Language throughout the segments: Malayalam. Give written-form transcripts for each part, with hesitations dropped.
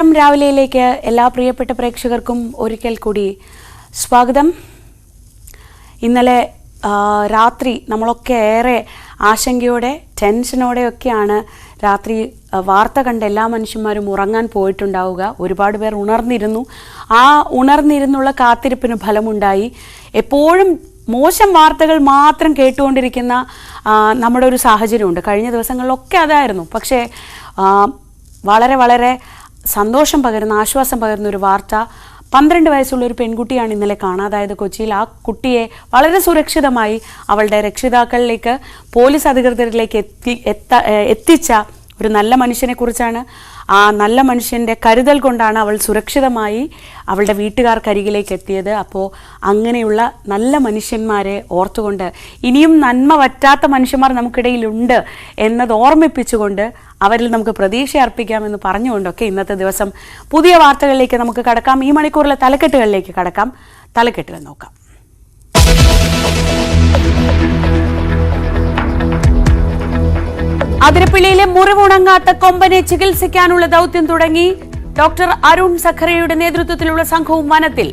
രാവിലെയിലേക്ക് എല്ലാ പ്രിയപ്പെട്ട പ്രേക്ഷകർക്കും ഒരിക്കൽ കൂടി സ്വാഗതം. ഇന്നലെ രാത്രി നമ്മളൊക്കെ ഏറെ ആശങ്കയോടെ ടെൻഷനോടെയൊക്കെയാണ് രാത്രി വാർത്ത കണ്ട എല്ലാ മനുഷ്യന്മാരും ഉറങ്ങാൻ പോയിട്ടുണ്ടാവുക. ഒരുപാട് പേർ ഉണർന്നിരുന്നു. ആ ഉണർന്നിരുന്നുള്ള കാത്തിരിപ്പിന് ഫലമുണ്ടായി. എപ്പോഴും മോശം വാർത്തകൾ മാത്രം കേട്ടുകൊണ്ടിരിക്കുന്ന നമ്മുടെ ഒരു സാഹചര്യമുണ്ട്. കഴിഞ്ഞ ദിവസങ്ങളിലൊക്കെ അതായിരുന്നു. പക്ഷേ വളരെ വളരെ സന്തോഷം പകരുന്ന, ആശ്വാസം പകരുന്ന ഒരു വാർത്ത. 12 വയസ്സുള്ള ഒരു പെൺകുട്ടിയാണ് ഇന്നലെ കാണാതായത് കൊച്ചിയിൽ. ആ കുട്ടിയെ വളരെ സുരക്ഷിതമായി അവളുടെ രക്ഷിതാക്കളിലേക്ക്, പോലീസ് അധികൃതരിലേക്ക് എത്തിച്ച ഒരു നല്ല മനുഷ്യനെ കുറിച്ചാണ്. ആ നല്ല മനുഷ്യൻ്റെ കരുതൽ കൊണ്ടാണ് അവൾ സുരക്ഷിതമായി അവളുടെ വീട്ടുകാർക്കരികിലേക്ക് എത്തിയത്. അപ്പോൾ അങ്ങനെയുള്ള നല്ല മനുഷ്യന്മാരെ ഓർത്തുകൊണ്ട്, ഇനിയും നന്മ വറ്റാത്ത മനുഷ്യന്മാർ നമുക്കിടയിലുണ്ട് എന്നത് ഓർമ്മിപ്പിച്ചുകൊണ്ട് അവരിൽ നമുക്ക് പ്രതീക്ഷ അർപ്പിക്കാമെന്ന് പറഞ്ഞുകൊണ്ടൊക്കെ ഇന്നത്തെ ദിവസം പുതിയ വാർത്തകളിലേക്ക് നമുക്ക് കടക്കാം. ഈ മണിക്കൂറിലെ തലക്കെട്ടുകളിലേക്ക് കടക്കാം. തലക്കെട്ടുകൾ നോക്കാം. അതിരപ്പിള്ളിയിലെ മുറിവുണങ്ങാത്ത കൊമ്പനെ ചികിത്സിക്കാനുള്ള ദൗത്യം തുടങ്ങി. ഡോക്ടർ അരുൺ സഖറിയയുടെ നേതൃത്വത്തിലുള്ള സംഘവും വനത്തിൽ.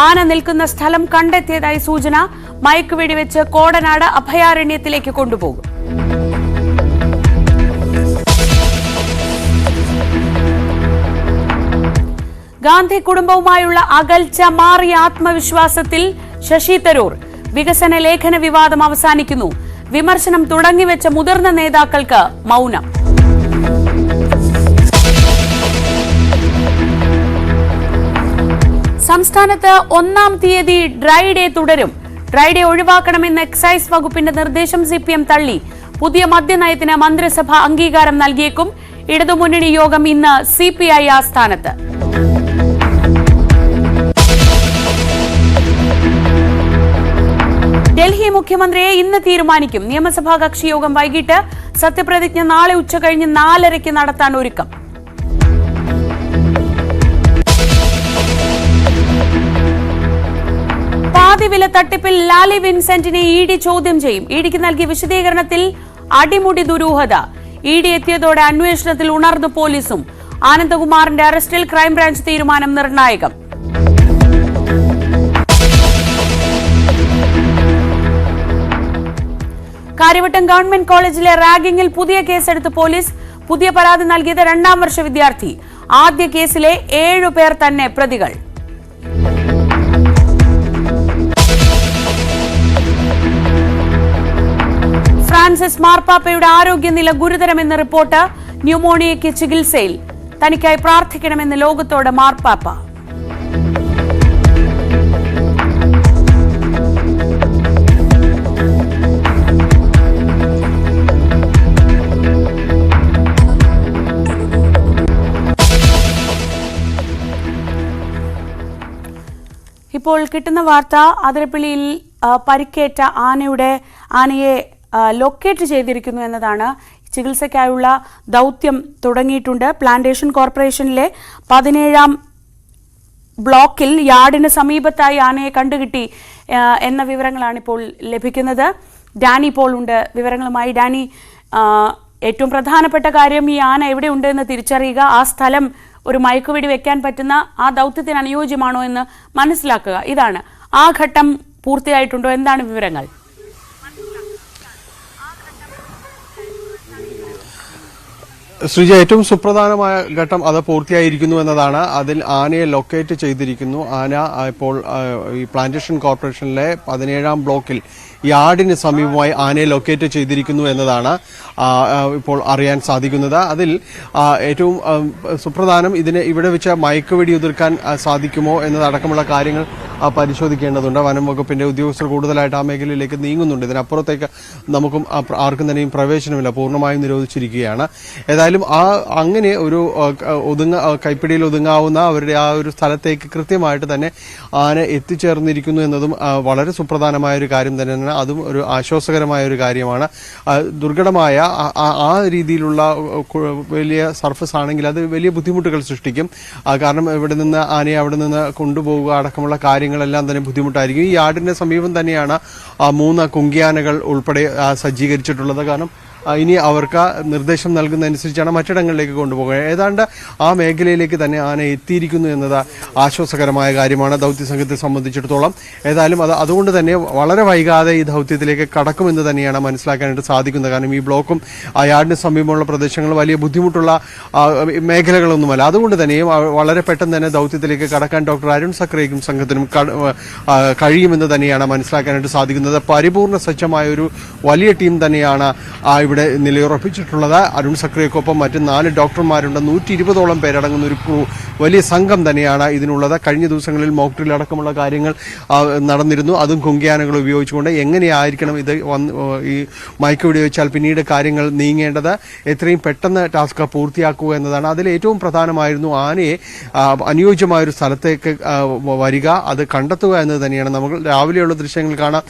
ആന നിൽക്കുന്ന സ്ഥലം കണ്ടെത്തിയതായി സൂചന. മയക്കുവെടിവെച്ച് കോടനാട് അഭയാരണ്യത്തിലേക്ക് കൊണ്ടുപോകും. ഗാന്ധി കുടുംബവുമായുള്ള അകൽച്ച മാറിയ ആത്മവിശ്വാസത്തിൽ ശശി തരൂർ. വികസന ലേഖന വിവാദം അവസാനിക്കുന്നു. വിമർശനം തുടങ്ങിവെച്ച മുതിർന്ന നേതാക്കൾക്ക് മൗനം. സംസ്ഥാനത്ത് 1-ാം തീയതി ഡ്രൈ ഡേ തുടരും. ഡ്രൈ ഡേ ഒഴിവാക്കണമെന്ന എക്സൈസ് വകുപ്പിന്റെ നിർദ്ദേശം CPM തള്ളി. പുതിയ മദ്യനയത്തിന് മന്ത്രിസഭ അംഗീകാരം നൽകിയേക്കും. ഇടതുമുന്നണി യോഗം ഇന്ന് CPI ആസ്ഥാനത്ത്. ഡൽഹി മുഖ്യമന്ത്രിയെ ഇന്ന് തീരുമാനിക്കും. നിയമസഭാ കക്ഷി യോഗം വൈകിട്ട്. സത്യപ്രതിജ്ഞ നാളെ ഉച്ചകഴിഞ്ഞ് 4:30 നടത്താൻ ഒരുക്കം. പാതിവില തട്ടിപ്പിൽ ലാലി വിൻസെന്റിനെ ED ചോദ്യം ചെയ്യും. EDക്ക് നൽകിയ വിശദീകരണത്തിൽ അടിമുടി ദുരൂഹത. ED എത്തിയതോടെ അന്വേഷണത്തിൽ ഉണർന്നു പോലീസും. ആനന്ദകുമാറിന്റെ അറസ്റ്റിൽ ക്രൈംബ്രാഞ്ച് തീരുമാനം നിർണായകം. കാര്യവട്ടം ഗവൺമെന്റ് കോളേജിലെ റാഗിംഗിൽ പുതിയ കേസെടുത്ത് പോലീസ്. പുതിയ പരാതി നൽകിയത് 2-ാം വർഷ വിദ്യാർത്ഥി. ആദ്യ കേസിലെ 7 പേർ തന്നെ പ്രതികൾ. ഫ്രാൻസിസ് മാർപ്പാപ്പയുടെ ആരോഗ്യനില ഗുരുതരമെന്ന് റിപ്പോർട്ട്. ന്യൂമോണിയയ്ക്ക് ചികിത്സയിൽ. തനിക്കായി പ്രാർത്ഥിക്കണമെന്ന് ലോകത്തോട് മാർപ്പാപ്പ. ഇപ്പോൾ കിട്ടുന്ന വാർത്ത, അതിരപ്പിള്ളിയിൽ പരിക്കേറ്റ ആനയെ ലൊക്കേറ്റ് ചെയ്തിരിക്കുന്നു എന്നതാണ്. ചികിത്സയ്ക്കായുള്ള ദൗത്യം തുടങ്ങിയിട്ടുണ്ട്. പ്ലാന്റേഷൻ കോർപ്പറേഷനിലെ 17-ാം ബ്ലോക്കിൽ യാർഡിന് സമീപത്തായി ആനയെ കണ്ടുകിട്ടി എന്ന വിവരങ്ങളാണ് ഇപ്പോൾ ലഭിക്കുന്നത്. ഡാനി ഇപ്പോൾ ഉണ്ട് വിവരങ്ങളുമായി. ഡാനി, ഏറ്റവും പ്രധാനപ്പെട്ട കാര്യം ഈ ആന എവിടെയുണ്ട് എന്ന് തിരിച്ചറിയുക. ആ സ്ഥലം ഒരു മയക്കുവെടി വെക്കാൻ പറ്റുന്ന ആ ദൗത്യത്തിന് അനുയോജ്യമാണോ എന്ന് മനസ്സിലാക്കുക. ഇതാണ്. ആ ഘട്ടം പൂർത്തിയായിട്ടുണ്ടോ? എന്താണ് വിവരങ്ങൾ? ശ്രീജ, ഏറ്റവും സുപ്രധാനമായ ഘട്ടം അത് പൂർത്തിയായിരിക്കുന്നു എന്നതാണ്. അതിൽ ആനയെ ലൊക്കേറ്റ് ചെയ്തിരിക്കുന്നു. ആന ഇപ്പോൾ ഈ പ്ലാന്റേഷൻ കോർപ്പറേഷനിലെ 17-ാം ബ്ലോക്കിൽ യാർഡിന് സമീപമായി ആനയെ ലൊക്കേറ്റ് ചെയ്തിരിക്കുന്നു എന്നതാണ് ഇപ്പോൾ അറിയാൻ സാധിക്കുന്നത്. അതിൽ ഏറ്റവും സുപ്രധാനം ഇവിടെ വെച്ച് മയക്കുവെടി ഉതിർക്കാൻ സാധിക്കുമോ എന്നതടക്കമുള്ള കാര്യങ്ങൾ പരിശോധിക്കേണ്ടതുണ്ട്. വനം വകുപ്പിന്റെ ഉദ്യോഗസ്ഥർ കൂടുതലായിട്ട് ആ മേഖലയിലേക്ക് നീങ്ങുന്നുണ്ട്. ഇതിനപ്പുറത്തേക്ക് നമുക്കും ആർക്കും തന്നെയും പ്രവേശനമില്ല, പൂർണ്ണമായും നിരോധിച്ചിരിക്കുകയാണ്. ഏതായാലും അങ്ങനെ ഒരു കൈപ്പിടിയിൽ ഒതുങ്ങാവുന്ന അവരുടെ ആ ഒരു സ്ഥലത്തേക്ക് കൃത്യമായിട്ട് തന്നെ ആന എത്തിച്ചേർന്നിരിക്കുന്നു എന്നതും വളരെ സുപ്രധാനമായ ഒരു കാര്യം തന്നെയാണ്. അതും ഒരു ആശ്വാസകരമായ ഒരു കാര്യമാണ്. ദുർഘടമായ ആ രീതിയിലുള്ള വലിയ സർഫസ് ആണെങ്കിൽ അത് വലിയ ബുദ്ധിമുട്ടുകൾ സൃഷ്ടിക്കും. കാരണം ആനയെ അവിടെ നിന്ന് കൊണ്ടുപോവുക അടക്കമുള്ള കാര്യങ്ങളെല്ലാം തന്നെ ബുദ്ധിമുട്ടായിരിക്കും. ഈ യാർഡിന്റെ സമീപം തന്നെയാണ് 3 കുങ്കിയാനകൾ ഉൾപ്പെടെ സജ്ജീകരിച്ചിട്ടുള്ളത്. കാരണം ഇനി അവർക്ക് നിർദ്ദേശം നൽകുന്നതനുസരിച്ചാണ് മറ്റിടങ്ങളിലേക്ക് കൊണ്ടുപോകുക. ഏതാണ്ട് ആ മേഖലയിലേക്ക് തന്നെ ആന എത്തിയിരിക്കുന്നു എന്നത് ആശ്വാസകരമായ കാര്യമാണ് ദൗത്യ സംഘത്തെ സംബന്ധിച്ചിടത്തോളം. ഏതായാലും അതുകൊണ്ട് തന്നെ വളരെ വൈകാതെ ഈ ദൗത്യത്തിലേക്ക് കടക്കുമെന്ന് തന്നെയാണ് മനസ്സിലാക്കാനായിട്ട് സാധിക്കുന്നത്. കാരണം ഈ ബ്ലോക്കും ആ യാർഡിന് സമീപമുള്ള പ്രദേശങ്ങൾ വലിയ ബുദ്ധിമുട്ടുള്ള മേഖലകളൊന്നുമല്ല. അതുകൊണ്ട് തന്നെയും വളരെ പെട്ടെന്ന് തന്നെ ദൗത്യത്തിലേക്ക് കടക്കാൻ ഡോക്ടർ അരുൺ സക്രയ്ക്കും സംഘത്തിനും കഴിയുമെന്ന് തന്നെയാണ് മനസ്സിലാക്കാനായിട്ട് സാധിക്കുന്നത്. പരിപൂർണ്ണ സജ്ജമായ ഒരു വലിയ ടീം തന്നെയാണ് ഇവിടെ നിലയുറപ്പിച്ചിട്ടുള്ളത്. അരുൺ സക്രയ്ക്കൊപ്പം മറ്റ് 4 ഡോക്ടർമാരുണ്ട്. 120ഓളം പേരടങ്ങുന്ന ഒരു വലിയ സംഘം തന്നെയാണ് ഇതിനുള്ളത്. കഴിഞ്ഞ ദിവസങ്ങളിൽ മോക്ക് ഡ്രിൽ അടക്കമുള്ള കാര്യങ്ങൾ നടന്നിരുന്നു. അതും കുങ്കിയാനകൾ ഉപയോഗിച്ചുകൊണ്ട് എങ്ങനെയായിരിക്കണം ഇത് ഈ മയക്കുവെടി വെച്ചാൽ പിന്നീട് കാര്യങ്ങൾ നീങ്ങേണ്ടത്, എത്രയും പെട്ടെന്ന് ടാസ്ക് പൂർത്തിയാക്കുക എന്നതാണ്. അതിൽ ഏറ്റവും പ്രധാനമായിരുന്നു ആനയെ അനുയോജ്യമായൊരു സ്ഥലത്തേക്ക് വരിക, അത് കണ്ടെത്തുക എന്നത് തന്നെയാണ്. നമുക്ക് രാവിലെയുള്ള ദൃശ്യങ്ങൾ കാണാം.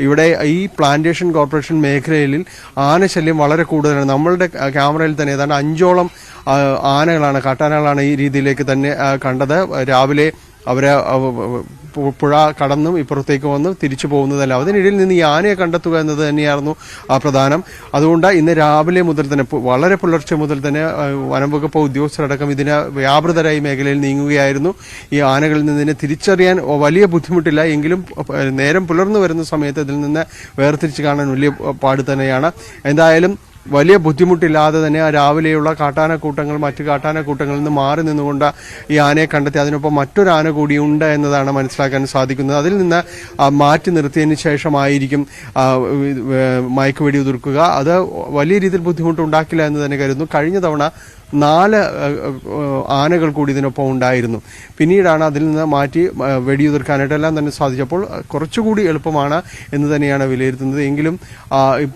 ഇവിടെ ഈ പ്ലാന്റേഷൻ കോർപ്പറേഷൻ മേഖലയിൽ ആനശല്യം വളരെ കൂടുതലാണ്. നമ്മളുടെ ക്യാമറയിൽ തന്നെ ഏതാണ്ട് 5ഓളം ആനകളാണ്, കാട്ടാനകളാണ് ഈ രീതിയിലേക്ക് തന്നെ കണ്ടത്. രാവിലെ അവരെ പുഴ കടന്നും ഇപ്പുറത്തേക്ക് വന്ന് തിരിച്ചു പോകുന്നതല്ല, അതിനിടയിൽ നിന്ന് ഈ ആനയെ കണ്ടെത്തുക എന്നത് തന്നെയായിരുന്നു പ്രധാനം. അതുകൊണ്ട് ഇന്ന് രാവിലെ മുതൽ തന്നെ വളരെ പുലർച്ചെ മുതൽ തന്നെ വനംവകുപ്പ് ഉദ്യോഗസ്ഥരടക്കം ഇതിന് വ്യാപൃതരായി മേഖലയിൽ നീങ്ങുകയായിരുന്നു. ഈ ആനകളിൽ നിന്ന് തിരിച്ചറിയാൻ വലിയ ബുദ്ധിമുട്ടില്ല, എങ്കിലും നേരം പുലർന്നു വരുന്ന സമയത്ത് ഇതിൽ നിന്ന് വേർതിരിച്ച് കാണാൻ വലിയ പാട് തന്നെയാണ്. എന്തായാലും വലിയ ബുദ്ധിമുട്ടില്ലാതെ തന്നെ ആ രാവിലെയുള്ള കാട്ടാനക്കൂട്ടങ്ങൾ മറ്റ് കാട്ടാനക്കൂട്ടങ്ങളിൽ നിന്ന് മാറി നിന്നുകൊണ്ട് ഈ ആനയെ കണ്ടെത്തി. അതിനൊപ്പം മറ്റൊരു ആന കൂടിയുണ്ട് എന്നതാണ് മനസ്സിലാക്കാൻ സാധിക്കുന്നത്. അതിൽ നിന്ന് മാറ്റി നിർത്തിയതിന് ശേഷമായിരിക്കും മയക്കുവെടി ഉതിർക്കുക. അത് വലിയ രീതിയിൽ ബുദ്ധിമുട്ടുണ്ടാക്കില്ല എന്ന് തന്നെ കരുതുന്നു. കഴിഞ്ഞ തവണ 4 ആനകൾ കൂടി ഇതിനൊപ്പം ഉണ്ടായിരുന്നു. പിന്നീടാണ് അതിൽ നിന്ന് മാറ്റി വെടിയുതിർക്കാനായിട്ടെല്ലാം തന്നെ സാധിച്ചപ്പോൾ കുറച്ചുകൂടി എളുപ്പമാണ് എന്ന് തന്നെയാണ് വിലയിരുത്തുന്നത്. എങ്കിലും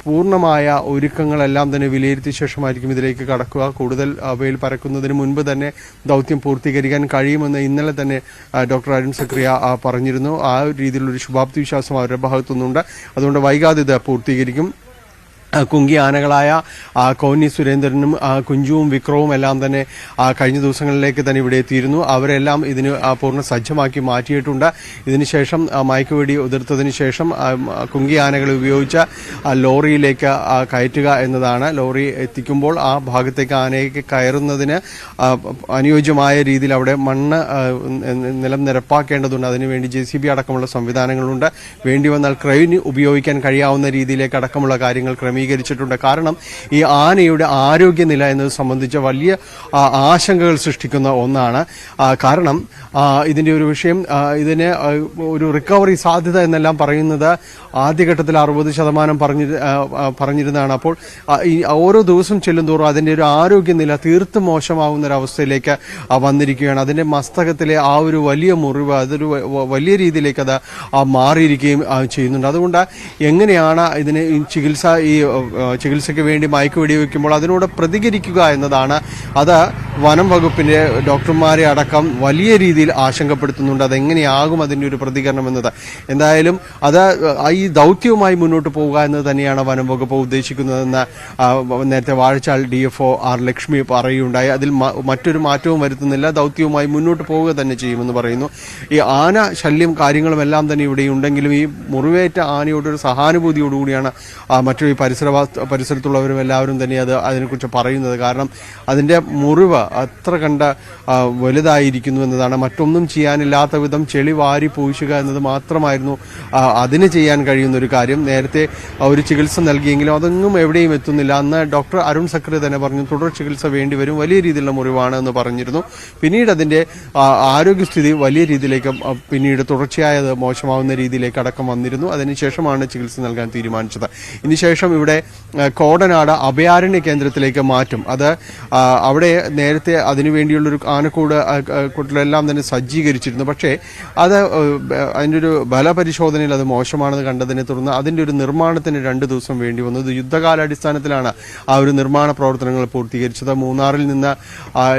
പൂർണ്ണമായ ഒരുക്കങ്ങളെല്ലാം തന്നെ വിലയിരുത്തിയ ശേഷമായിരിക്കും ഇതിലേക്ക് കടക്കുക. കൂടുതൽ അവയിൽ പറക്കുന്നതിന് മുൻപ് തന്നെ ദൗത്യം പൂർത്തീകരിക്കാൻ കഴിയുമെന്ന് ഇന്നലെ തന്നെ ഡോക്ടർ അരുൺ സക്രിയ പറഞ്ഞിരുന്നു. ആ രീതിയിലുള്ളൊരു ശുഭാപ്തി വിശ്വാസം അവരുടെ ഭാഗത്തുനിന്നുണ്ട്. അതുകൊണ്ട് വൈകാതെ ഇത് പൂർത്തീകരിക്കും. കുങ്കി ആനകളായ കോന്നി സുരേന്ദ്രനും കുഞ്ചുവും വിക്രവും എല്ലാം തന്നെ കഴിഞ്ഞ ദിവസങ്ങളിലേക്ക് തന്നെ ഇവിടെ എത്തിയിരുന്നു. അവരെല്ലാം ഇതിന് പൂർണ്ണ സജ്ജമാക്കി മാറ്റിയിട്ടുണ്ട്. ഇതിനുശേഷം മയക്കുവെടി ഉതിർത്തതിന് ശേഷം കുങ്കി ആനകളെ ഉപയോഗിച്ച് ലോറിയിലേക്ക് കയറ്റുക എന്നതാണ്. ലോറി എത്തിക്കുമ്പോൾ ആ ഭാഗത്തേക്ക് ആനയ്ക്ക് കയറുന്നതിന് അനുയോജ്യമായ രീതിയിൽ അവിടെ മണ്ണ് നിലം നിരപ്പാക്കേണ്ടതുണ്ട്. അതിനുവേണ്ടി JCB അടക്കമുള്ള സംവിധാനങ്ങളുണ്ട്. വേണ്ടി വന്നാൽ ക്രെയിൻ ഉപയോഗിക്കാൻ കഴിയാവുന്ന രീതിയിലേക്ക് അടക്കമുള്ള കാര്യങ്ങൾ ക്രമീകരിച്ചിട്ടുണ്ട്. കാരണം ഈ ആനയുടെ ആരോഗ്യനില എന്നത് സംബന്ധിച്ച വലിയ ആശങ്കകൾ സൃഷ്ടിക്കുന്ന ഒന്നാണ്. കാരണം ഇതിൻ്റെ ഒരു വിഷയം, ഇതിന് ഒരു റിക്കവറി സാധ്യത എന്നെല്ലാം പറയുന്നത് ആദ്യഘട്ടത്തിൽ 60% പറഞ്ഞിരുന്നതാണ്. അപ്പോൾ ഈ ഓരോ ദിവസം ചെല്ലുന്തോറും അതിൻ്റെ ഒരു ആരോഗ്യനില തീർത്തും മോശമാവുന്ന ഒരവസ്ഥയിലേക്ക് വന്നിരിക്കുകയാണ്. അതിൻ്റെ മസ്തകത്തിലെ ആ ഒരു വലിയ മുറിവ് അതൊരു വലിയ രീതിയിലേക്ക് അത് മാറിയിരിക്കുകയും ചെയ്യുന്നുണ്ട്. അതുകൊണ്ട് എങ്ങനെയാണ് ഇതിന് ചികിത്സയ്ക്ക് വേണ്ടി മയക്കുവെടി വയ്ക്കുമ്പോൾ അതിനോട് പ്രതികരിക്കുക എന്നതാണ്. അത് വനം വകുപ്പിൻ്റെ ഡോക്ടർമാരെ അടക്കം വലിയ രീതിയിൽ ആശങ്കപ്പെടുത്തുന്നുണ്ട്. അതെങ്ങനെയാകും അതിൻ്റെ ഒരു പ്രതികരണം എന്നത്. എന്തായാലും അത് ഈ ദൗത്യവുമായി മുന്നോട്ട് പോവുക എന്നത് തന്നെയാണ് വനം വകുപ്പ് ഉദ്ദേശിക്കുന്നതെന്ന് നേരത്തെ വാഴച്ചാൽ DFO R ലക്ഷ്മി പറയുകയുണ്ടായി. അതിൽ മറ്റൊരു മാറ്റവും വരുത്തുന്നില്ല, ദൗത്യവുമായി മുന്നോട്ട് പോവുക തന്നെ ചെയ്യുമെന്ന് പറയുന്നു. ഈ ആന ശല്യം കാര്യങ്ങളും എല്ലാം തന്നെ ഇവിടെ ഉണ്ടെങ്കിലും ഈ മുറിവേറ്റ ആനയോടൊരു സഹാനുഭൂതിയോടുകൂടിയാണ് മറ്റൊരു പരിസരത്തുള്ളവരും എല്ലാവരും തന്നെ അതിനെക്കുറിച്ച് പറയുന്നത്. കാരണം അതിൻ്റെ മുറിവ് അത്ര കണ്ട വലുതായിരിക്കുന്നു എന്നതാണ്. മറ്റൊന്നും ചെയ്യാനില്ലാത്ത വിധം ചെളി വാരി പൂശുക എന്നത് മാത്രമായിരുന്നു അതിന് ചെയ്യാൻ കഴിയുന്ന ഒരു കാര്യം. നേരത്തെ ഒരു ചികിത്സ നൽകിയെങ്കിലും അതൊന്നും എവിടെയും എത്തുന്നില്ല. അന്ന് ഡോക്ടർ അരുൺ സക്രി തന്നെ പറഞ്ഞു തുടർ ചികിത്സ വേണ്ടിവരും, വലിയ രീതിയിലുള്ള മുറിവാണ് എന്ന് പറഞ്ഞിരുന്നു. പിന്നീട് അതിൻ്റെ ആരോഗ്യസ്ഥിതി വലിയ രീതിയിലേക്ക് പിന്നീട് തുടർച്ചയായത് മോശമാവുന്ന രീതിയിലേക്ക് അടക്കം വന്നിരുന്നു. അതിനുശേഷമാണ് ചികിത്സ നൽകാൻ തീരുമാനിച്ചത്. ഇതിനുശേഷം ഇവിടെ കോടനാട് അഭയാരണ്യ കേന്ദ്രത്തിലേക്ക് മാറ്റും. അത് അവിടെ നേരത്തെ അതിനുവേണ്ടിയുള്ളൊരു കൂട്ടിലെല്ലാം തന്നെ സജ്ജീകരിച്ചിരുന്നു. പക്ഷേ അത് അതിൻ്റെ ഒരു ബലപരിശോധനയിൽ അത് മോശമാണെന്ന് കണ്ടതിനെ തുടർന്ന് അതിൻ്റെ ഒരു നിർമ്മാണത്തിന് 2 ദിവസം വേണ്ടി വന്നത്. യുദ്ധകാലാടിസ്ഥാനത്തിലാണ് ആ ഒരു നിർമ്മാണ പ്രവർത്തനങ്ങൾ പൂർത്തീകരിച്ചത്. മൂന്നാറിൽ നിന്ന്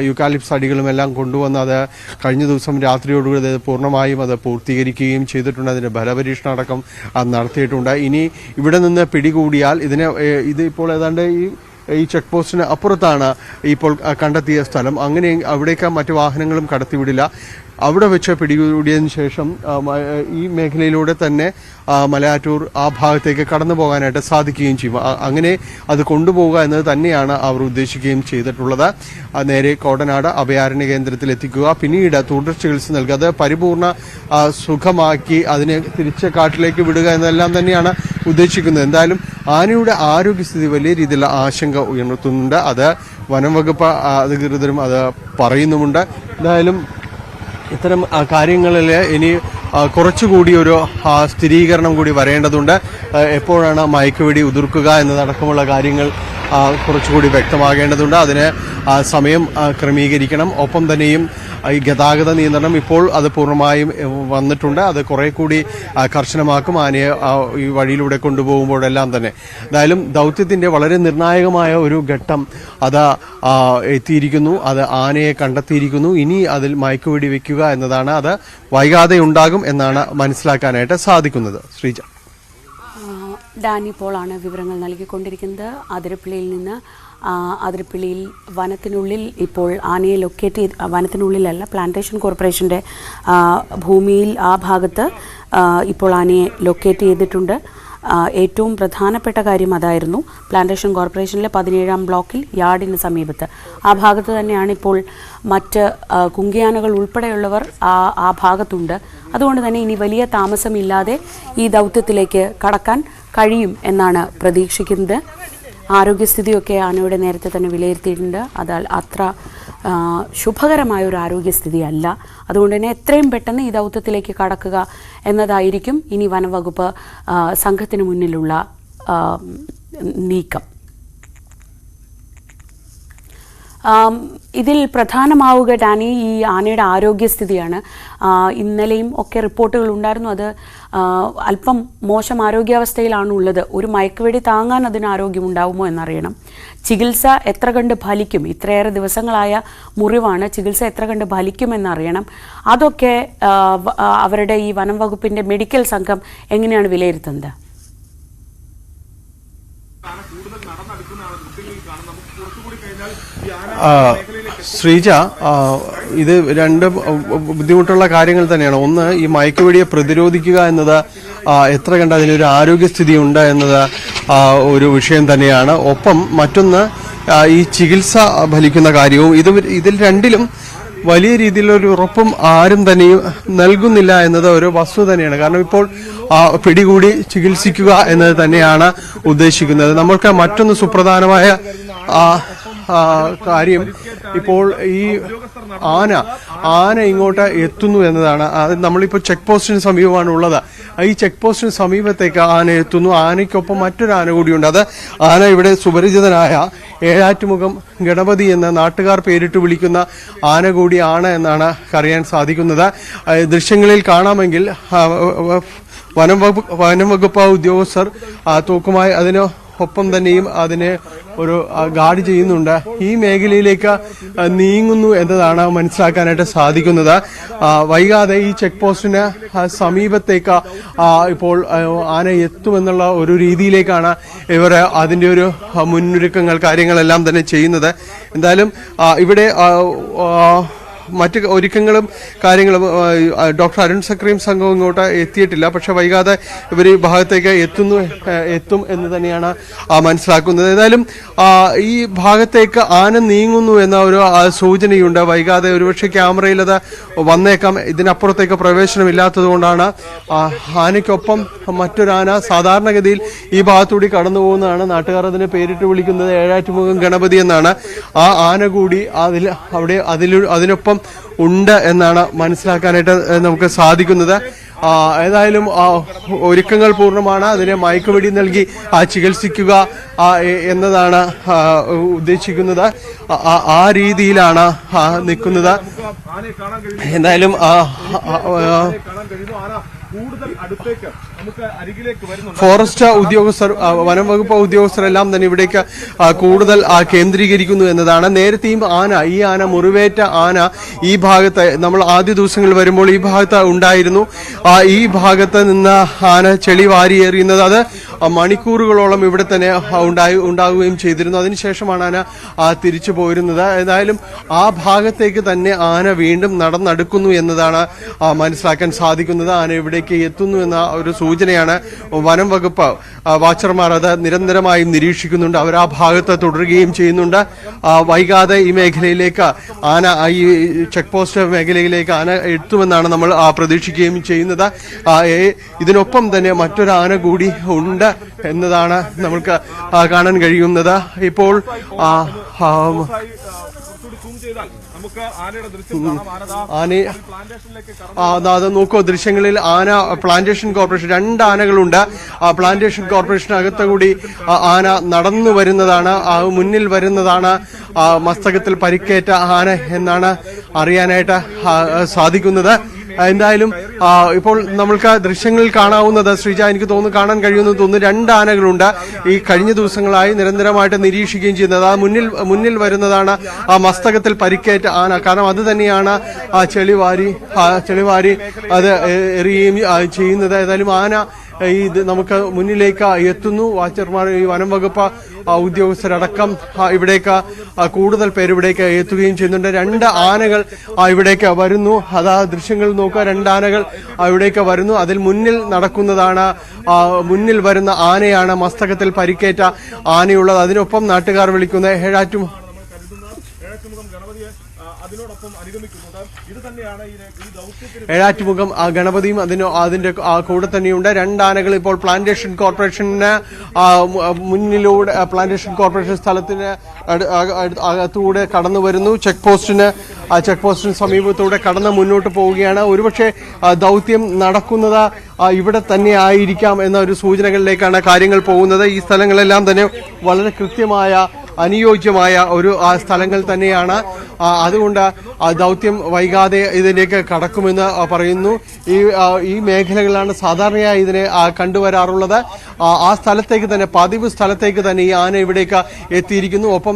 യൂക്കാലിപ്സ് അടികളും എല്ലാം കൊണ്ടുവന്ന് അത് കഴിഞ്ഞ ദിവസം രാത്രിയോടുകൂടി അത് പൂർണ്ണമായും അത് പൂർത്തീകരിക്കുകയും ചെയ്തിട്ടുണ്ട്. അതിൻ്റെ ബലപരീക്ഷണം അടക്കം നടത്തിയിട്ടുണ്ട്. ഇനി ഇവിടെ നിന്ന് പിടികൂടിയാൽ ഇത് ഇപ്പോൾ ഏതാണ്ട് ഈ ചെക്ക് പോസ്റ്റിന് അപ്പുറത്താണ് ഇപ്പോൾ കണ്ടെത്തിയ സ്ഥലം. അങ്ങനെ അവിടേക്ക് മറ്റു വാഹനങ്ങളും കടത്തിവിടില്ല. അവിടെ വെച്ച് പിടികൂടിയതിനു ശേഷം ഈ മേഖലയിലൂടെ തന്നെ മലയാറ്റൂർ ആ ഭാഗത്തേക്ക് കടന്നു പോകാനായിട്ട് സാധിക്കുകയും ചെയ്യും. അങ്ങനെ അത് കൊണ്ടുപോകുക എന്നത് തന്നെയാണ് അവർ ഉദ്ദേശിക്കുകയും ചെയ്തിട്ടുള്ളത്. നേരെ കോടനാട് അഭയാരണ്യ കേന്ദ്രത്തിൽ എത്തിക്കുക, പിന്നീട് തുടർ ചികിത്സ നൽകുക, അത് പരിപൂർണ സുഖമാക്കി അതിനെ തിരിച്ച് കാട്ടിലേക്ക് വിടുക എന്നെല്ലാം തന്നെയാണ് ഉദ്ദേശിക്കുന്നത്. എന്തായാലും ആനയുടെ ആരോഗ്യസ്ഥിതി വലിയ രീതിയിലുള്ള ആശങ്ക ഉയർത്തുന്നുണ്ട്. അത് വനം വകുപ്പ് അധികൃതരും അത് പറയുന്നുമുണ്ട്. എന്തായാലും ഇത്തരം കാര്യങ്ങളിൽ ഇനി കുറച്ചുകൂടി ഒരു സ്ഥിരീകരണം കൂടി വരേണ്ടതുണ്ട്. എപ്പോഴാണ് മയക്കുവെടി ഉതിർക്കുക എന്നതടക്കമുള്ള കാര്യങ്ങൾ കുറച്ചുകൂടി വ്യക്തമാകേണ്ടതുണ്ട്. അതിന് സമയം ക്രമീകരിക്കണം. ഒപ്പം തന്നെയും ഈ ഗതാഗത നിയന്ത്രണം ഇപ്പോൾ അത് പൂർണ്ണമായും വന്നിട്ടുണ്ട്. അത് കുറെ കൂടി കർശനമാക്കും ആനയെ ഈ വഴിയിലൂടെ കൊണ്ടുപോകുമ്പോഴെല്ലാം തന്നെ. എന്തായാലും ദൗത്യത്തിന്റെ വളരെ നിർണായകമായ ഒരു ഘട്ടം അത് എത്തിയിരിക്കുന്നു. അത് ആനയെ കണ്ടെത്തിയിരിക്കുന്നു. ഇനി അതിൽ മയക്കുവെടി വെക്കുക എന്നതാണ്. അത് വൈകാതെ ഉണ്ടാകും എന്നാണ് മനസ്സിലാക്കാനായിട്ട് സാധിക്കുന്നത്. ശ്രീജ. ഡാനി പോളാണ് വിവരങ്ങൾ നൽകിക്കൊണ്ടിരിക്കുന്നത് അതിരപ്പിള്ളിയിൽ നിന്ന്. അതിരപ്പിള്ളിയിൽ വനത്തിനുള്ളിൽ ഇപ്പോൾ ആനയെ ലൊക്കേറ്റ് ചെയ്ത്, വനത്തിനുള്ളിലല്ല, പ്ലാന്റേഷൻ കോർപ്പറേഷൻ്റെ ഭൂമിയിൽ ആ ഭാഗത്ത് ഇപ്പോൾ ആനയെ ലൊക്കേറ്റ് ചെയ്തിട്ടുണ്ട്. ഏറ്റവും പ്രധാനപ്പെട്ട കാര്യം അതായിരുന്നു. പ്ലാന്റേഷൻ കോർപ്പറേഷനിലെ 17-ാം ബ്ലോക്കിൽ യാർഡിന് സമീപത്ത് ആ ഭാഗത്ത് തന്നെയാണ് ഇപ്പോൾ മറ്റ് കുങ്കിയാനകൾ ഉൾപ്പെടെയുള്ളവർ ആ ഭാഗത്തുണ്ട്. അതുകൊണ്ട് തന്നെ ഇനി വലിയ താമസമില്ലാതെ ഈ ദൗത്യത്തിലേക്ക് കടക്കാൻ കഴിയും എന്നാണ് പ്രതീക്ഷിക്കുന്നത്. ആരോഗ്യസ്ഥിതിയൊക്കെ ആനയുടെ നേരത്തെ തന്നെ വിലയിരുത്തിയിട്ടുണ്ട്. അതാൽ അത്ര ശുഭകരമായ ഒരു ആരോഗ്യസ്ഥിതി അല്ല. അതുകൊണ്ട് തന്നെ എത്രയും പെട്ടെന്ന് ഈ ദൗത്യത്തിലേക്ക് കടക്കുക എന്നതായിരിക്കും ഇനി വനംവകുപ്പ് സംഘത്തിന് മുന്നിലുള്ള നീക്കം. ഇതിൽ പ്രധാനമാവുക ഡാനി ഈ ആനയുടെ ആരോഗ്യസ്ഥിതിയാണ്. ഇന്നലെയും ഒക്കെ റിപ്പോർട്ടുകൾ ഉണ്ടായിരുന്നു. അത് അല്പം മോശം ആരോഗ്യാവസ്ഥയിലാണ് ഉള്ളത്. ഒരു മയക്കുവെടി താങ്ങാൻ അതിന് ആരോഗ്യമുണ്ടാവുമോ എന്നറിയണം. ചികിത്സ എത്ര കണ്ട് ഫലിക്കും, ഇത്രയേറെ ദിവസങ്ങളായ മുറിവാണ്, ചികിത്സ എത്ര കണ്ട് ഫലിക്കുമെന്നറിയണം. അതൊക്കെ അവരുടെ ഈ വനം വകുപ്പിൻ്റെ മെഡിക്കൽ സംഘം എങ്ങനെയാണ് വിലയിരുത്തുന്നത്? ശ്രീജ, ഇത് രണ്ട് ബുദ്ധിമുട്ടുള്ള കാര്യങ്ങൾ തന്നെയാണ്. ഒന്ന്, ഈ മയക്കുവെടിയെ പ്രതിരോധിക്കുക എന്നത് എത്ര കണ്ട് അതിനൊരു ആരോഗ്യസ്ഥിതി ഉണ്ട് എന്നത് ഒരു വിഷയം തന്നെയാണ്. ഒപ്പം മറ്റൊന്ന് ഈ ചികിത്സ ഫലിക്കുന്ന കാര്യവും. ഇതിൽ രണ്ടിലും വലിയ രീതിയിലൊരു ഉറപ്പും ആരും തന്നെയും നൽകുന്നില്ല എന്നത് ഒരു വസ്തു തന്നെയാണ്. കാരണം ഇപ്പോൾ പിടികൂടി ചികിത്സിക്കുക എന്നത് തന്നെയാണ് ഉദ്ദേശിക്കുന്നത്. നമ്മൾക്ക് മറ്റൊന്ന് സുപ്രധാനമായ കാര്യം, ഇപ്പോൾ ഈ ആന ഇങ്ങോട്ട് എത്തുന്നു എന്നതാണ്. അത് നമ്മളിപ്പോൾ ചെക്ക് പോസ്റ്റിന് സമീപമാണ് ഉള്ളത്. ഈ ചെക്ക് പോസ്റ്റിന് സമീപത്തേക്ക് ആന എത്തുന്നു. ആനയ്ക്കൊപ്പം മറ്റൊരു ആന കൂടിയുണ്ട്. അത് ആന ഇവിടെ സുപരിചിതനായ ഏഴാറ്റുമുഖം ഗണപതി എന്ന നാട്ടുകാർ പേരിട്ട് വിളിക്കുന്ന ആന കൂടിയാണ് എന്നാണ് അറിയാൻ സാധിക്കുന്നത്. ദൃശ്യങ്ങളിൽ കാണാമെങ്കിൽ വനം വകുപ്പ് ഉദ്യോഗസ്ഥർ തൂക്കുമായി അതിന് ഒപ്പം തന്നെയും അതിനെ ഒരു ഗാർഡ് ചെയ്യുന്നുണ്ട്. ഈ മേഖലയിലേക്ക് നീങ്ങുന്നു എന്നതാണ് മനസ്സിലാക്കാനായിട്ട് സാധിക്കുന്നത്. വൈകാതെ ഈ ചെക്ക് പോസ്റ്റിന് സമീപത്തേക്ക് ഇപ്പോൾ ആന എത്തുമെന്നുള്ള ഒരു രീതിയിലേക്കാണ് ഇവർ അതിൻ്റെ ഒരു മുന്നൊരുക്കങ്ങൾ കാര്യങ്ങളെല്ലാം തന്നെ ചെയ്യുന്നത്. എന്തായാലും ഇവിടെ മറ്റ് ഒരുക്കങ്ങളും കാര്യങ്ങളും ഡോക്ടർ അരുൺ സക്രിയും സംഘവും ഇങ്ങോട്ട് എത്തിയിട്ടില്ല. പക്ഷെ വൈകാതെ ഇവർ ഈ ഭാഗത്തേക്ക് എത്തും എന്ന് തന്നെയാണ് മനസ്സിലാക്കുന്നത്. ഏതായാലും ഈ ഭാഗത്തേക്ക് ആന നീങ്ങുന്നു എന്ന ഒരു സൂചനയുണ്ട്. വൈകാതെ ഒരുപക്ഷെ ക്യാമറയിൽ അത് വന്നേക്കാം. ഇതിനപ്പുറത്തേക്ക് പ്രവേശനമില്ലാത്തത് കൊണ്ടാണ് ആനയ്ക്കൊപ്പം മറ്റൊരു ആന സാധാരണഗതിയിൽ ഈ ഭാഗത്തൂടി കടന്നു പോകുന്നതാണ്. നാട്ടുകാർ അതിന് പേരിട്ട് വിളിക്കുന്നത് ഏഴാറ്റുമുഖം ഗണപതി എന്നാണ്. ആ ആന കൂടി അതിനൊപ്പം ഉണ്ട് എന്നാണ് മനസ്സിലാക്കാനായിട്ട് നമുക്ക് സാധിക്കുന്നത്. ഏതായാലും ഒരുക്കങ്ങൾ പൂർണ്ണമാണ്. അതിനെ മയക്കുവെടി നൽകി ചികിത്സിക്കുക എന്നതാണ് ഉദ്ദേശിക്കുന്നത്. ആ രീതിയിലാണ് നിൽക്കുന്നത്. എന്തായാലും ഫോറസ്റ്റ് ഉദ്യോഗസ്ഥർ, വനം വകുപ്പ് ഉദ്യോഗസ്ഥരെല്ലാം തന്നെ ഇവിടേക്ക് കൂടുതൽ കേന്ദ്രീകരിക്കുന്നു എന്നതാണ്. നേരത്തെയും ഈ ആന മുറിവേറ്റ ആന ഈ ഭാഗത്ത് നമ്മൾ ആദ്യ ദിവസങ്ങളിൽ വരുമ്പോൾ ഈ ഭാഗത്ത് ഉണ്ടായിരുന്നു. ഈ ഭാഗത്ത് നിന്ന് ആന ചെളി വാരിയെറിയുന്നത് അത് മണിക്കൂറുകളോളം ഇവിടെ തന്നെ ഉണ്ടാവുകയും ചെയ്തിരുന്നു. അതിനുശേഷമാണ് ആന തിരിച്ചു പോയിരുന്നത്. ഏതായാലും ആ ഭാഗത്തേക്ക് തന്നെ ആന വീണ്ടും നടന്നെടുക്കുന്നു എന്നതാണ് മനസ്സിലാക്കാൻ സാധിക്കുന്നത്. ആന ഇവിടേക്ക് എത്തുന്നു എന്ന ഒരു സൂചനയാണ്. വനം വകുപ്പ് വാച്ചർമാർ അത് നിരന്തരമായും നിരീക്ഷിക്കുന്നുണ്ട്. അവർ ആ ഭാഗത്ത് തുടരുകയും ചെയ്യുന്നുണ്ട്. വൈകാതെ ഈ മേഖലയിലേക്ക് ആന, ഈ ചെക്ക് പോസ്റ്റ് മേഖലയിലേക്ക് ആന എത്തുമെന്നാണ് നമ്മൾ പ്രതീക്ഷിക്കുകയും ചെയ്യുന്നത്. ഇതിനൊപ്പം തന്നെ മറ്റൊരു ആന കൂടി ഉണ്ട് എന്നതാണ് നമുക്ക് കാണാൻ കഴിയുന്നത്. ഇപ്പോൾ അത് നോക്കൂ, ദൃശ്യങ്ങളിൽ ആന പ്ലാന്റേഷൻ കോർപ്പറേഷൻ 2 ആനകളുണ്ട്. പ്ലാന്റേഷൻ കോർപ്പറേഷനകത്ത് കൂടി ആന നടന്നു വരുന്നതാണ്. മുന്നിൽ വരുന്നതാണ് മസ്തകത്തിൽ പരിക്കേറ്റ ആന എന്നാണ് അറിയാനായിട്ട് സാധിക്കുന്നത്. എന്തായാലും ഇപ്പോൾ നമ്മൾക്ക് ദൃശ്യങ്ങളിൽ കാണാവുന്നത്, ശ്രീജ, എനിക്ക് തോന്നുന്നു കാണാൻ കഴിയുമെന്ന് തോന്നുന്നു, 2 ആനകളുണ്ട്. ഈ കഴിഞ്ഞ ദിവസങ്ങളായി നിരന്തരമായിട്ട് നിരീക്ഷിക്കുകയും ചെയ്യുന്നത്. ആ മുന്നിൽ വരുന്നതാണ് ആ മസ്തകത്തിൽ പരിക്കേറ്റ ആന. കാരണം അത് തന്നെയാണ് ചെളിവാരി അത് എറിയുകയും ചെയ്യുന്നത്. ഏതായാലും ആന ഇത് നമുക്ക് മുന്നിലേക്ക് എത്തുന്നു. വാച്ചർമാർ, ഈ വനം വകുപ്പ് ഉദ്യോഗസ്ഥരടക്കം ഇവിടേക്ക് കൂടുതൽ പേര് ഇവിടേക്ക് എത്തുകയും ചെയ്യുന്നുണ്ട്. 2 ആനകൾ ഇവിടേക്ക് വരുന്നു. അതാ ദൃശ്യങ്ങൾ നോക്കുക, 2 ആനകൾ ഇവിടേക്ക് വരുന്നു. അതിൽ മുന്നിൽ നടക്കുന്നതാണ്, മുന്നിൽ വരുന്ന ആനയാണ് മസ്തകത്തിൽ പരിക്കേറ്റ ആനയുള്ളത്. അതിനൊപ്പം നാട്ടുകാർ വിളിക്കുന്ന ഏഴാറ്റുമുഖം ഗണപതിയും അതിന്റെ കൂടെ തന്നെയുണ്ട്. 2 ആനകൾ ഇപ്പോൾ പ്ലാന്റേഷൻ കോർപ്പറേഷന് മുന്നിലൂടെ, പ്ലാന്റേഷൻ കോർപ്പറേഷൻ സ്ഥലത്തിന് അകത്തൂടെ കടന്നു വരുന്നു. ചെക്ക് പോസ്റ്റിന് സമീപത്തൂടെ കടന്ന് മുന്നോട്ട് പോവുകയാണ്. ഒരുപക്ഷെ ദൗത്യം നടക്കുന്നത് ഇവിടെ തന്നെ ആയിരിക്കാം എന്ന ഒരു സൂചനകളിലേക്കാണ് കാര്യങ്ങൾ പോകുന്നത്. ഈ സ്ഥലങ്ങളെല്ലാം തന്നെ വളരെ കൃത്യമായ, അനുയോജ്യമായ ഒരു സ്ഥലങ്ങൾ തന്നെയാണ്. അതുകൊണ്ട് ദൗത്യം വൈകാതെ ഇതിലേക്ക് കടക്കുമെന്ന് പറയുന്നു. ഈ മേഖലകളിലാണ് സാധാരണയായി ഇതിനെ കണ്ടുവരാറുള്ളത്. ആ സ്ഥലത്തേക്ക് തന്നെ, പതിവ് സ്ഥലത്തേക്ക് തന്നെ ഈ ആന ഇവിടേക്ക് എത്തിയിരിക്കുന്നു. ഒപ്പം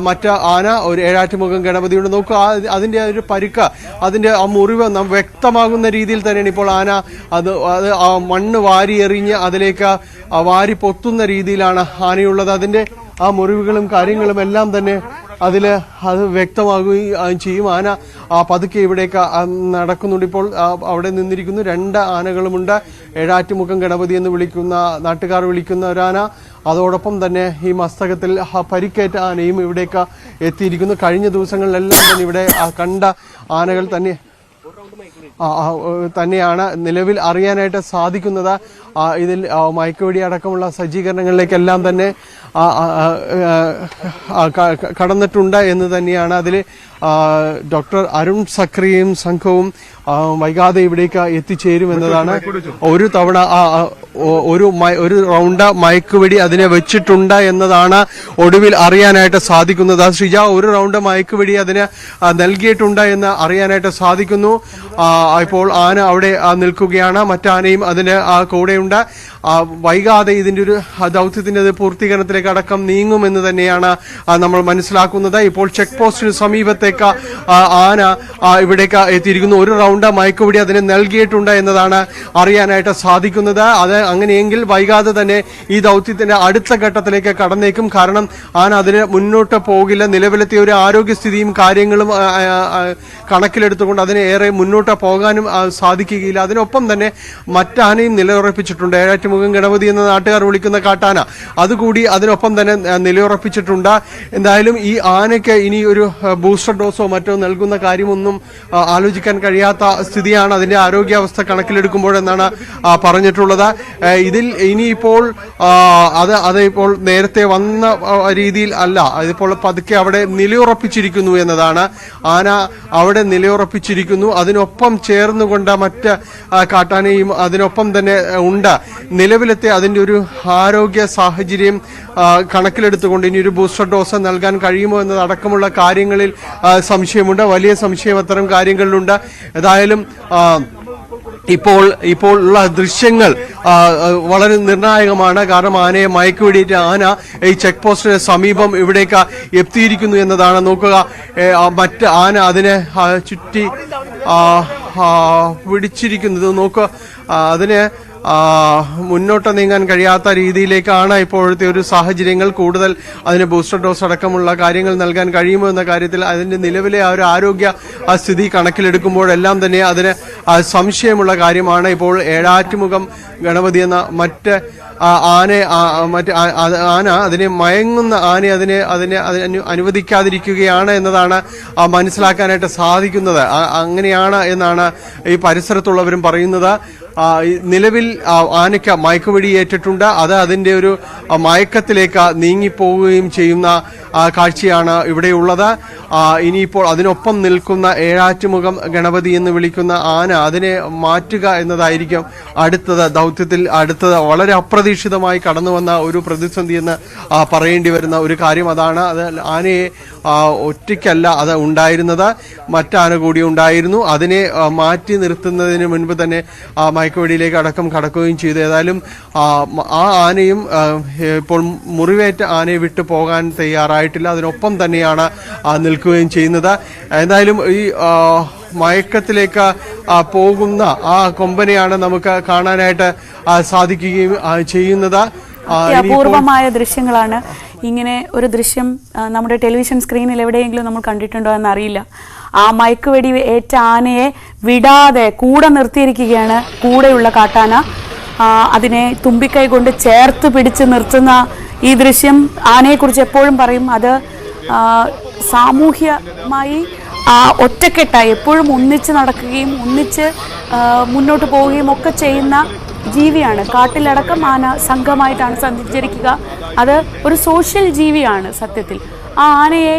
മറ്റ് ആന, ഒരു ഏഴാറ്റുമുഖം ഗണപതിയുണ്ട്. നോക്കുക, അതിന്റെ ഒരു പരുക്ക്, അതിന്റെ ആ മുറിവ് വ്യക്തമാകുന്ന രീതിയിൽ തന്നെയാണ് ഇപ്പോൾ ആന അത് മണ്ണ് വാരി എറിഞ്ഞ് അതിലേക്ക് വാരി പൊത്തുന്ന രീതിയിലാണ് ആനയുള്ളത്. അതിന്റെ ആ മുറിവുകളും കാര്യങ്ങളും എല്ലാം തന്നെ അത് വ്യക്തമാകുകയും ചെയ്യും. ആന പതുക്കെ ഇവിടേക്ക് നടക്കുന്നുണ്ട്. ഇപ്പോൾ അവിടെ നിന്നിരിക്കുന്നു. 2 ആനകളുമുണ്ട്. ഏഴാറ്റുമുഖം ഗണപതി എന്ന് നാട്ടുകാർ വിളിക്കുന്ന ഒരാന, അതോടൊപ്പം തന്നെ ഈ മസ്തകത്തിൽ പരിക്കേറ്റ ആനയും ഇവിടേക്ക് എത്തിയിരിക്കുന്നു. കഴിഞ്ഞ ദിവസങ്ങളിലെല്ലാം തന്നെ ഇവിടെ കണ്ട ആനകൾ തന്നെയാണ് നിലവിൽ അറിയാനായിട്ട് സാധിക്കുന്നത്. ഇതിൽ മയക്കുവെടി അടക്കമുള്ള സജ്ജീകരണങ്ങളിലേക്കെല്ലാം തന്നെ കടന്നിട്ടുണ്ട് എന്ന് തന്നെയാണ്. അതിൽ ഡോക്ടർ അരുൺ സക്രിയയും സംഘവും വൈകാതെ ഇവിടേക്ക് എത്തിച്ചേരുമെന്നതാണ്. ഒരു തവണ ഒരു റൗണ്ട് മയക്കുവെടി അതിനെ വെച്ചിട്ടുണ്ട് എന്നതാണ് ഒടുവിൽ അറിയാനായിട്ട് സാധിക്കുന്നത്. ശ്രീജ, ഒരു റൗണ്ട് മയക്കുവെടി അതിന് നൽകിയിട്ടുണ്ട് എന്ന് അറിയാനായിട്ട് സാധിക്കുന്നു. ഇപ്പോൾ ആന അവിടെ നിൽക്കുകയാണ്. മറ്റാനയും അതിന് കൂടെയുണ്ട്. വൈകാതെ ഇതിന്റെ ഒരു ദൗത്യത്തിന്റെ പൂർത്തീകരണത്തിലേക്ക് അടക്കം നീങ്ങുമെന്ന് തന്നെയാണ് നമ്മൾ മനസ്സിലാക്കുന്നത്. ഇപ്പോൾ ചെക്ക് പോസ്റ്റിന് സമീപത്തേക്ക് ആന ഇവിടേക്ക് എത്തിയിരിക്കുന്നു. ഒരു റൗണ്ട് മയക്കുവെടി അതിന് നൽകിയിട്ടുണ്ട് എന്നതാണ് അറിയാനായിട്ട് സാധിക്കുന്നത്. അത് അങ്ങനെയെങ്കിൽ വൈകാതെ തന്നെ ഈ ദൗത്യത്തിന്റെ അടുത്ത ഘട്ടത്തിലേക്ക് കടന്നേക്കും. കാരണം ആന അതിന് മുന്നോട്ട് പോകില്ല. നിലവിലത്തെ ഒരു ആരോഗ്യസ്ഥിതിയും കാര്യങ്ങളും കണക്കിലെടുത്തുകൊണ്ട് അതിന് ഏറെ മുന്നോട്ട് പോകാനും സാധിക്കുകയില്ല. അതിനൊപ്പം തന്നെ മറ്റാനയും നിലയുറപ്പിച്ചിട്ടുണ്ട്. ഏഴാറ്റുമുഖം ഗണപതി എന്ന നാട്ടുകാർ വിളിക്കുന്ന കാട്ടാന, അതുകൂടി അതിനൊപ്പം തന്നെ നിലയുറപ്പിച്ചിട്ടുണ്ട്. എന്തായാലും ഈ ആനയ്ക്ക് ഇനി ഒരു ബൂസ്റ്റർ ഡോസോ മറ്റോ നൽകുന്ന കാര്യമൊന്നും ആലോചിക്കാൻ കഴിയാത്ത സ്ഥിതിയാണ് അതിന്റെ ആരോഗ്യാവസ്ഥ കണക്കിലെടുക്കുമ്പോഴെന്നാണ് പറഞ്ഞിട്ടുള്ളത്. ഇതിൽ ഇനിയിപ്പോൾ അത് ഇപ്പോൾ നേരത്തെ വന്ന രീതിയിൽ അല്ല, അതിപ്പോൾ പതുക്കെ അവിടെ നിലയുറപ്പിച്ചിരിക്കുന്നു എന്നതാണ്. ആന അവിടെ നിലയുറപ്പിച്ചിരിക്കുന്നു. അതിനൊപ്പം ചേർന്നുകൊണ്ട് മറ്റ് കാട്ടാനയും അതിനൊപ്പം തന്നെ ഉണ്ട്. നിലവിലത്തെ അതിന്റെ ഒരു ആരോഗ്യ സാഹചര്യം കണക്കിലെടുത്തുകൊണ്ട് ഇനി ഒരു ബൂസ്റ്റർ ഡോസ് നൽകാൻ കഴിയുമോ എന്നതടക്കമുള്ള കാര്യങ്ങളിൽ സംശയമുണ്ട്. വലിയ സംശയം അത്തരം കാര്യങ്ങളിലുണ്ട്. ഏതായാലും ഇപ്പോൾ ഉള്ള ദൃശ്യങ്ങൾ വളരെ നിർണായകമാണ്. കാരണം ആനയെ മയക്കുവെടിയേറ്റ ആന ഈ ചെക്ക് പോസ്റ്റിന് സമീപം ഇവിടേക്ക് എത്തിയിരിക്കുന്നു എന്നതാണ്. നോക്കുക, മറ്റ് ആന അതിനെ ചുറ്റി പിടിച്ചിരിക്കുന്നത് നോക്കുക. അതിന് മുന്നോട്ട് നീങ്ങാൻ കഴിയാത്ത രീതിയിലേക്കാണ് ഇപ്പോഴത്തെ ഒരു സാഹചര്യങ്ങൾ. കൂടുതൽ അതിന് ബൂസ്റ്റർ ഡോസ് അടക്കമുള്ള കാര്യങ്ങൾ നൽകാൻ കഴിയുമോ എന്ന കാര്യത്തിൽ അതിന്റെ നിലവിലെ ആ ഒരു ആരോഗ്യ സ്ഥിതി കണക്കിലെടുക്കുമ്പോഴെല്ലാം തന്നെ അതിന് സംശയമുള്ള കാര്യമാണ്. ഇപ്പോൾ ഏഴാറ്റുമുഖം ഗണപതി എന്ന മറ്റ് ആന അതിനെ മയങ്ങുന്ന അതിനെ അനുവദിക്കാതിരിക്കുകയാണ് എന്നതാണ് മനസ്സിലാക്കാനായിട്ട് സാധിക്കുന്നത്. അങ്ങനെയാണ് എന്നാണ് ഈ പരിസരത്തുള്ളവരും പറയുന്നത്. നിലവിൽ ആനയ്ക്ക് മയക്കുവെടി ഏറ്റിട്ടുണ്ട്. അത് അതിന്റെ ഒരു മയക്കത്തിലേക്ക് നീങ്ങിപ്പോവുകയും ചെയ്യുന്ന കാഴ്ചയാണ് ഇവിടെയുള്ളത്. ഇനിയിപ്പോൾ അതിനൊപ്പം നിൽക്കുന്ന ഏഴാറ്റുമുഖം ഗണപതി എന്ന് വിളിക്കുന്ന ആന അതിനെ മാറ്റുക എന്നതായിരിക്കും ദൗത്യത്തിൽ അടുത്തത്. വളരെ അപ്രതീക്ഷിതമായി കടന്നു വന്ന ഒരു പ്രതിസന്ധി എന്ന് പറയേണ്ടി വരുന്ന ഒരു കാര്യം അതാണ്. അത് ആനയെ ഒറ്റയ്ക്കല്ല അത് ഉണ്ടായിരുന്നത്, മറ്റാന കൂടി ഉണ്ടായിരുന്നു. അതിനെ മാറ്റി നിർത്തുന്നതിന് മുൻപ് തന്നെ മയക്കുവെടിയിലേക്ക് അടക്കം കടക്കുകയും ചെയ്തു. ഏതായാലും ആ ആനയും ഇപ്പോൾ മുറിവേറ്റ ആനയെ വിട്ടു പോകാൻ തയ്യാറായിട്ടില്ല, അതിനൊപ്പം തന്നെയാണ് നിൽക്കുകയും ചെയ്യുന്നത്. എന്തായാലും ഈ മയക്കത്തിലേക്ക് പോകുന്ന ആ കൊമ്പനെയാണ് നമുക്ക് കാണാനായിട്ട് സാധിക്കുകയും ചെയ്യുന്നത്. അപൂർവമായ ദൃശ്യങ്ങളാണ്. ഇങ്ങനെ ഒരു ദൃശ്യം നമ്മുടെ ടെലിവിഷൻ സ്ക്രീനിൽ എവിടെയെങ്കിലും നമ്മൾ കണ്ടിട്ടുണ്ടോ എന്നറിയില്ല. ആ മയക്കുവെടി ഏറ്റ ആനയെ വിടാതെ കൂടെ നിർത്തിയിരിക്കുകയാണ് കൂടെയുള്ള കാട്ടാന. അതിനെ തുമ്പിക്കൈ കൊണ്ട് ചേർത്ത് പിടിച്ച് നിർത്തുന്ന ഈ ദൃശ്യം ആനയെക്കുറിച്ച് എപ്പോഴും പറയും. അത് സാമൂഹ്യമായി ഒറ്റക്കെട്ടായി എപ്പോഴും ഒന്നിച്ച് നടക്കുകയും ഒന്നിച്ച് മുന്നോട്ട് പോവുകയും ഒക്കെ ചെയ്യുന്ന ജീവിയാണ്. കാട്ടിലടക്കം ആന സംഘമായിട്ടാണ് സഞ്ചരിക്കുക. അത് ഒരു സോഷ്യൽ ജീവിയാണ് സത്യത്തിൽ. ആ ആനയെ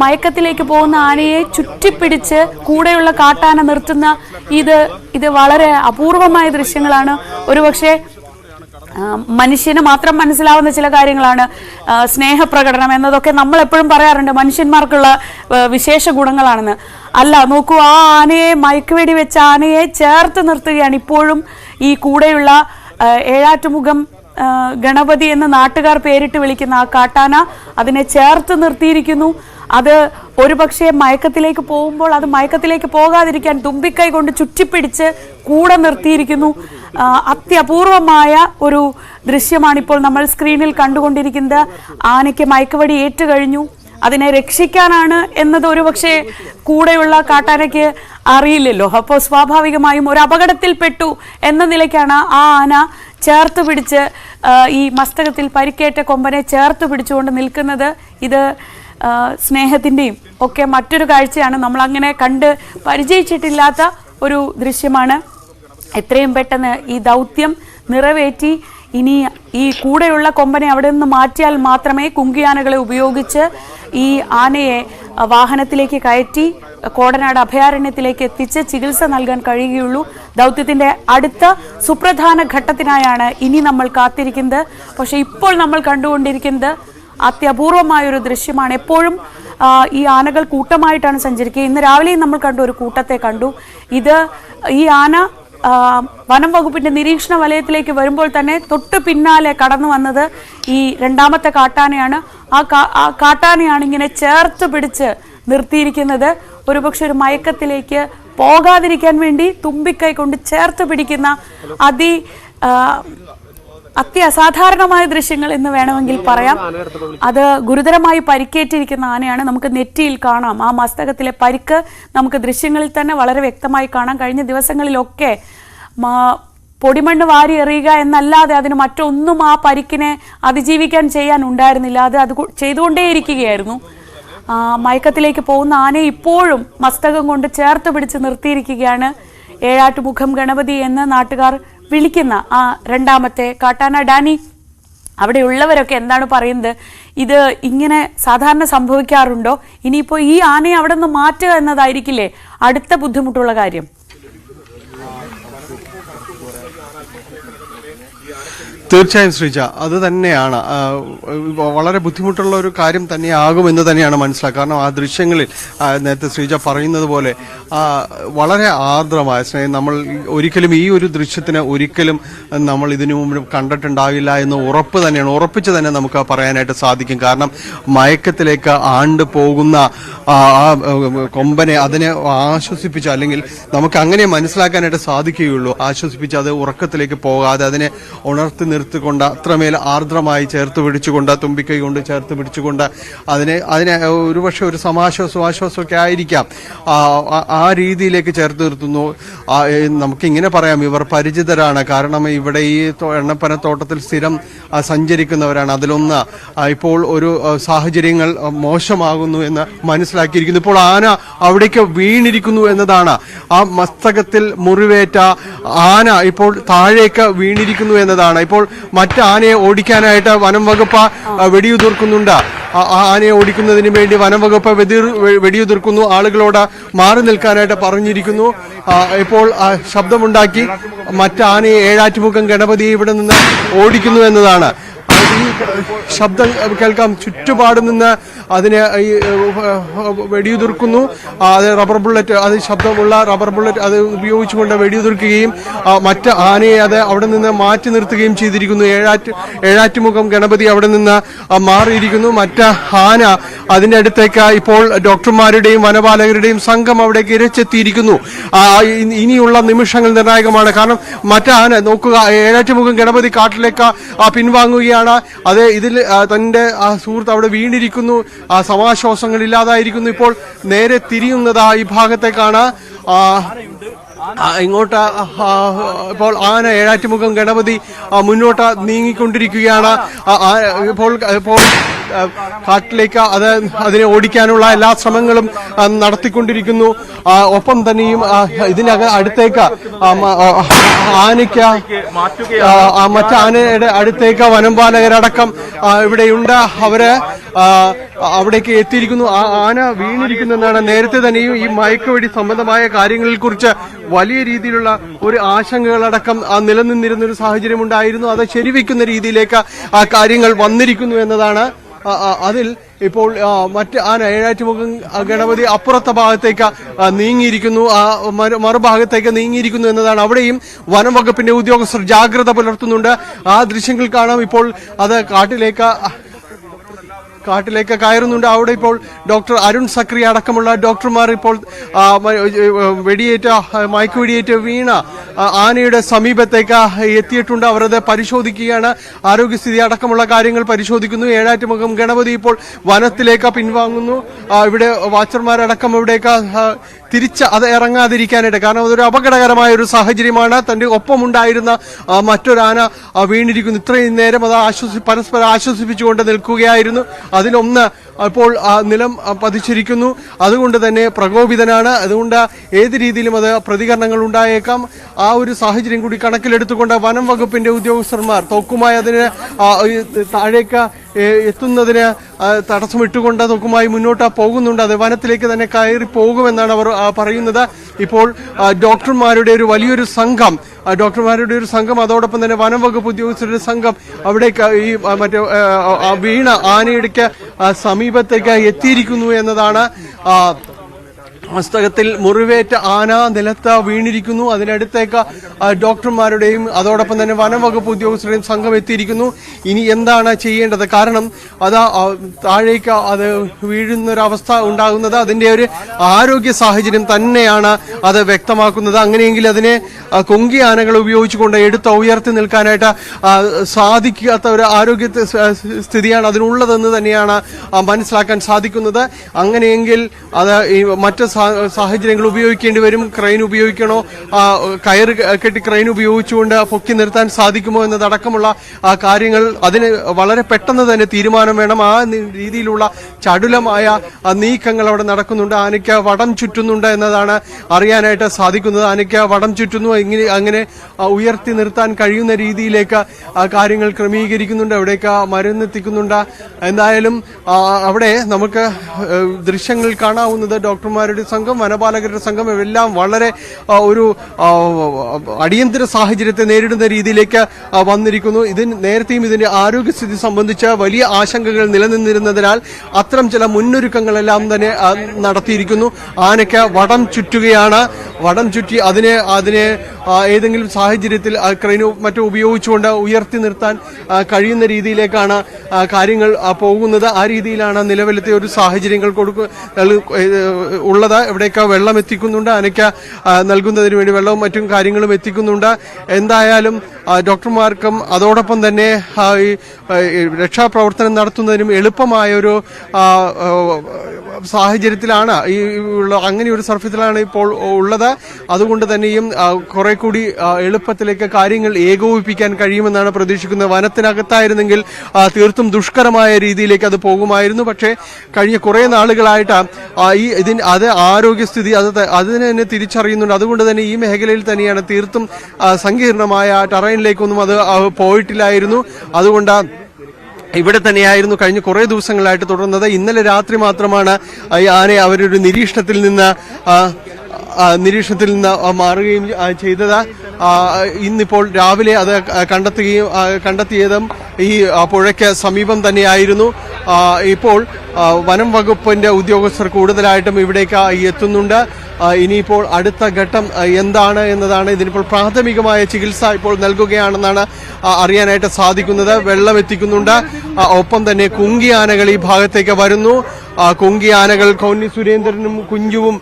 മയക്കത്തിലേക്ക് പോകുന്ന ആനയെ ചുറ്റിപ്പിടിച്ച് കൂടെയുള്ള കാട്ടാന നിർത്തുന്ന ഇത് വളരെ അപൂർവമായ ദൃശ്യങ്ങളാണ്. ഒരുപക്ഷെ മനുഷ്യന് മാത്രം മനസ്സിലാവുന്ന ചില കാര്യങ്ങളാണ് സ്നേഹപ്രകടനം എന്നതൊക്കെ നമ്മൾ എപ്പോഴും പറയാറുണ്ട്, മനുഷ്യന്മാർക്കുള്ള വിശേഷ ഗുണങ്ങളാണെന്ന്. അല്ല, നോക്കൂ, ആ ആനയെ മയക്കുവെടി വെച്ച ആനയെ ചേർത്ത് നിർത്തുകയാണ് ഇപ്പോഴും ഈ കൂടെയുള്ള ഏഴാറ്റുമുഖം ഗണപതി എന്ന് നാട്ടുകാർ പേരിട്ട് വിളിക്കുന്ന ആ കാട്ടാന. അതിനെ ചേർത്ത് നിർത്തിയിരിക്കുന്നു. അത് ഒരുപക്ഷെ മയക്കത്തിലേക്ക് പോകുമ്പോൾ അത് മയക്കത്തിലേക്ക് പോകാതിരിക്കാൻ തുമ്പിക്കൈ കൊണ്ട് ചുറ്റിപ്പിടിച്ച് കൂടെ നിർത്തിയിരിക്കുന്നു. അത്യപൂർവമായ ഒരു ദൃശ്യമാണിപ്പോൾ നമ്മൾ സ്ക്രീനിൽ കണ്ടുകൊണ്ടിരിക്കുന്നത്. ആനയ്ക്ക് മയക്കുവെടി ഏറ്റുകഴിഞ്ഞു. അതിനെ രക്ഷിക്കാനാണ് എന്നത് ഒരുപക്ഷെ കൂടെയുള്ള കാട്ടാനയ്ക്ക് അറിയില്ലല്ലോ. അപ്പോൾ സ്വാഭാവികമായും ഒരു അപകടത്തിൽപ്പെട്ടു എന്ന നിലയ്ക്കാണ് ആ ആന ചേർത്ത് പിടിച്ച് ഈ മസ്തകത്തിൽ പരിക്കേറ്റ കൊമ്പനെ ചേർത്ത് പിടിച്ചുകൊണ്ട് നിൽക്കുന്നത്. ഇത് സ്നേഹത്തിൻ്റെയും ഒക്കെ മറ്റൊരു കാഴ്ചയാണ്. നമ്മളങ്ങനെ കണ്ട് പരിചയിച്ചിട്ടില്ലാത്ത ഒരു ദൃശ്യമാണ്. എത്രയും പെട്ടെന്ന് ഈ ദൗത്യം നിറവേറ്റി ഇനി ഈ കൂടെയുള്ള കൊമ്പനെ അവിടെ നിന്ന് മാറ്റിയാൽ മാത്രമേ കുങ്കിയാനകളെ ഉപയോഗിച്ച് ഈ ആനയെ വാഹനത്തിലേക്ക് കയറ്റി കോടനാട് അഭയാരണ്യത്തിലേക്ക് എത്തിച്ച് ചികിത്സ നൽകാൻ കഴിയുകയുള്ളൂ. ദൗത്യത്തിൻ്റെ അടുത്ത സുപ്രധാന ഘട്ടത്തിനായാണ് ഇനി നമ്മൾ കാത്തിരിക്കുന്നത്. പക്ഷേ ഇപ്പോൾ നമ്മൾ കണ്ടുകൊണ്ടിരിക്കുന്നത് അത്യപൂർവമായൊരു ദൃശ്യമാണ്. എപ്പോഴും ഈ ആനകൾ കൂട്ടമായിട്ടാണ് സഞ്ചരിക്കുക. ഇന്ന് രാവിലെയും നമ്മൾ കണ്ടു, ഒരു കൂട്ടത്തെ കണ്ടു. ഈ ആന വനം വകുപ്പിന്റെ നിരീക്ഷണ വലയത്തിലേക്ക് വരുമ്പോൾ തന്നെ തൊട്ടു പിന്നാലെ കടന്നു വന്നത് ഈ രണ്ടാമത്തെ കാട്ടാനയാണ്. ആ കാട്ടാനയാണ് ഇങ്ങനെ ചേർത്ത് പിടിച്ച് നിർത്തിയിരിക്കുന്നത്. ഒരുപക്ഷെ ഒരു മയക്കത്തിലേക്ക് പോകാതിരിക്കാൻ വേണ്ടി തുമ്പിക്കൈ കൊണ്ട് ചേർത്ത് പിടിക്കുന്ന അത്യസാധാരണമായ ദൃശ്യങ്ങൾ എന്ന് വേണമെങ്കിൽ പറയാം. അത് ഗുരുതരമായി പരിക്കേറ്റിരിക്കുന്ന ആനയാണ്. നമുക്ക് നെറ്റിയിൽ കാണാം ആ മസ്തകത്തിലെ പരിക്ക്. നമുക്ക് ദൃശ്യങ്ങളിൽ തന്നെ വളരെ വ്യക്തമായി കാണാം. കഴിഞ്ഞ ദിവസങ്ങളിലൊക്കെ പൊടിമണ്ണ് വാരി എറിയുക എന്നല്ലാതെ അതിന് മറ്റൊന്നും ആ പരിക്കിനെ അതിജീവിക്കാൻ ചെയ്യാൻ ഉണ്ടായിരുന്നില്ല. അത് ചെയ്തുകൊണ്ടേയിരിക്കുകയായിരുന്നു. മയക്കത്തിലേക്ക് പോകുന്ന ആനയെ ഇപ്പോഴും മസ്തകം കൊണ്ട് ചേർത്ത് പിടിച്ച് നിർത്തിയിരിക്കുകയാണ്. ഏഴാറ്റുമുഖം ഗണപതി എന്ന് നാട്ടുകാർ വിളിക്കുന്ന ആ രണ്ടാമത്തെ കാട്ടാന. ഡാനി, അവിടെയുള്ളവരൊക്കെ എന്താണ് പറയുന്നത്? ഇത് ഇങ്ങനെ സാധാരണ സംഭവിക്കാറുണ്ടോ? ഇനിയിപ്പോൾ ഈ ആനയെ അവിടെ നിന്ന് മാറ്റുക എന്നതായിരിക്കില്ലേ അടുത്ത ബുദ്ധിമുട്ടുള്ള കാര്യം? തീർച്ചയായും ശ്രീജ, അത് തന്നെയാണ് വളരെ ബുദ്ധിമുട്ടുള്ള ഒരു കാര്യം തന്നെയാകുമെന്ന് തന്നെയാണ് മനസ്സിലാക്കുക. കാരണം ആ ദൃശ്യങ്ങളിൽ നേരത്തെ ശ്രീജ പറയുന്നത് പോലെ വളരെ ആർദ്രമായ സ്നേഹം നമ്മൾ ഒരിക്കലും ഈ ഒരു ദൃശ്യത്തിന് ഒരിക്കലും നമ്മൾ ഇതിനു മുമ്പ് കണ്ടിട്ടുണ്ടാവില്ല എന്ന് ഉറപ്പിച്ച് തന്നെ നമുക്ക് പറയാനായിട്ട് സാധിക്കും. കാരണം മയക്കത്തിലേക്ക് ആണ്ട് പോകുന്ന ആ കൊമ്പനെ അതിനെ ആശ്വസിപ്പിച്ച്, അല്ലെങ്കിൽ നമുക്ക് അങ്ങനെ മനസ്സിലാക്കാനായിട്ട് സാധിക്കുകയുള്ളൂ, ആശ്വസിപ്പിച്ച് അത് ഉറക്കത്തിലേക്ക് പോകാതെ അതിനെ ഉണർത്തി നിർത്തിക്കൊണ്ട് അത്രമേൽ ആർദ്രമായി ചേർത്ത് പിടിച്ചുകൊണ്ട് തുമ്പിക്കൈ കൊണ്ട് ചേർത്ത് പിടിച്ചുകൊണ്ട് അതിനെ ഒരുപക്ഷെ ഒരു ആശ്വാസമൊക്കെ ആയിരിക്കാം ആ രീതിയിലേക്ക് ചേർത്ത് നിർത്തുന്നു. നമുക്കിങ്ങനെ പറയാം, ഇവർ പരിചിതരാണ്. കാരണം ഇവിടെ ഈ എണ്ണപ്പനത്തോട്ടത്തിൽ സ്ഥിരം സഞ്ചരിക്കുന്നവരാണ്. അതിലൊന്ന് ഇപ്പോൾ ഒരു സാഹചര്യങ്ങൾ മോശമാകുന്നു എന്ന് മനസ്സിലാക്കിയിരിക്കുന്നു. ഇപ്പോൾ ആന അവിടേക്ക് വീണിരിക്കുന്നു എന്നതാണ്. ആ മസ്തകത്തിൽ മുറിവേറ്റ ആന ഇപ്പോൾ താഴേക്ക് വീണിരിക്കുന്നു എന്നതാണ്. ഇപ്പോൾ മറ്റ് ആനയെ ഓടിക്കാനായിട്ട് വനം വകുപ്പ് വെടിയുതിർക്കുന്നുണ്ട്. ആനയെ ഓടിക്കുന്നതിന് വേണ്ടി വനം വകുപ്പ് വെടിയുതിർക്കുന്നു. ആളുകളോട് മാറി നിൽക്കാനായിട്ട് പറഞ്ഞിരിക്കുന്നു. ഇപ്പോൾ ശബ്ദമുണ്ടാക്കി മറ്റ് ആനയെ ഏഴാറ്റുമുഖം ഗണപതിയെ ഇവിടെ നിന്ന് ഓടിക്കുന്നു എന്നതാണ്. ഈ ശബ്ദം കേൾക്കാം. ചുറ്റുപാട് നിന്ന് അതിനെ വെടിയുതിർക്കുന്നു. അത് റബ്ബർ ബുള്ളറ്റ്, അത് ശബ്ദമുള്ള റബ്ബർ ബുള്ളറ്റ് അത് ഉപയോഗിച്ചുകൊണ്ട് വെടിയുതിർക്കുകയും മറ്റ് ആനയെ അത് അവിടെ നിന്ന് മാറ്റി നിർത്തുകയും ചെയ്തിരിക്കുന്നു. ഏഴാറ്റുമുഖം ഗണപതി അവിടെ നിന്ന് മാറിയിരിക്കുന്നു. മറ്റ് ആന അതിന്റെ അടുത്തേക്ക് ഇപ്പോൾ ഡോക്ടർമാരുടെയും വനപാലകരുടെയും സംഘം അവിടേക്ക് ഇരച്ചെത്തിയിരിക്കുന്നു. ഇനിയുള്ള നിമിഷങ്ങൾ നിർണായകമാണ്. കാരണം മറ്റ് ആന നോക്കുക, ഏഴാറ്റുമുഖം ഗണപതി കാട്ടിലേക്ക് പിൻവാങ്ങുകയാണ്. അത് ഇതിൽ തന്റെ സുഹൃത്ത് അവിടെ വീണിരിക്കുന്നു. സമാശ്വാസങ്ങൾ ഇല്ലാതായിരിക്കുന്നു. ഇപ്പോൾ നേരെ തിരിയുന്നത് ഈ ഭാഗത്തേക്കാണ്. ഇങ്ങോട്ട് ഇപ്പോൾ ആന ഏഴാറ്റുമുഖം ഗണപതി മുന്നോട്ട് നീങ്ങിക്കൊണ്ടിരിക്കുകയാണ്. ഇപ്പോൾ കാട്ടിലേക്ക് അതിനെ ഓടിക്കാനുള്ള എല്ലാ ശ്രമങ്ങളും നടത്തിക്കൊണ്ടിരിക്കുന്നു. ഒപ്പം തന്നെയും അടുത്തേക്ക് ആനയ്ക്ക് മറ്റ് ആനയുടെ അടുത്തേക്ക് വനംപാലകരടക്കം ഇവിടെയുണ്ട്. അവര് അവിടേക്ക് എത്തിയിരിക്കുന്നു. ആന വീണിരിക്കുന്നെന്നാണ്. നേരത്തെ തന്നെയും ഈ മയക്കുവെടി സംബന്ധമായ കാര്യങ്ങളിൽ കുറിച്ച് വലിയ രീതിയിലുള്ള ഒരു ആശങ്കകളടക്കം നിലനിന്നിരുന്ന ഒരു സാഹചര്യം ഉണ്ടായിരുന്നു. അത് ശരിവെക്കുന്ന രീതിയിലേക്ക് ആ കാര്യങ്ങൾ വന്നിരിക്കുന്നു എന്നതാണ്. അതിൽ ഇപ്പോൾ മറ്റ് ആന ഏഴാറ്റുമുഖം ഗണപതി അപ്പുറത്തെ ഭാഗത്തേക്ക് നീങ്ങിയിരിക്കുന്നു, മറുഭാഗത്തേക്ക് നീങ്ങിയിരിക്കുന്നു എന്നതാണ്. അവിടെയും വനം വകുപ്പിന്റെ ഉദ്യോഗസ്ഥർ ജാഗ്രത പുലർത്തുന്നുണ്ട്. ആ ദൃശ്യങ്ങൾ കാണാം. ഇപ്പോൾ അത് കാട്ടിലേക്ക് കയറുന്നുണ്ട്. അവിടെ ഇപ്പോൾ ഡോക്ടർ അരുൺ സക്രി അടക്കമുള്ള ഡോക്ടർമാർ ഇപ്പോൾ മയക്കുവെടിയേറ്റ് വീണ ആനയുടെ സമീപത്തേക്ക് എത്തിയിട്ടുണ്ട്. അവരത് പരിശോധിക്കുകയാണ്. ആരോഗ്യസ്ഥിതി അടക്കമുള്ള കാര്യങ്ങൾ പരിശോധിക്കുന്നു. ഏഴാറ്റുമുഖം ഗണപതി ഇപ്പോൾ വനത്തിലേക്ക് പിൻവാങ്ങുന്നു. ഇവിടെ വാച്ചർമാരടക്കം ഇവിടേക്ക് തിരിച്ച് അത് ഇറങ്ങാതിരിക്കാനായിട്ട്, കാരണം അതൊരു അപകടകരമായ ഒരു സാഹചര്യമാണ്. തന്റെ ഒപ്പമുണ്ടായിരുന്ന മറ്റൊരാന വീണിരിക്കുന്നു. ഇത്രയും നേരം അത് പരസ്പരം ആശ്വസിപ്പിച്ചുകൊണ്ട് നിൽക്കുകയായിരുന്നു. അതിലൊന്ന് ഇപ്പോൾ നിലം പതിച്ചിരിക്കുന്നു. അതുകൊണ്ട് തന്നെ പ്രകോപിതനാണ്. അതുകൊണ്ട് ഏത് രീതിയിലും അത് പ്രതികരണങ്ങൾ ഉണ്ടായേക്കാം. ആ ഒരു സാഹചര്യം കൂടി കണക്കിലെടുത്തുകൊണ്ട് വനം വകുപ്പിന്റെ ഉദ്യോഗസ്ഥന്മാർ തോക്കുമായി അതിന് താഴേക്ക് എത്തുന്നതിന് തടസ്സമിട്ടുകൊണ്ട് തോക്കുമായി മുന്നോട്ട് പോകുന്നുണ്ട്. അത് വനത്തിലേക്ക് തന്നെ കയറി പോകുമെന്നാണ് അവർ പറയുന്നത്. ഇപ്പോൾ ഡോക്ടർമാരുടെ ഒരു വലിയൊരു സംഘം അതോടൊപ്പം തന്നെ വനം വകുപ്പ് ഉദ്യോഗസ്ഥരുടെ സംഘം അവിടേക്ക് ഈ മറ്റേ വീണ ആനയുടെ സമീപത്തേക്ക് എത്തിയിരിക്കുന്നു എന്നതാണ്. മസ്തകത്തിൽ മുറിവേറ്റ ആന നിലത്ത് വീണിരിക്കുന്നു. അതിനടുത്തേക്ക് ഡോക്ടർമാരുടെയും അതോടൊപ്പം തന്നെ വനംവകുപ്പ് ഉദ്യോഗസ്ഥരുടെയും സംഘം എത്തിയിരിക്കുന്നു. ഇനി എന്താണ് ചെയ്യേണ്ടത്? കാരണം അത് താഴേക്ക് അത് വീഴുന്നൊരവസ്ഥ ഉണ്ടാകുന്നത് അതിന്റെ ഒരു ആരോഗ്യ സാഹചര്യം തന്നെയാണ് അത് വ്യക്തമാക്കുന്നത്. അങ്ങനെയെങ്കിൽ അതിനെ കൊങ്കി ആനകൾ ഉപയോഗിച്ചുകൊണ്ട് എടുത്ത് ഉയർത്തി നിൽക്കാനായിട്ട് സാധിക്കാത്ത ഒരു ആരോഗ്യ സ്ഥിതിയാണ് അതിനുള്ളതെന്ന് തന്നെയാണ് മനസ്സിലാക്കാൻ സാധിക്കുന്നത്. അങ്ങനെയെങ്കിൽ അത് ഈ മറ്റ് സാഹചര്യങ്ങൾ ഉപയോഗിക്കേണ്ടി വരും. ക്രെയിൻ ഉപയോഗിക്കണോ, കയറ് കെട്ടി ക്രെയിൻ ഉപയോഗിച്ചുകൊണ്ട് പൊക്കി നിർത്താൻ സാധിക്കുമോ എന്നതടക്കമുള്ള കാര്യങ്ങൾ അതിന് വളരെ പെട്ടെന്ന് തന്നെ തീരുമാനം വേണം. ആ രീതിയിലുള്ള ചടുലമായ നീക്കങ്ങൾ അവിടെ നടക്കുന്നുണ്ട്. ആനയ്ക്ക് വടം ചുറ്റുന്നുണ്ട് എന്നതാണ് അറിയാനായിട്ട് സാധിക്കുന്നത്. ആനയ്ക്ക് വടം ചുറ്റുന്നു. അങ്ങനെ ഉയർത്തി നിർത്താൻ കഴിയുന്ന രീതിയിലേക്ക് കാര്യങ്ങൾ ക്രമീകരിക്കുന്നുണ്ട്. അവിടേക്ക് മരുന്നെത്തിക്കുന്നുണ്ട്. എന്തായാലും അവിടെ നമുക്ക് ദൃശ്യങ്ങൾ കാണാവുന്നത് ഡോക്ടർമാരുടെ സംഘം, വനപാലകരുടെ സംഘം എല്ലാം വളരെ ഒരു അടിയന്തര സാഹചര്യത്തെ നേരിടുന്ന രീതിയിലേക്ക് വന്നിരിക്കുന്നു. നേരത്തെയും ഇതിന്റെ ആരോഗ്യസ്ഥിതി സംബന്ധിച്ച് വലിയ ആശങ്കകൾ നിലനിന്നിരുന്നതിനാൽ അത്തരം ചില മുന്നൊരുക്കങ്ങളെല്ലാം തന്നെ നടത്തിയിരിക്കുന്നു. ആനയ്ക്ക് വടം ചുറ്റുകയാണ്. വടം ചുറ്റി അതിനെ ഏതെങ്കിലും സാഹചര്യത്തിൽ ക്രെയിനോ മറ്റോ ഉപയോഗിച്ചുകൊണ്ട് ഉയർത്തി നിർത്താൻ കഴിയുന്ന രീതിയിലേക്കാണ് കാര്യങ്ങൾ പോകുന്നത്. ആ രീതിയിലാണ് നിലവിലത്തെ ഒരു സാഹചര്യങ്ങൾ ഉള്ളത്. ഇവിടേക്ക് വെള്ളം എത്തിക്കുന്നുണ്ട്. ആനയ്ക്ക് നൽകുന്നതിന് വേണ്ടി വെള്ളവും മറ്റും കാര്യങ്ങളും എത്തിക്കുന്നുണ്ട്. എന്തായാലും ഡോക്ടർമാർക്കും അതോടൊപ്പം തന്നെ രക്ഷാപ്രവർത്തനം നടത്തുന്നതിനും എളുപ്പമായ ഒരു സാഹചര്യത്തിലാണ് അങ്ങനെ ഒരു സർഫസിലാണ് ഇപ്പോൾ ഉള്ളത്. അതുകൊണ്ട് തന്നെയും കുറെ കൂടി എളുപ്പത്തിലേക്ക് കാര്യങ്ങൾ ഏകോപിപ്പിക്കാൻ കഴിയുമെന്നാണ് പ്രതീക്ഷിക്കുന്നത്. വനത്തിനകത്തായിരുന്നെങ്കിൽ തീർത്തും ദുഷ്കരമായ രീതിയിലേക്ക് അത് പോകുമായിരുന്നു. പക്ഷേ കഴിഞ്ഞ കുറെ നാളുകളായിട്ട് അത് ആരോഗ്യസ്ഥിതി അതിനെ തന്നെ തിരിച്ചറിയുന്നുണ്ട്. അതുകൊണ്ട് തന്നെ ഈ മേഖലയിൽ തന്നെയാണ് തീർത്തും സങ്കീർണമായ ടെറൈനിലേക്കൊന്നും അത് പോയിട്ടില്ലായിരുന്നു. അതുകൊണ്ട് ഇവിടെ തന്നെയായിരുന്നു കഴിഞ്ഞ കുറെ ദിവസങ്ങളായിട്ട് തുടർന്നത്. ഇന്നലെ രാത്രി മാത്രമാണ് ഈ ആനയെ അവരൊരു നിരീക്ഷണത്തിൽ നിന്ന് മാറുകയും ചെയ്തത്. ഇന്നിപ്പോൾ രാവിലെ അത് കണ്ടെത്തിയതും ഈ പുഴയ്ക്ക് സമീപം തന്നെയായിരുന്നു. ഇപ്പോൾ വനം വകുപ്പിന്റെ ഉദ്യോഗസ്ഥർ കൂടുതലായിട്ടും ഇവിടേക്ക് എത്തുന്നുണ്ട്. ഇനിയിപ്പോൾ അടുത്ത ഘട്ടം എന്താണ് എന്നതാണ്. ഇതിനിപ്പോൾ പ്രാഥമികമായ ചികിത്സ ഇപ്പോൾ നൽകുകയാണെന്നാണ് അറിയാനായിട്ട് സാധിക്കുന്നത്. വെള്ളം എത്തിക്കുന്നുണ്ട്. ഒപ്പം തന്നെ കുങ്കിയാനകൾ ഈ ഭാഗത്തേക്ക് വരുന്നു. കുങ്കിയാനകൾ കോന്നി സുരേന്ദ്രനും കുഞ്ചുവും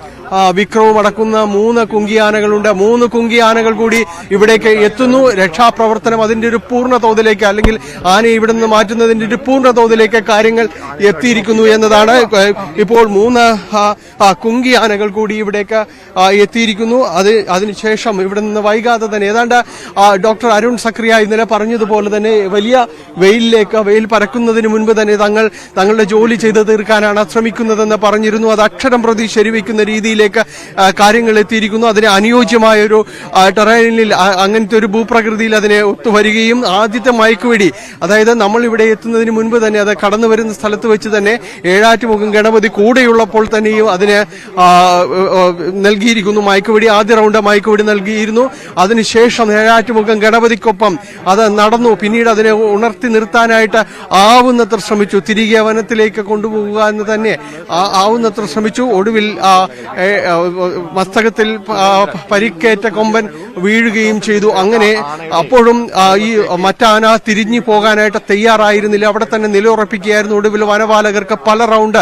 വിക്രവും അടക്കുന്ന 3 കുങ്കിയാനകളുണ്ട്. 3 കുങ്കിയാനകൾ കൂടി ഇവിടേക്ക് എത്തുന്നു. രക്ഷാപ്രവർത്തനം അതിന്റെ ഒരു പൂർണ്ണ തോതിലേക്ക്, അല്ലെങ്കിൽ ആനയെ ഇവിടെ നിന്ന് മാറ്റുന്നതിന്റെ ഒരു പൂർണ്ണ തോതിലേക്ക് കാര്യങ്ങൾ എത്തിയിരിക്കുന്നു എന്നതാണ്. ഇപ്പോൾ 3 കുങ്കിയാനകൾ കൂടി ഇവിടേക്ക് എത്തിയിരിക്കുന്നു. അതിനുശേഷം ഇവിടെ നിന്ന് വൈകാതെ തന്നെ ഏതാണ്ട് ഡോക്ടർ അരുൺ സക്രിയ ഇന്നലെ പറഞ്ഞതുപോലെ തന്നെ വലിയ വെയിൽ പരക്കുന്നതിന് മുൻപ് തന്നെ തങ്ങളുടെ ജോലി ചെയ്ത് തീർക്കാനാണ് ശ്രമിക്കുന്നതെന്ന് പറഞ്ഞിരുന്നു. അത് അക്ഷരം പ്രതി ശരിവെക്കുന്ന രീതിയിലേക്ക് കാര്യങ്ങൾ എത്തിയിരിക്കുന്നു. അതിന് അനുയോജ്യമായ ഒരു ടെറൈനിൽ, അങ്ങനത്തെ ഒരു ഭൂപ്രകൃതിയിൽ അതിനെ ഒത്തുവരികയും ആദ്യത്തെ മയക്കുവെടി, അതായത് നമ്മൾ ഇവിടെ എത്തുന്നതിന് മുൻപ് തന്നെ അത് കടന്നു വരുന്ന സ്ഥലത്ത് വെച്ച് തന്നെ ഏഴാറ്റുമുഖം ഗണപതി കൂടെയുള്ളപ്പോൾ തന്നെയും അതിന് നൽകിയിരിക്കുന്നു മയക്കുവെടി. ആദ്യ റൗണ്ട് മയക്കുവെടി നൽകിയിരുന്നു. അതിനുശേഷം ഏഴാറ്റുമുഖം ഗണപതിക്കൊപ്പം അത് നടന്നു. പിന്നീട് അതിനെ ഉണർത്തി നിർത്താനായിട്ട് ആവുന്നത്ര ശ്രമിച്ചു. തിരികെ വനത്തിലേക്ക് കൊണ്ടുപോകുക എന്ന് തന്നെ ആവുന്നത്ര ശ്രമിച്ചു. ഒടുവിൽ മസ്തകത്തിൽ പരിക്കേറ്റ കൊമ്പൻ വീഴുകയും ചെയ്തു. അങ്ങനെ അപ്പോഴും ഈ മറ്റാന തിരിഞ്ഞു പോകാനായിട്ട് തയ്യാറായിരുന്നില്ല. അവിടെ തന്നെ നിലയുറപ്പിക്കുകയായിരുന്നു. ഒടുവിൽ വനപാലകർക്ക് പല റൗണ്ട്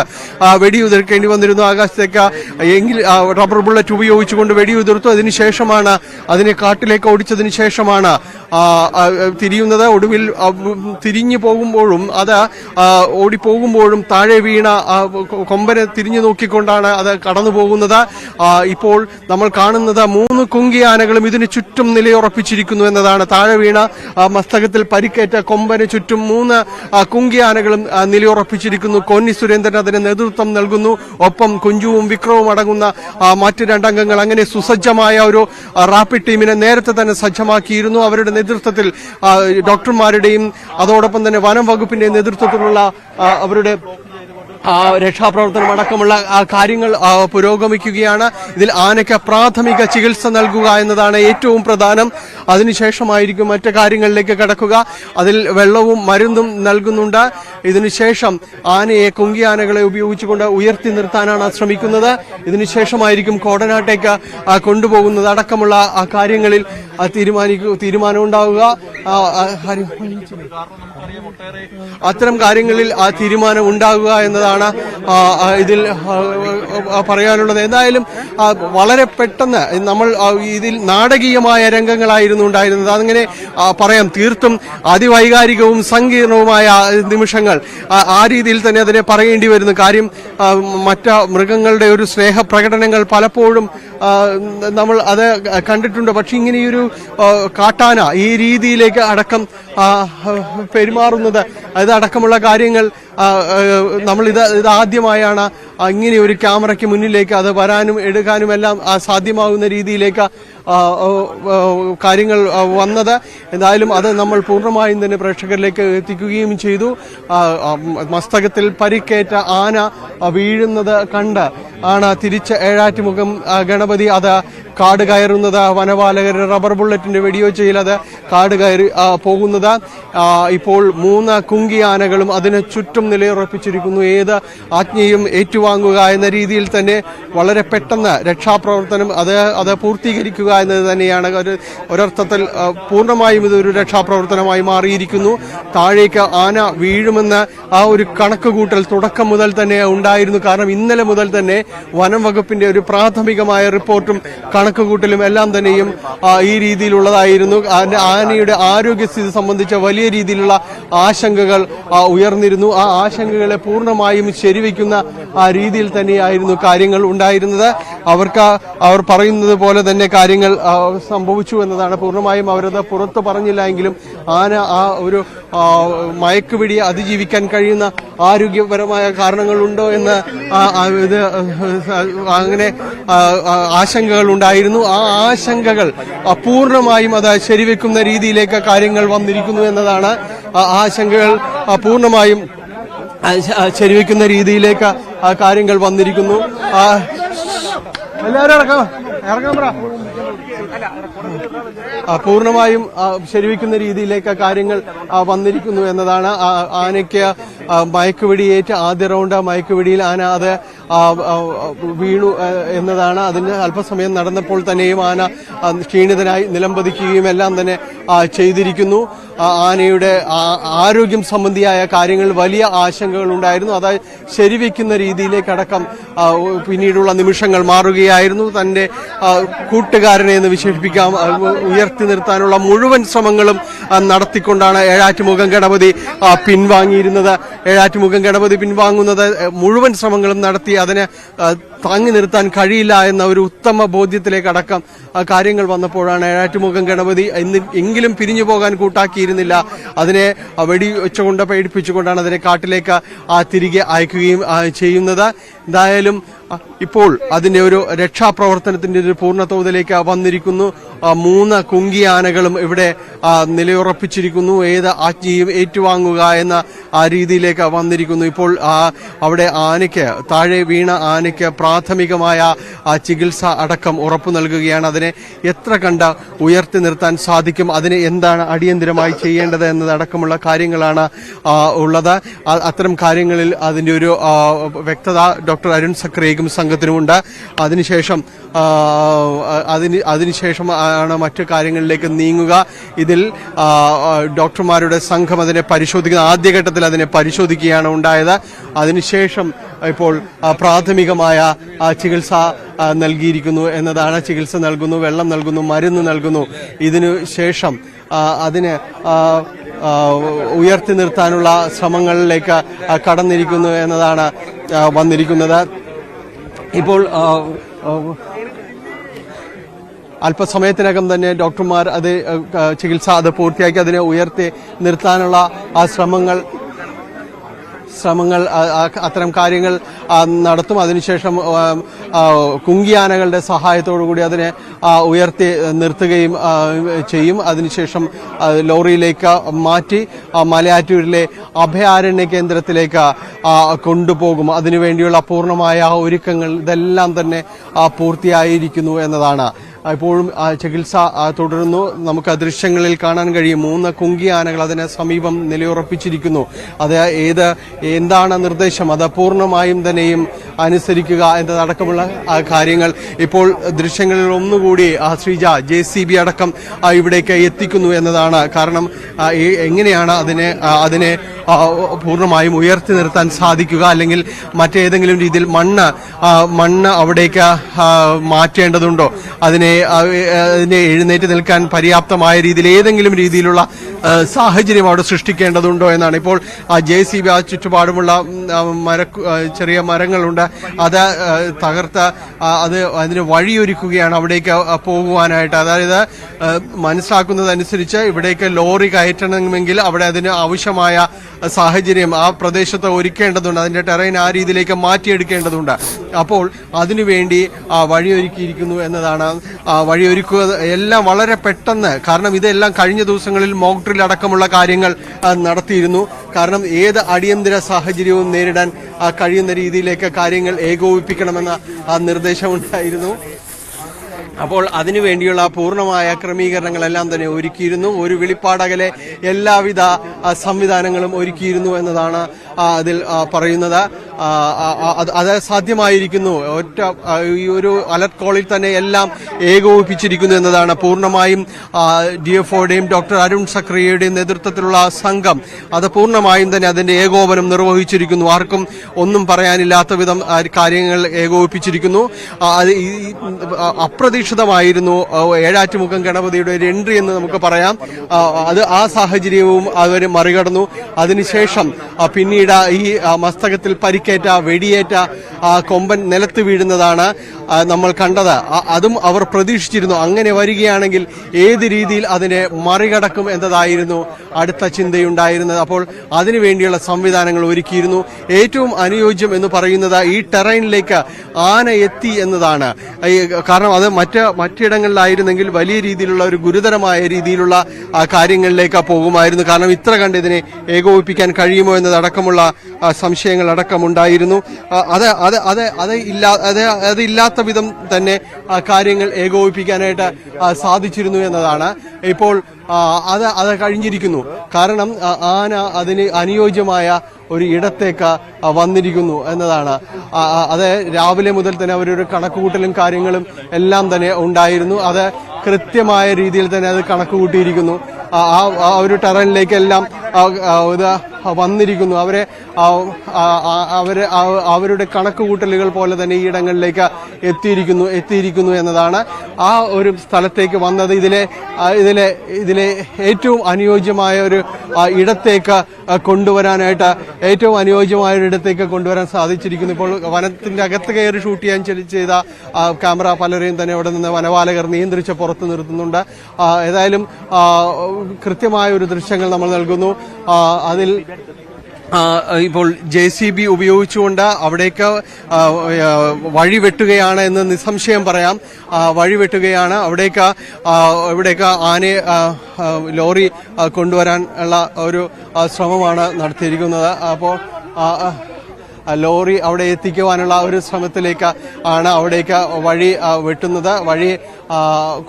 വെടിയുതിർക്കേണ്ടി വന്നിരുന്നു. ആകാശത്തേക്ക് റബ്ബർ ബുള്ളറ്റ് ഉപയോഗിച്ചുകൊണ്ട് വെടിയുതിർത്തു. അതിനുശേഷമാണ് അതിനെ കാട്ടിലേക്ക് ഓടിച്ചതിന് ശേഷമാണ് തിരിയുന്നത്. ഒടുവിൽ തിരിഞ്ഞു പോകുമ്പോഴും അത് ഓടിപ്പോകുമ്പോഴും താഴെ വീണ കൊമ്പനെ തിരിഞ്ഞു നോക്കിക്കൊണ്ടാണ് അത് കടന്നു പോകുന്നത്. ഇപ്പോൾ നമ്മൾ കാണുന്നത് 3 കുങ്കിയാനകളും ഇതിന് ചുറ്റും നിലയുറപ്പിച്ചിരിക്കുന്നു എന്നതാണ്. താഴെ വീണ മസ്തകത്തിൽ പരിക്കേറ്റ കൊമ്പന് ചുറ്റും 3 കുങ്കിയാനകളും നിലയുറപ്പിച്ചിരിക്കുന്നു. കോന്നി സുരേന്ദ്രൻ അതിന് നേതൃത്വം നൽകുന്നു. ഒപ്പം കുഞ്ചുവും വിക്രവും അടങ്ങുന്ന മറ്റ് 2 അംഗങ്ങൾ. അങ്ങനെ സുസജ്ജമായ ഒരു റാപ്പിഡ് ടീമിനെ നേരത്തെ തന്നെ സജ്ജമാക്കിയിരുന്നു. അവരുടെ നേതൃത്വത്തിൽ ഡോക്ടർമാരുടെയും അതോടൊപ്പം തന്നെ വനം വകുപ്പിന്റെ നേതൃത്വത്തിലുള്ള അവരുടെ രക്ഷാപ്രവർത്തനം അടക്കമുള്ള കാര്യങ്ങൾ പുരോഗമിക്കുകയാണ്. ഇതിൽ ആനയ്ക്ക് പ്രാഥമിക ചികിത്സ നൽകുക എന്നതാണ് ഏറ്റവും പ്രധാനം. അതിനുശേഷമായിരിക്കും മറ്റു കാര്യങ്ങളിലേക്ക് കടക്കുക. അതിൽ വെള്ളവും മരുന്നും നൽകുന്നുണ്ട്. ഇതിനുശേഷം ആനയെ കുങ്കിയാനകളെ ഉപയോഗിച്ചുകൊണ്ട് ഉയർത്തി നിർത്താനാണ് ശ്രമിക്കുന്നത്. ഇതിനുശേഷമായിരിക്കും കോടനാട്ടേക്ക് കൊണ്ടുപോകുന്നത് അടക്കമുള്ള കാര്യങ്ങളിൽ തീരുമാനമുണ്ടാവുക. അത്തരം കാര്യങ്ങളിൽ തീരുമാനം ഉണ്ടാകുക എന്നതാണ് ഇതിൽ പറയാനുള്ളത്. എന്തായാലും വളരെ പെട്ടെന്ന് നമ്മൾ ഇതിൽ നാടകീയമായ രംഗങ്ങളായിരുന്നു ഉണ്ടായിരുന്നത്. അതങ്ങനെ പറയാം. തീർത്തും അതിവൈകാരികവും സങ്കീർണവുമായ നിമിഷങ്ങൾ ആ രീതിയിൽ തന്നെ അതിനെ പറയേണ്ടി വരുന്നു. കാര്യം മറ്റ് മൃഗങ്ങളുടെ ഒരു സ്നേഹപ്രകടനങ്ങൾ പലപ്പോഴും നമ്മൾ അത് കണ്ടിട്ടുണ്ട്. പക്ഷെ ഇങ്ങനെയൊരു കാട്ടാന ഈ രീതിയിലേക്ക് അടക്കം പെരുമാറുന്നത്, അതടക്കമുള്ള കാര്യങ്ങൾ നമ്മൾ ഇത് ആദ്യമായാണ് ഇങ്ങനെ ഒരു ക്യാമറയ്ക്ക് മുന്നിലേക്ക് അത് വരാനും എടുക്കാനും എല്ലാം സാധ്യമാകുന്ന രീതിയിലേക്ക് കാര്യങ്ങൾ വന്നത്. എന്തായാലും അത് നമ്മൾ പൂർണ്ണമായും തന്നെ പ്രേക്ഷകരിലേക്ക് എത്തിക്കുകയും ചെയ്തു. മസ്തകത്തിൽ പരിക്കേറ്റ ആന വീഴുന്നത് കണ്ട് ആണ് തിരിച്ച് ഏഴാറ്റുമുഖം ഗണപതി അത് കാട് കയറുന്നത്. വനപാലകർ റബ്ബർ ബുള്ളറ്റിന്റെ വെടിവെച്ചയിൽ അത് കാട് കയറി പോകുന്നത്. ഇപ്പോൾ 3 കുങ്കി ആനകളും അതിന് ചുറ്റും നിലയുറപ്പിച്ചിരിക്കുന്നു. ഏത് ആജ്ഞയും ഏറ്റുവാങ്ങുക എന്ന രീതിയിൽ തന്നെ വളരെ പെട്ടെന്ന് രക്ഷാപ്രവർത്തനം അത് പൂർത്തീകരിക്കുക എന്നത് തന്നെയാണ്. ഒരർത്ഥത്തിൽ പൂർണ്ണമായും ഇതൊരു രക്ഷാപ്രവർത്തനമായി മാറിയിരിക്കുന്നു. താഴേക്ക് ആന വീഴുമെന്ന് ഒരു കണക്കുകൂട്ടൽ തുടക്കം മുതൽ തന്നെ ഉണ്ടായിരുന്നു. കാരണം ഇന്നലെ മുതൽ തന്നെ വനം വകുപ്പിന്റെ ഒരു പ്രാഥമികമായ റിപ്പോർട്ടും കണക്കുകൂട്ടലും എല്ലാം തന്നെയും ഈ രീതിയിലുള്ളതായിരുന്നു. ആനയുടെ ആരോഗ്യസ്ഥിതി സംബന്ധിച്ച വലിയ രീതിയിലുള്ള ആശങ്കകൾ ഉയർന്നിരുന്നു. ആ ആശങ്കകളെ പൂർണ്ണമായും ശരിവെക്കുന്ന രീതിയിൽ തന്നെയായിരുന്നു കാര്യങ്ങൾ ഉണ്ടായിരുന്നത്. അവർ പറയുന്നത് പോലെ തന്നെ കാര്യങ്ങൾ സംഭവിച്ചു എന്നതാണ്. പൂർണ്ണമായും അവരത് പുറത്തു പറഞ്ഞില്ല എങ്കിലും ആന ആ ഒരു മയക്കുപിടിയെ അതിജീവിക്കാൻ കഴിയുന്ന ആരോഗ്യപരമായ കാരണങ്ങളുണ്ടോ എന്ന് ഇത് അങ്ങനെ ആശങ്കകൾ ഉണ്ടായിരുന്നു. ആ ആശങ്കകൾ പൂർണ്ണമായും അത് ശരിവെക്കുന്ന രീതിയിലേക്ക് കാര്യങ്ങൾ വന്നിരിക്കുന്നു എന്നതാണ്. ആശങ്കകൾ പൂർണ്ണമായും ശരിവെക്കുന്ന രീതിയിലേക്ക് കാര്യങ്ങൾ വന്നിരിക്കുന്നു. എല്ലാവരും ഇറങ്ങാൻ പറ. പൂർണ്ണമായും ശരിവെക്കുന്ന രീതിയിലേക്ക് കാര്യങ്ങൾ വന്നിരിക്കുന്നു എന്നതാണ്. ആനയ്ക്ക് മയക്കുവെടിയേറ്റ് ആദ്യ റൗണ്ട് മയക്കുവെടിയിൽ ആന അത് വീണു എന്നതാണ്. അതിന് അല്പസമയം നടന്നപ്പോൾ തന്നെയും ആന ക്ഷീണിതനായി നിലംപതിക്കുകയും എല്ലാം തന്നെ ചെയ്തിരിക്കുന്നു. ആനയുടെ ആരോഗ്യം സംബന്ധിയായ കാര്യങ്ങൾ വലിയ ആശങ്കകൾ ഉണ്ടായിരുന്നു. അത് ശരിവെക്കുന്ന രീതിയിലേക്കടക്കം പിന്നീടുള്ള നിമിഷങ്ങൾ മാറുകയായിരുന്നു. തന്റെ കൂട്ടുകാരനെ എന്ന് വിശേഷിപ്പിക്കാം ഉയർത്തി നിർത്താനുള്ള മുഴുവൻ ശ്രമങ്ങളും നടത്തിക്കൊണ്ടാണ് ഏഴാറ്റുമുഖം ഗണപതി പിൻവാങ്ങിയിരുന്നത്. ഏഴാറ്റുമുഖം ഗണപതി പിൻവാങ്ങുന്നത് മുഴുവൻ ശ്രമങ്ങളും നടത്തി അതിനെ താങ്ങി നിർത്താൻ കഴിയില്ല എന്ന ഒരു ഉത്തമ ബോധ്യത്തിലേക്കടക്കം കാര്യങ്ങൾ വന്നപ്പോഴാണ് ഏഴാറ്റുമുഖം ഗണപതി എങ്കിലും പിരിഞ്ഞു പോകാൻ കൂട്ടാക്കിയിരുന്നില്ല. അതിനെ വെടിവെച്ചുകൊണ്ട് പേടിപ്പിച്ചുകൊണ്ടാണ് അതിനെ കാട്ടിലേക്ക് തിരികെ അയക്കുകയും ചെയ്യുന്നത്. എന്തായാലും ഇപ്പോൾ അതിന്റെ ഒരു രക്ഷാപ്രവർത്തനത്തിന്റെ ഒരു പൂർണ്ണതോതിലേക്ക് വന്നിരിക്കുന്നു. 3 കുങ്കി ആനകളും ഇവിടെ നിലയുറപ്പിച്ചിരിക്കുന്നു. ഏത് ആജ്ഞയും ഏറ്റുവാങ്ങുക എന്ന രീതിയിലേക്ക് വന്നിരിക്കുന്നു. ഇപ്പോൾ അവിടെ ആനയ്ക്ക് താഴെ വീണ ആനയ്ക്ക് പ്രാഥമികമായ ചികിത്സ അടക്കം ഉറപ്പു നൽകുകയാണ്. അതിനെ എത്ര കണ്ട് ഉയർത്തി നിർത്താൻ സാധിക്കും, അതിന് എന്താണ് അടിയന്തിരമായി ചെയ്യേണ്ടത് എന്നതടക്കമുള്ള കാര്യങ്ങളാണ് ഉള്ളത്. അത്തരം കാര്യങ്ങളിൽ അതിന്റെ ഒരു വ്യക്തത ഡോക്ടർ അരുൺ സക്രേക്കും സംഘത്തിനുമുണ്ട്. അതിനുശേഷം ആണ് മറ്റു കാര്യങ്ങളിലേക്ക് നീങ്ങുക. ഇതിൽ ഡോക്ടർമാരുടെ സംഘം അതിനെ പരിശോധിക്കുന്ന ആദ്യഘട്ടത്തിൽ അതിനെ പരിശോധിക്കുകയാണ് ഉണ്ടായത്. അതിനുശേഷം ഇപ്പോൾ പ്രാഥമികമായ ചികിത്സ നൽകിയിരിക്കുന്നു എന്നതാണ്. ചികിത്സ നൽകുന്നു, വെള്ളം നൽകുന്നു, മരുന്ന് നൽകുന്നു. ഇതിനു ശേഷം അതിന് ഉയർത്തി നിർത്താനുള്ള ശ്രമങ്ങളിലേക്ക് കടന്നിരിക്കുന്നു എന്നതാണ് വന്നിരിക്കുന്നത്. ഇപ്പോൾ അല്പസമയത്തിനകം തന്നെ ഡോക്ടർമാർ അത് ചികിത്സ അത് പൂർത്തിയാക്കി അതിനെ ഉയർത്തി നിർത്താനുള്ള ശ്രമങ്ങൾ അത്തരം കാര്യങ്ങൾ നടത്തും. അതിനുശേഷം കുങ്കിയാനകളുടെ സഹായത്തോടുകൂടി അതിനെ ഉയർത്തി നിർത്തുകയും ചെയ്യും. അതിനുശേഷം ലോറിയിലേക്ക് മാറ്റി മലയാറ്റൂരിലെ അഭയാരണ്യ കേന്ദ്രത്തിലേക്ക് കൊണ്ടുപോകും. അതിനുവേണ്ടിയുള്ള പൂർണ്ണമായ ഒരുക്കങ്ങൾ ഇതെല്ലാം തന്നെ പൂർത്തിയായിരിക്കുന്നു എന്നതാണ്. ഇപ്പോഴും ചികിത്സ തുടരുന്നു. നമുക്ക് ദൃശ്യങ്ങളിൽ കാണാൻ കഴിയും 3 കുങ്കി ആനകൾ അതിന് സമീപം നിലയുറപ്പിച്ചിരിക്കുന്നു. അത് എന്താണ് നിർദ്ദേശം അത് പൂർണ്ണമായും തന്നെയും അനുസരിക്കുക എന്നതടക്കമുള്ള കാര്യങ്ങൾ ഇപ്പോൾ ദൃശ്യങ്ങളിൽ ഒന്നുകൂടി ശ്രീജ JCB അടക്കം ഇവിടേക്ക് എത്തിക്കുന്നു എന്നതാണ്. കാരണം എങ്ങനെയാണ് അതിനെ പൂർണ്ണമായും ഉയർത്തി നിർത്താൻ സാധിക്കുക, അല്ലെങ്കിൽ മറ്റേതെങ്കിലും രീതിയിൽ മണ്ണ് അവിടേക്ക് മാറ്റേണ്ടതുണ്ടോ, അതിനെ എഴുന്നേറ്റ് നിൽക്കാൻ പര്യാപ്തമായ രീതിയിൽ ഏതെങ്കിലും രീതിയിലുള്ള സാഹചര്യം അവിടെ സൃഷ്ടിക്കേണ്ടതുണ്ടോ എന്നാണ്. ഇപ്പോൾ JCB ചുറ്റുപാടുമുള്ള ചെറിയ മരങ്ങളുണ്ട്, അത് തകർത്ത് അതിന് വഴിയൊരുക്കുകയാണ് അവിടേക്ക് പോകുവാനായിട്ട്. അതായത് മനസ്സിലാക്കുന്നതനുസരിച്ച് ഇവിടേക്ക് ലോറി കയറ്റണമെങ്കിൽ അവിടെ അതിന് ആവശ്യമായ സാഹചര്യം ആ പ്രദേശത്ത് ഒരുക്കേണ്ടതുണ്ട്. അതിൻ്റെ ടെറൈൻ ആ രീതിയിലേക്ക് മാറ്റിയെടുക്കേണ്ടതുണ്ട്. അപ്പോൾ അതിനുവേണ്ടി വഴിയൊരുക്കിയിരിക്കുന്നു എന്നതാണ്. വഴിയൊരുക്കുക എല്ലാം വളരെ പെട്ടെന്ന്, കാരണം ഇതെല്ലാം കഴിഞ്ഞ ദിവസങ്ങളിൽ മോക്ക് ഡ്രിൽ അടക്കമുള്ള കാര്യങ്ങൾ നടത്തിയിരുന്നു. കാരണം ഏത് അടിയന്തര സാഹചര്യവും നേരിടാൻ കഴിയുന്ന രീതിയിലേക്ക് കാര്യങ്ങൾ ഏകോപിപ്പിക്കണമെന്ന നിർദ്ദേശമുണ്ടായിരുന്നു. അപ്പോൾ അതിനുവേണ്ടിയുള്ള പൂർണ്ണമായ ക്രമീകരണങ്ങളെല്ലാം തന്നെ ഒരുക്കിയിരുന്നു. ഒരു വിളിപ്പാടകലെ എല്ലാവിധ സംവിധാനങ്ങളും ഒരുക്കിയിരുന്നു എന്നതാണ് അതിൽ പറയുന്നത്. അത് സാധ്യമായിരിക്കുന്നു. ഈ ഒരു അലർട്ട് കോളിൽ തന്നെ എല്ലാം ഏകോപിപ്പിച്ചിരിക്കുന്നു എന്നതാണ്. പൂർണ്ണമായും DFOയുടെയും ഡോക്ടർ അരുൺ സക്രിയയുടെയും നേതൃത്വത്തിലുള്ള സംഘം അത് പൂർണ്ണമായും തന്നെ അതിന്റെ ഏകോപനം നിർവഹിച്ചിരിക്കുന്നു. ആർക്കും ഒന്നും പറയാനില്ലാത്ത വിധം കാര്യങ്ങൾ ഏകോപിപ്പിച്ചിരിക്കുന്നു. അപ്രതീക്ഷിതമായിരുന്നു ഏഴാറ്റുമുഖം ഗണപതിയുടെ ഒരു എൻട്രി എന്ന് നമുക്ക് പറയാം. ആ സാഹചര്യവും അവർ മറികടന്നു. അതിനുശേഷം പിന്നീട് ഈ മസ്തകത്തിൽ പരിക്കേറ്റ വെടിയേറ്റ കൊമ്പൻ നിലത്ത് വീഴുന്നതാണ് നമ്മൾ കണ്ടത്. അതും അവർ പ്രതീക്ഷിച്ചിരുന്നു. അങ്ങനെ വരികയാണെങ്കിൽ ഏത് രീതിയിൽ അതിനെ മറികടക്കും എന്നതായിരുന്നു അടുത്ത ചിന്തയുണ്ടായിരുന്നത്. അപ്പോൾ അതിനുവേണ്ടിയുള്ള സംവിധാനങ്ങൾ ഒരുക്കിയിരുന്നു. ഏറ്റവും അനുയോജ്യം എന്ന് പറയുന്നത് ഈ ടെറൈനിലേക്ക് ആന എത്തി എന്നതാണ്. കാരണം അത് മറ്റിടങ്ങളിലായിരുന്നെങ്കിൽ വലിയ രീതിയിലുള്ള ഒരു ഗുരുതരമായ രീതിയിലുള്ള കാര്യങ്ങളിലേക്ക് പോകുമായിരുന്നു. കാരണം ഇത്ര കണ്ട് ഇതിനെ ഏകോപിപ്പിക്കാൻ കഴിയുമോ എന്നതടക്കമുള്ള സംശയങ്ങൾ അടക്കമുണ്ടായിരുന്നു. അതില്ലാത്ത വിധം തന്നെ കാര്യങ്ങൾ ഏകോപിപ്പിക്കാനായിട്ട് സാധിച്ചിരുന്നു എന്നതാണ്. ഇപ്പോൾ അത് കഴിഞ്ഞിരിക്കുന്നു. കാരണം ആന അതിന് അനുയോജ്യമായ ഒരു ഇടത്തേക്ക് വന്നിരിക്കുന്നു എന്നതാണ്. അത് രാവിലെ മുതൽ തന്നെ അവരൊരു കണക്കുകൂട്ടലും കാര്യങ്ങളും എല്ലാം തന്നെ ഉണ്ടായിരുന്നു. അത് കൃത്യമായ രീതിയിൽ തന്നെ അത് കണക്കുകൂട്ടിയിരിക്കുന്നു. ആ ഒരു ടെറനിലേക്കെല്ലാം ഇത് വന്നിരിക്കുന്നു. അവരുടെ കണക്കുകൂട്ടലുകൾ പോലെ തന്നെ ഈ ഇടങ്ങളിലേക്ക് എത്തിയിരിക്കുന്നു എന്നതാണ്. ആ ഒരു സ്ഥലത്തേക്ക് വന്നത് ഇതിലെ ഏറ്റവും അനുയോജ്യമായ ഒരു ഇടത്തേക്ക് കൊണ്ടുവരാനായിട്ട് കൊണ്ടുവരാൻ സാധിച്ചിരിക്കുന്നു. ഇപ്പോൾ വനത്തിന്റെ അകത്ത് കയറി ഷൂട്ട് ചെയ്യാൻ ചെയ്ത ക്യാമറ പലരെയും തന്നെ അവിടെ നിന്ന് വനപാലകർ നിയന്ത്രിച്ച് പുറത്തു നിർത്തുന്നുണ്ട്. ഏതായാലും കൃത്യമായ ഒരു ദൃശ്യങ്ങൾ നമ്മൾ നൽകുന്നു. അതിൽ ഇപ്പോൾ JCB ഉപയോഗിച്ചുകൊണ്ട് അവിടേക്ക് വഴിവെട്ടുകയാണ് എന്ന് നിസ്സംശയം പറയാം. വഴിവെട്ടുകയാണ്. ഇവിടേക്ക് ആനയെ ലോറി കൊണ്ടുവരാൻ ഉള്ള ഒരു ശ്രമമാണ് നടത്തിയിരിക്കുന്നത്. അപ്പോൾ ലോറി അവിടെ എത്തിക്കുവാനുള്ള ഒരു ശ്രമത്തിലേക്ക് ആണ് അവിടേക്ക് വഴി വെട്ടുന്നത്, വഴി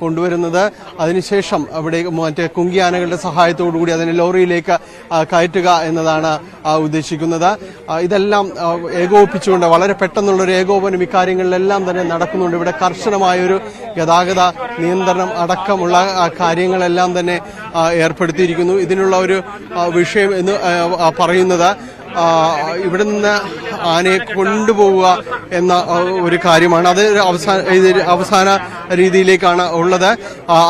കൊണ്ടുവരുന്നത്. അതിനുശേഷം അവിടെ മറ്റേ കുങ്കിയാനകളുടെ സഹായത്തോടു കൂടി അതിനെ ലോറിയിലേക്ക് കയറ്റുക എന്നതാണ് ഉദ്ദേശിക്കുന്നത്. ഇതെല്ലാം ഏകോപിപ്പിച്ചുകൊണ്ട് വളരെ പെട്ടെന്നുള്ളൊരു ഏകോപനം ഇക്കാര്യങ്ങളിലെല്ലാം തന്നെ നടക്കുന്നുണ്ട്. ഇവിടെ കർശനമായൊരു ഗതാഗത നിയന്ത്രണം അടക്കമുള്ള കാര്യങ്ങളെല്ലാം തന്നെ ഏർപ്പെടുത്തിയിരിക്കുന്നു. ഇതിനുള്ള ഒരു വിഷയം എന്ന് പറയുന്നത് ഇവിടെ നിന്ന് ആനയെ കൊണ്ടുപോവുക എന്ന ഒരു കാര്യമാണ്. അത് അവസാന രീതിയിലേക്കാണ് ഉള്ളത്.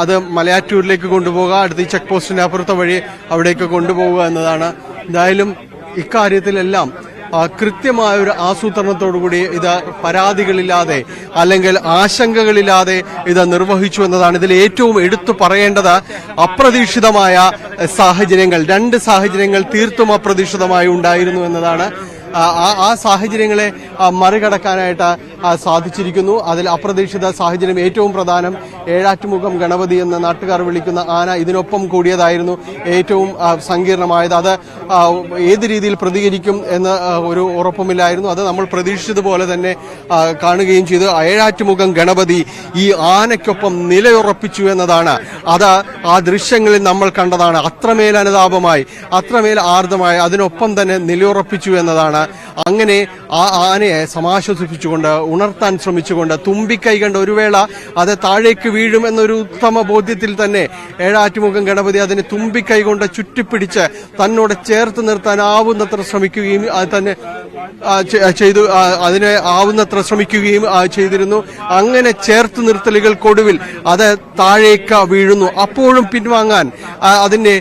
അത് മലയാറ്റൂരിലേക്ക് കൊണ്ടുപോവുക, അടുത്ത ചെക്ക് പോസ്റ്റിന്റെ അപ്പുറത്തെ വഴി അവിടേക്ക് കൊണ്ടുപോവുക എന്നതാണ്. എന്തായാലും ഇക്കാര്യത്തിലെല്ലാം കൃത്യമായ ഒരു ആസൂത്രണത്തോടുകൂടി ഇത് പരാതികളില്ലാതെ അല്ലെങ്കിൽ ആശങ്കകളില്ലാതെ ഇത് നിർവഹിച്ചു എന്നതാണ്. ഇതിൽ ഏറ്റവും എടുത്തു പറയേണ്ടത് അപ്രതീക്ഷിതമായ സാഹചര്യങ്ങൾ, 2 സാഹചര്യങ്ങൾ തീർത്തും അപ്രതീക്ഷിതമായി ഉണ്ടായിരുന്നു എന്നതാണ്. ആ സാഹചര്യങ്ങളെ മറികടക്കാനായിട്ട് സാധിച്ചിരിക്കുന്നു. അതിൽ അപ്രതീക്ഷിത സാഹചര്യം ഏറ്റവും പ്രധാനം ഏഴാറ്റുമുഖം ഗണപതി എന്ന് നാട്ടുകാർ വിളിക്കുന്ന ആന ഇതിനൊപ്പം കൂടിയതായിരുന്നു ഏറ്റവും സങ്കീർണമായത്. അത് ഏത് രീതിയിൽ പ്രതികരിക്കും എന്ന് ഒരു ഉറപ്പുമില്ലായിരുന്നു. അത് നമ്മൾ പ്രതീക്ഷിച്ചതുപോലെ തന്നെ കാണുകയും ചെയ്തു. ഏഴാറ്റുമുഖം ഗണപതി ഈ ആനയ്ക്കൊപ്പം നിലയുറപ്പിച്ചു എന്നതാണ്. അത് ആ ദൃശ്യങ്ങളിൽ നമ്മൾ കണ്ടതാണ്. അത്രമേൽ അനുതാപമായി, അത്രമേൽ ആർദ്രമായി അതിനൊപ്പം തന്നെ നിലയുറപ്പിച്ചു എന്നതാണ്. അങ്ങനെ ആ ആനയെ സമാശ്വസിപ്പിച്ചുകൊണ്ട് ഉണർത്താൻ ശ്രമിച്ചുകൊണ്ട് തുമ്പിക്കൈ കണ്ട് ഒരു വേള അത് താഴേക്ക് വീഴും എന്നൊരു ഉത്തമ ബോധ്യത്തിൽ തന്നെ ഏഴാറ്റുമുഖം ഗണപതി അതിനെ തുമ്പിക്കൈ കൊണ്ട് ചുറ്റിപ്പിടിച്ച് തന്നോട് ചേർത്ത് നിർത്താൻ ആവുന്നത്ര ശ്രമിക്കുകയും തന്നെ ചെയ്തു. അതിനെ ആവുന്നത്ര ശ്രമിക്കുകയും ചെയ്തിരുന്നു. അങ്ങനെ ചേർത്ത് നിർത്തലുകൾക്കൊടുവിൽ അത് താഴേക്ക് വീഴുന്നു. അപ്പോഴും പിൻവാങ്ങാൻ അതിന്റെ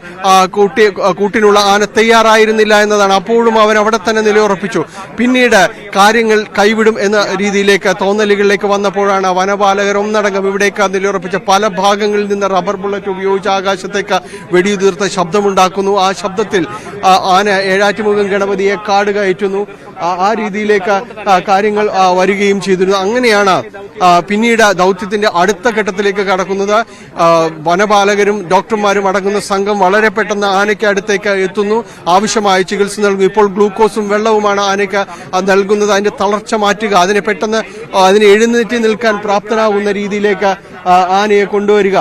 കൂട്ടിനുള്ള ആന തയ്യാറായിരുന്നില്ല എന്നതാണ്. അപ്പോഴും അവൻ അവിടെ തന്നെ നിലയുറപ്പിച്ചു. പിന്നീട് പിന്നീട് കാര്യങ്ങൾ കൈവിടും എന്ന രീതിയിലേക്ക് തോന്നലുകളിലേക്ക് വന്നപ്പോഴാണ് വനപാലകർ ഒന്നടങ്കം ഇവിടേക്ക് നിലയുറപ്പിച്ച പല ഭാഗങ്ങളിൽ നിന്ന് റബ്ബർ ബുള്ളറ്റ് ഉപയോഗിച്ച് ആകാശത്തേക്ക് വെടിയുതിർത്ത ശബ്ദമുണ്ടാക്കുന്നു. ആ ശബ്ദത്തിൽ ആന ഏഴാറ്റുമുഖം ഗണപതിയെ കാട് കയറ്റുന്നു. ആ രീതിയിലേക്ക് കാര്യങ്ങൾ വരികയും ചെയ്തിരുന്നു. അങ്ങനെയാണ് പിന്നീട് ദൗത്യത്തിന്റെ അടുത്ത ഘട്ടത്തിലേക്ക് കടക്കുന്നത്. വനപാലകരും ഡോക്ടർമാരും അടങ്ങുന്ന സംഘം വളരെ പെട്ടെന്ന് ആനയ്ക്ക് അടുത്തേക്ക് എത്തുന്നു. ആവശ്യമായ ചികിത്സ നൽകുന്നു. ഇപ്പോൾ ഗ്ലൂക്കോസും വെള്ളവുമാണ് ആനയ്ക്ക് നൽകുന്നത്. അതിന്റെ തളർച്ച മാറ്റുക, അതിനെ പെട്ടെന്ന് അതിനെ എഴുന്നേറ്റ് നിൽക്കാൻ പ്രാപ്തനാകുന്ന രീതിയിലേക്ക് ആനയെ കൊണ്ടുവരിക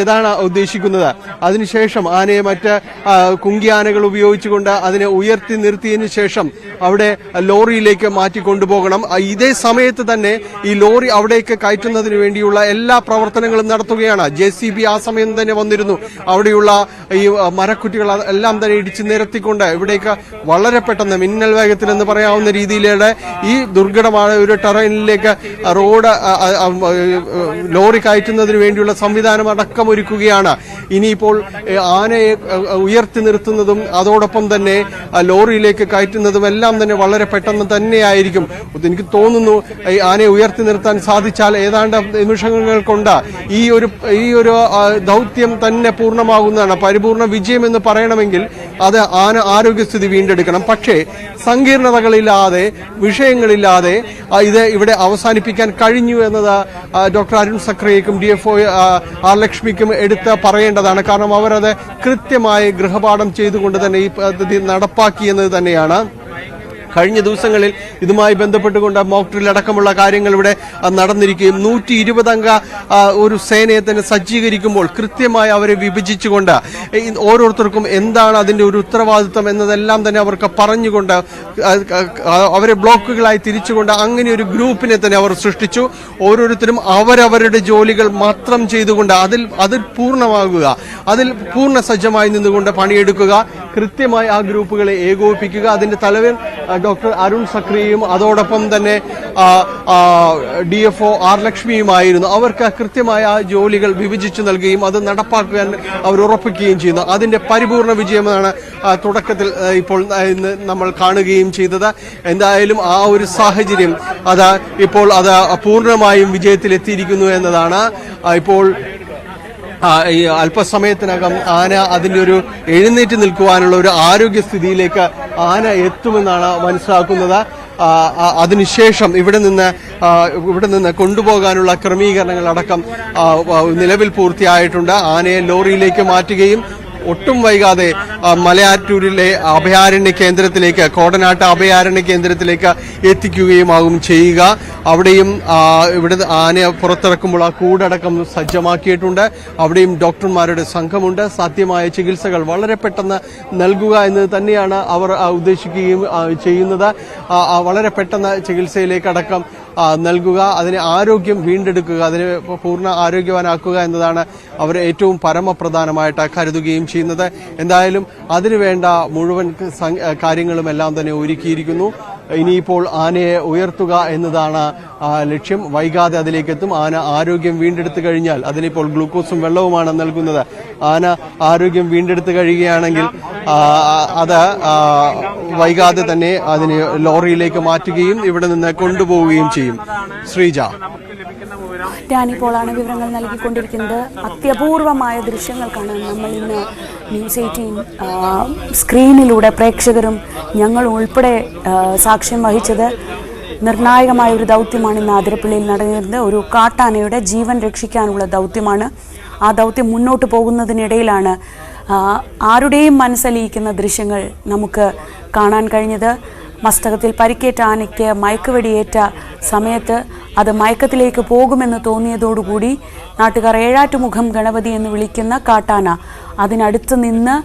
ഏതാണ് ഉദ്ദേശിക്കുന്നത്. അതിനുശേഷം ആനയെ മറ്റ് കുങ്കിയാനകൾ ഉപയോഗിച്ചുകൊണ്ട് അതിനെ ഉയർത്തി നിർത്തിയതിനു ശേഷം അവിടെ ലോറിയിലേക്ക് മാറ്റി കൊണ്ടുപോകണം. ഇതേ സമയത്ത് തന്നെ ഈ ലോറി അവിടേക്ക് കയറ്റുന്നതിന് വേണ്ടിയുള്ള എല്ലാ പ്രവർത്തനങ്ങളും നടത്തുകയാണ്. JCB ആ സമയം തന്നെ വന്നിരുന്നു. അവിടെയുള്ള ഈ മരക്കുറ്റികൾ എല്ലാം തന്നെ ഇടിച്ചു നിരത്തിക്കൊണ്ട് ഇവിടേക്ക് വളരെ പെട്ടെന്ന് മിന്നൽ വേഗത്തിൽ എന്ന് പറയാവുന്ന രീതിയിലുള്ള ഈ ദുർഘടമായ ഒരു ടെറൈനിലേക്ക് റോഡ് ലോറി കയറ്റുന്നതിന് വേണ്ടിയുള്ള സംവിധാനം അടക്കം ഒരുക്കുകയാണ്. ഇനിയിപ്പോൾ ആനയെ ഉയർത്തി നിർത്തുന്നതും അതോടൊപ്പം തന്നെ ലോറിയിലേക്ക് കയറ്റുന്നതും എല്ലാം തന്നെ വളരെ പെട്ടെന്ന് തന്നെയായിരിക്കും. എനിക്ക് തോന്നുന്നു ഈ ആനയെ ഉയർത്തി നിർത്താൻ സാധിച്ചാൽ ഏതാണ്ട് നിമിഷങ്ങൾ കൊണ്ട് ഈ ഒരു ദൗത്യം തന്നെ പൂർണ്ണമാകുന്നതാണ്. പരിപൂർണ വിജയം എന്ന് പറയണമെങ്കിൽ അത് ആന ആരോഗ്യസ്ഥിതി വീണ്ടെടുക്കണം. പക്ഷേ സങ്കീർണതകളില്ലാതെ വിഷയങ്ങളില്ലാതെ ഇത് ഇവിടെ അവസാനിപ്പിക്കാൻ കഴിഞ്ഞു എന്നത് ഡോക്ടർ അരുൺ സക്രിയയ്ക്കും DFO ആർ ലക്ഷ്മിക്കും എടുത്ത് പറയേണ്ടതാണ്. കാരണം അവരത് കൃത്യമായി ഗൃഹപാഠം ചെയ്തുകൊണ്ട് തന്നെ ഈ പദ്ധതി നടപ്പാക്കി എന്നത് തന്നെയാണ്. കഴിഞ്ഞ ദിവസങ്ങളിൽ ഇതുമായി ബന്ധപ്പെട്ടുകൊണ്ട് മോക്ക് ഡ്രിൽ അടക്കമുള്ള കാര്യങ്ങൾ ഇവിടെ നടന്നിരിക്കുകയും 120 അംഗ ഒരു സേനയെ തന്നെ സജ്ജീകരിക്കുമ്പോൾ കൃത്യമായി അവരെ വിഭജിച്ചുകൊണ്ട് ഓരോരുത്തർക്കും എന്താണ് അതിന്റെ ഒരു ഉത്തരവാദിത്വം എന്നതെല്ലാം തന്നെ അവർക്ക് പറഞ്ഞുകൊണ്ട് അവരെ ബ്ലോക്കുകളായി തിരിച്ചുകൊണ്ട് അങ്ങനെ ഒരു ഗ്രൂപ്പിനെ തന്നെ അവർ സൃഷ്ടിച്ചു. ഓരോരുത്തരും അവരവരുടെ ജോലികൾ മാത്രം ചെയ്തുകൊണ്ട് അതിൽ പൂർണ്ണമാകുക, അതിൽ പൂർണ്ണ സജ്ജമായി നിന്നുകൊണ്ട് പണിയെടുക്കുക, കൃത്യമായി ആ ഗ്രൂപ്പുകളെ ഏകോപിപ്പിക്കുക. അതിന്റെ തലവൻ ഡോക്ടർ അരുൺ സക്രിയയും അതോടൊപ്പം തന്നെ DFO ആർ ലക്ഷ്മിയുമായിരുന്നു. അവർക്ക് കൃത്യമായ ആ ജോലികൾ വിഭജിച്ചു നൽകുകയും അത് നടപ്പാക്കാൻ അവർ ഉറപ്പിക്കുകയും ചെയ്യുന്നു. അതിന്റെ പരിപൂർണ വിജയമാണ് തുടക്കത്തിൽ ഇപ്പോൾ ഇന്ന് നമ്മൾ കാണുകയും ചെയ്തത്. എന്തായാലും ആ ഒരു സാഹചര്യം ഇപ്പോൾ അത് പൂർണ്ണമായും വിജയത്തിലെത്തിയിരിക്കുന്നു എന്നതാണ്. ഇപ്പോൾ ഈ അല്പസമയത്തിനകം ആന അതിന്റെ ഒരു എഴുന്നേറ്റ് നിൽക്കുവാനുള്ള ഒരു ആരോഗ്യസ്ഥിതിയിലേക്ക് ആന എത്തുമെന്നാണ് മനസ്സിലാക്കുന്നത്. അതിനുശേഷം ഇവിടെ നിന്ന് കൊണ്ടുപോകാനുള്ള ക്രമീകരണങ്ങൾ അടക്കം നിലവിൽ പൂർത്തിയായിട്ടുണ്ട്. ആനയെ ലോറിയിലേക്ക് മാറ്റുകയും ഒട്ടും വൈകാതെ മലയാറ്റൂരിലെ അഭയാരണ്യ കേന്ദ്രത്തിലേക്ക്, കോടനാട്ട് അഭയാരണ്യ കേന്ദ്രത്തിലേക്ക് എത്തിക്കുകയുമാകും ചെയ്യുക. അവിടെയും ഇവിടെ ആനയെ പുറത്തിറക്കുമ്പോൾ ആ കൂടടക്കം സജ്ജമാക്കിയിട്ടുണ്ട്. അവിടെയും ഡോക്ടർമാരുടെ സംഘമുണ്ട്. സാധ്യമായ ചികിത്സകൾ വളരെ പെട്ടെന്ന് നൽകുക എന്നത് തന്നെയാണ് അവർ ഉദ്ദേശിക്കുകയും ചെയ്യുന്നത്. വളരെ പെട്ടെന്ന് ചികിത്സയിലേക്കടക്കം നൽകുക, അതിനെ ആരോഗ്യം വീണ്ടെടുക്കുക, അതിനെ പൂർണ്ണ ആരോഗ്യവാനാക്കുക എന്നതാണ് അവർ ഏറ്റവും പരമപ്രധാനമായിട്ട് കരുതുകയും ചെയ്യുന്നത്. എന്തായാലും അതിനുവേണ്ട മുഴുവൻ കാര്യങ്ങളും എല്ലാം തന്നെ ഒരുക്കിയിരിക്കുന്നു. ഇനിയിപ്പോൾ ആനയെ ഉയർത്തുക എന്നതാണ് ലക്ഷ്യം. വൈകാതെ അതിലേക്കെത്തും. ആന ആരോഗ്യം വീണ്ടെടുത്തു കഴിഞ്ഞാൽ അതിനിപ്പോൾ ഗ്ലൂക്കോസും വെള്ളവുമാണ് നൽകുന്നത്. ആന ആരോഗ്യം വീണ്ടെടുത്തു കഴിയുകയാണെങ്കിൽ അത് വൈകാതെ തന്നെ അതിനെ ലോറിയിലേക്ക് മാറ്റുകയും ഇവിടെ നിന്ന് കൊണ്ടുപോവുകയും ചെയ്യും. ശ്രീജ, ഡാനി പോളാണ് വിവരങ്ങൾ നൽകിക്കൊണ്ടിരിക്കുന്നത്. അത്യപൂർവമായ ദൃശ്യങ്ങൾക്കാണ് നമ്മൾ ഇന്ന് ന്യൂസ് 18 സ്ക്രീനിലൂടെ പ്രേക്ഷകരും ഞങ്ങൾ ഉൾപ്പെടെ സാക്ഷ്യം വഹിച്ചത്. നിർണായകമായ ഒരു ദൗത്യമാണ് ഇന്ന് ആതിരപ്പള്ളിയിൽ നടന്നിരുന്നത്. ഒരു കാട്ടാനയുടെ ജീവൻ രക്ഷിക്കാനുള്ള ദൗത്യമാണ്. ആ ദൗത്യം മുന്നോട്ട് പോകുന്നതിനിടയിലാണ് ആരുടെയും മനസ്സലിയിക്കുന്ന ദൃശ്യങ്ങൾ നമുക്ക് കാണാൻ കഴിഞ്ഞത്. മസ്തകത്തിൽ പരിക്കേറ്റ ആനയ്ക്ക് മയക്കുവെടിയേറ്റ സമയത്ത് അത് മയക്കത്തിലേക്ക് പോകുമെന്ന് തോന്നിയതോടുകൂടി നാട്ടുകാർ ഏഴാറ്റുമുഖം ഗണപതി എന്ന് വിളിക്കുന്ന കാട്ടാന അതിനടുത്ത് നിന്ന്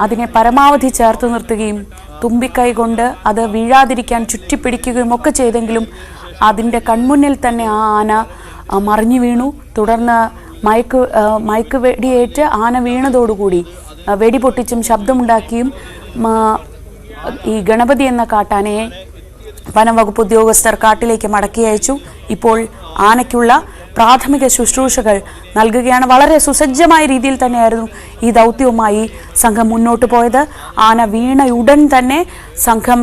അതിനെ പരമാവധി ചേർത്ത് നിർത്തുകയും തുമ്പിക്കൈ കൊണ്ട് അത് വീഴാതിരിക്കാൻ ചുറ്റിപ്പിടിക്കുകയും ഒക്കെ ചെയ്തെങ്കിലും അതിൻ്റെ കൺമുന്നിൽ തന്നെ ആ ആന മറിഞ്ഞു വീണു. തുടർന്ന് മയക്കുവെടിയേറ്റ് ആന വീണതോടുകൂടി വെടി പൊട്ടിച്ചും ശബ്ദമുണ്ടാക്കിയും ഈ ഗണപതി എന്ന കാട്ടാനയെ വനംവകുപ്പ് ഉദ്യോഗസ്ഥർ കാട്ടിലേക്ക് മടക്കി അയച്ചു. ഇപ്പോൾ ആനയ്ക്കുള്ള പ്രാഥമിക ശുശ്രൂഷകൾ നൽകുകയാണ്. വളരെ സുസജ്ജമായ രീതിയിൽ തന്നെയായിരുന്നു ഈ ദൗത്യവുമായി സംഘം മുന്നോട്ട് പോയത്. ആന വീണയുടൻ തന്നെ സംഘം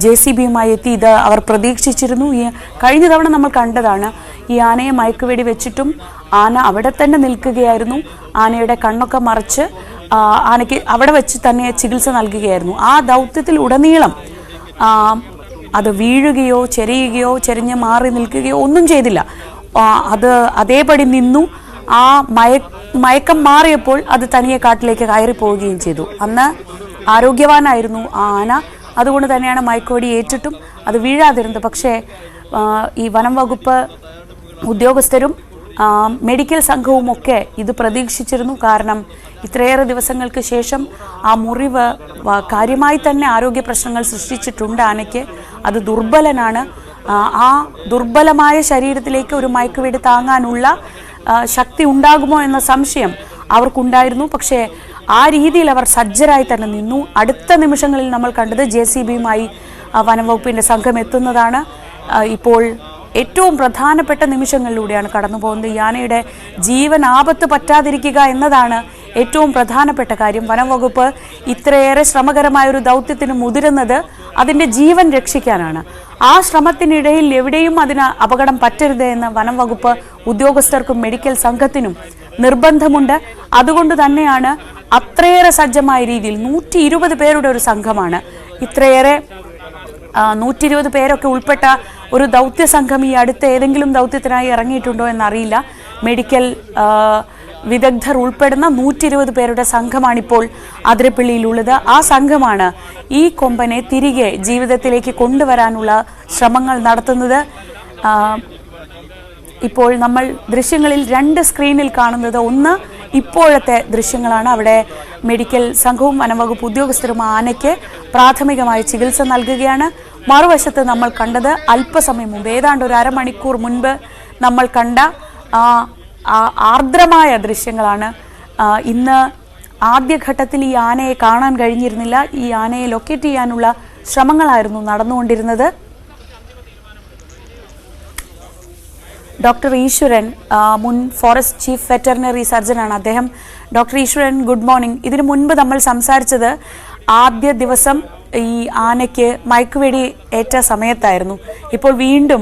JCBയുമായി എത്തി. ഇത് അവർ പ്രതീക്ഷിച്ചിരുന്നു. കഴിഞ്ഞ തവണ നമ്മൾ കണ്ടതാണ്. ഈ ആനയെ മയക്കുവെടി വെച്ചിട്ടും ആന അവിടെ തന്നെ നിൽക്കുകയായിരുന്നു. ആനയുടെ കണ്ണൊക്കെ മറച്ച് ആനയ്ക്ക് അവിടെ വെച്ച് തന്നെ ചികിത്സ നൽകുകയായിരുന്നു. ആ ദൗത്യത്തിൽ ഉടനീളം അത് വീഴുകയോ ചെരിഞ്ഞ് മാറി നിൽക്കുകയോ ഒന്നും ചെയ്തില്ല. അത് അതേപടി നിന്നു. ആ മയക്കം മാറിയപ്പോൾ അത് തനിയെ കാട്ടിലേക്ക് കയറി പോവുകയും ചെയ്തു. അന്ന് ആരോഗ്യവാനായിരുന്നു ആ ആന. അതുകൊണ്ട് തന്നെയാണ് മയക്കുവെടി ഏറ്റിട്ടും അത് വീഴാതിരുന്നത്. പക്ഷേ ഈ വനം വകുപ്പ് ഉദ്യോഗസ്ഥരും മെഡിക്കൽ സംഘവും ഒക്കെ ഇത് പ്രതീക്ഷിച്ചിരുന്നു. കാരണം ഇത്രയേറെ ദിവസങ്ങൾക്ക് ശേഷം ആ മുറിവ് കാര്യമായി തന്നെ ആരോഗ്യ പ്രശ്നങ്ങൾ സൃഷ്ടിച്ചിട്ടുണ്ട് ആനയ്ക്ക്. അത് ദുർബലനാണ്. ആ ദുർബലമായ ശരീരത്തിലേക്ക് ഒരു മയക്കുവെടി താങ്ങാനുള്ള ശക്തി ഉണ്ടാകുമോ എന്ന സംശയം അവർക്കുണ്ടായിരുന്നു. പക്ഷേ ആ രീതിയിൽ അവർ സജ്ജരായി തന്നെ നിന്നു. അടുത്ത നിമിഷങ്ങളിൽ നമ്മൾ കണ്ടത് JCBയുമായി വനംവകുപ്പിൻ്റെ സംഘം എത്തുന്നതാണ്. ഇപ്പോൾ ഏറ്റവും പ്രധാനപ്പെട്ട നിമിഷങ്ങളിലൂടെയാണ് കടന്നു പോകുന്നത്. ഈ ആനയുടെ ജീവൻ ആപത്ത് പറ്റാതിരിക്കുക എന്നതാണ് ഏറ്റവും പ്രധാനപ്പെട്ട കാര്യം. വനംവകുപ്പ് ഇത്രയേറെ ശ്രമകരമായൊരു ദൗത്യത്തിന് മുതിരുന്നത് അതിൻ്റെ ജീവൻ രക്ഷിക്കാനാണ്. ആ ശ്രമത്തിനിടയിൽ എവിടെയും അതിന് അപകടം പറ്റരുത് എന്ന് വനംവകുപ്പ് ഉദ്യോഗസ്ഥർക്കും മെഡിക്കൽ സംഘത്തിനും നിർബന്ധമുണ്ട്. അതുകൊണ്ട് തന്നെയാണ് അത്രയേറെ സജ്ജമായ രീതിയിൽ 120 പേരുടെ ഒരു സംഘമാണ്. ഇത്രയേറെ 120 പേരൊക്കെ ഉൾപ്പെട്ട ഒരു ദൗത്യ സംഘം ഈ അടുത്ത ഏതെങ്കിലും ദൗത്യത്തിനായി ഇറങ്ങിയിട്ടുണ്ടോ എന്നറിയില്ല. മെഡിക്കൽ വിദഗ്ധർ ഉൾപ്പെടുന്ന 120 പേരുടെ സംഘമാണിപ്പോൾ അതിരപ്പള്ളിയിലുള്ളത്. ആ സംഘമാണ് ഈ കൊമ്പനെ തിരികെ ജീവിതത്തിലേക്ക് കൊണ്ടുവരാനുള്ള ശ്രമങ്ങൾ നടത്തുന്നത്. ഇപ്പോൾ നമ്മൾ ദൃശ്യങ്ങളിൽ 2 സ്ക്രീനിൽ കാണുന്നത് ഒന്ന് ഇപ്പോഴത്തെ ദൃശ്യങ്ങളാണ്. അവിടെ മെഡിക്കൽ സംഘവും വനംവകുപ്പ് ഉദ്യോഗസ്ഥരും ആനയ്ക്ക് പ്രാഥമികമായ ചികിത്സ നൽകുകയാണ്. മറുവശത്ത് നമ്മൾ കണ്ടത് അല്പസമയം മുമ്പ്, ഏതാണ്ട് ഒരു അരമണിക്കൂർ മുൻപ് നമ്മൾ കണ്ട ആർദ്രമായ ദൃശ്യങ്ങളാണ്. ഇന്ന് ആദ്യഘട്ടത്തിൽ ഈ ആനയെ കാണാൻ കഴിഞ്ഞിരുന്നില്ല. ഈ ആനയെ ലൊക്കേറ്റ് ചെയ്യാനുള്ള ശ്രമങ്ങളായിരുന്നു നടന്നുകൊണ്ടിരുന്നത്. ഡോക്ടർ ഈശ്വരൻ, മുൻ ഫോറസ്റ്റ് ചീഫ് വെറ്ററിനറി സർജനാണ് അദ്ദേഹം. ഡോക്ടർ ഈശ്വരൻ, ഗുഡ് മോർണിംഗ്. ഇതിനു മുൻപ് നമ്മൾ സംസാരിച്ചത് ആദ്യ ദിവസം ഈ ആനയ്ക്ക് മയക്കുവെടി ഏറ്റ സമയത്തായിരുന്നു. ഇപ്പോൾ വീണ്ടും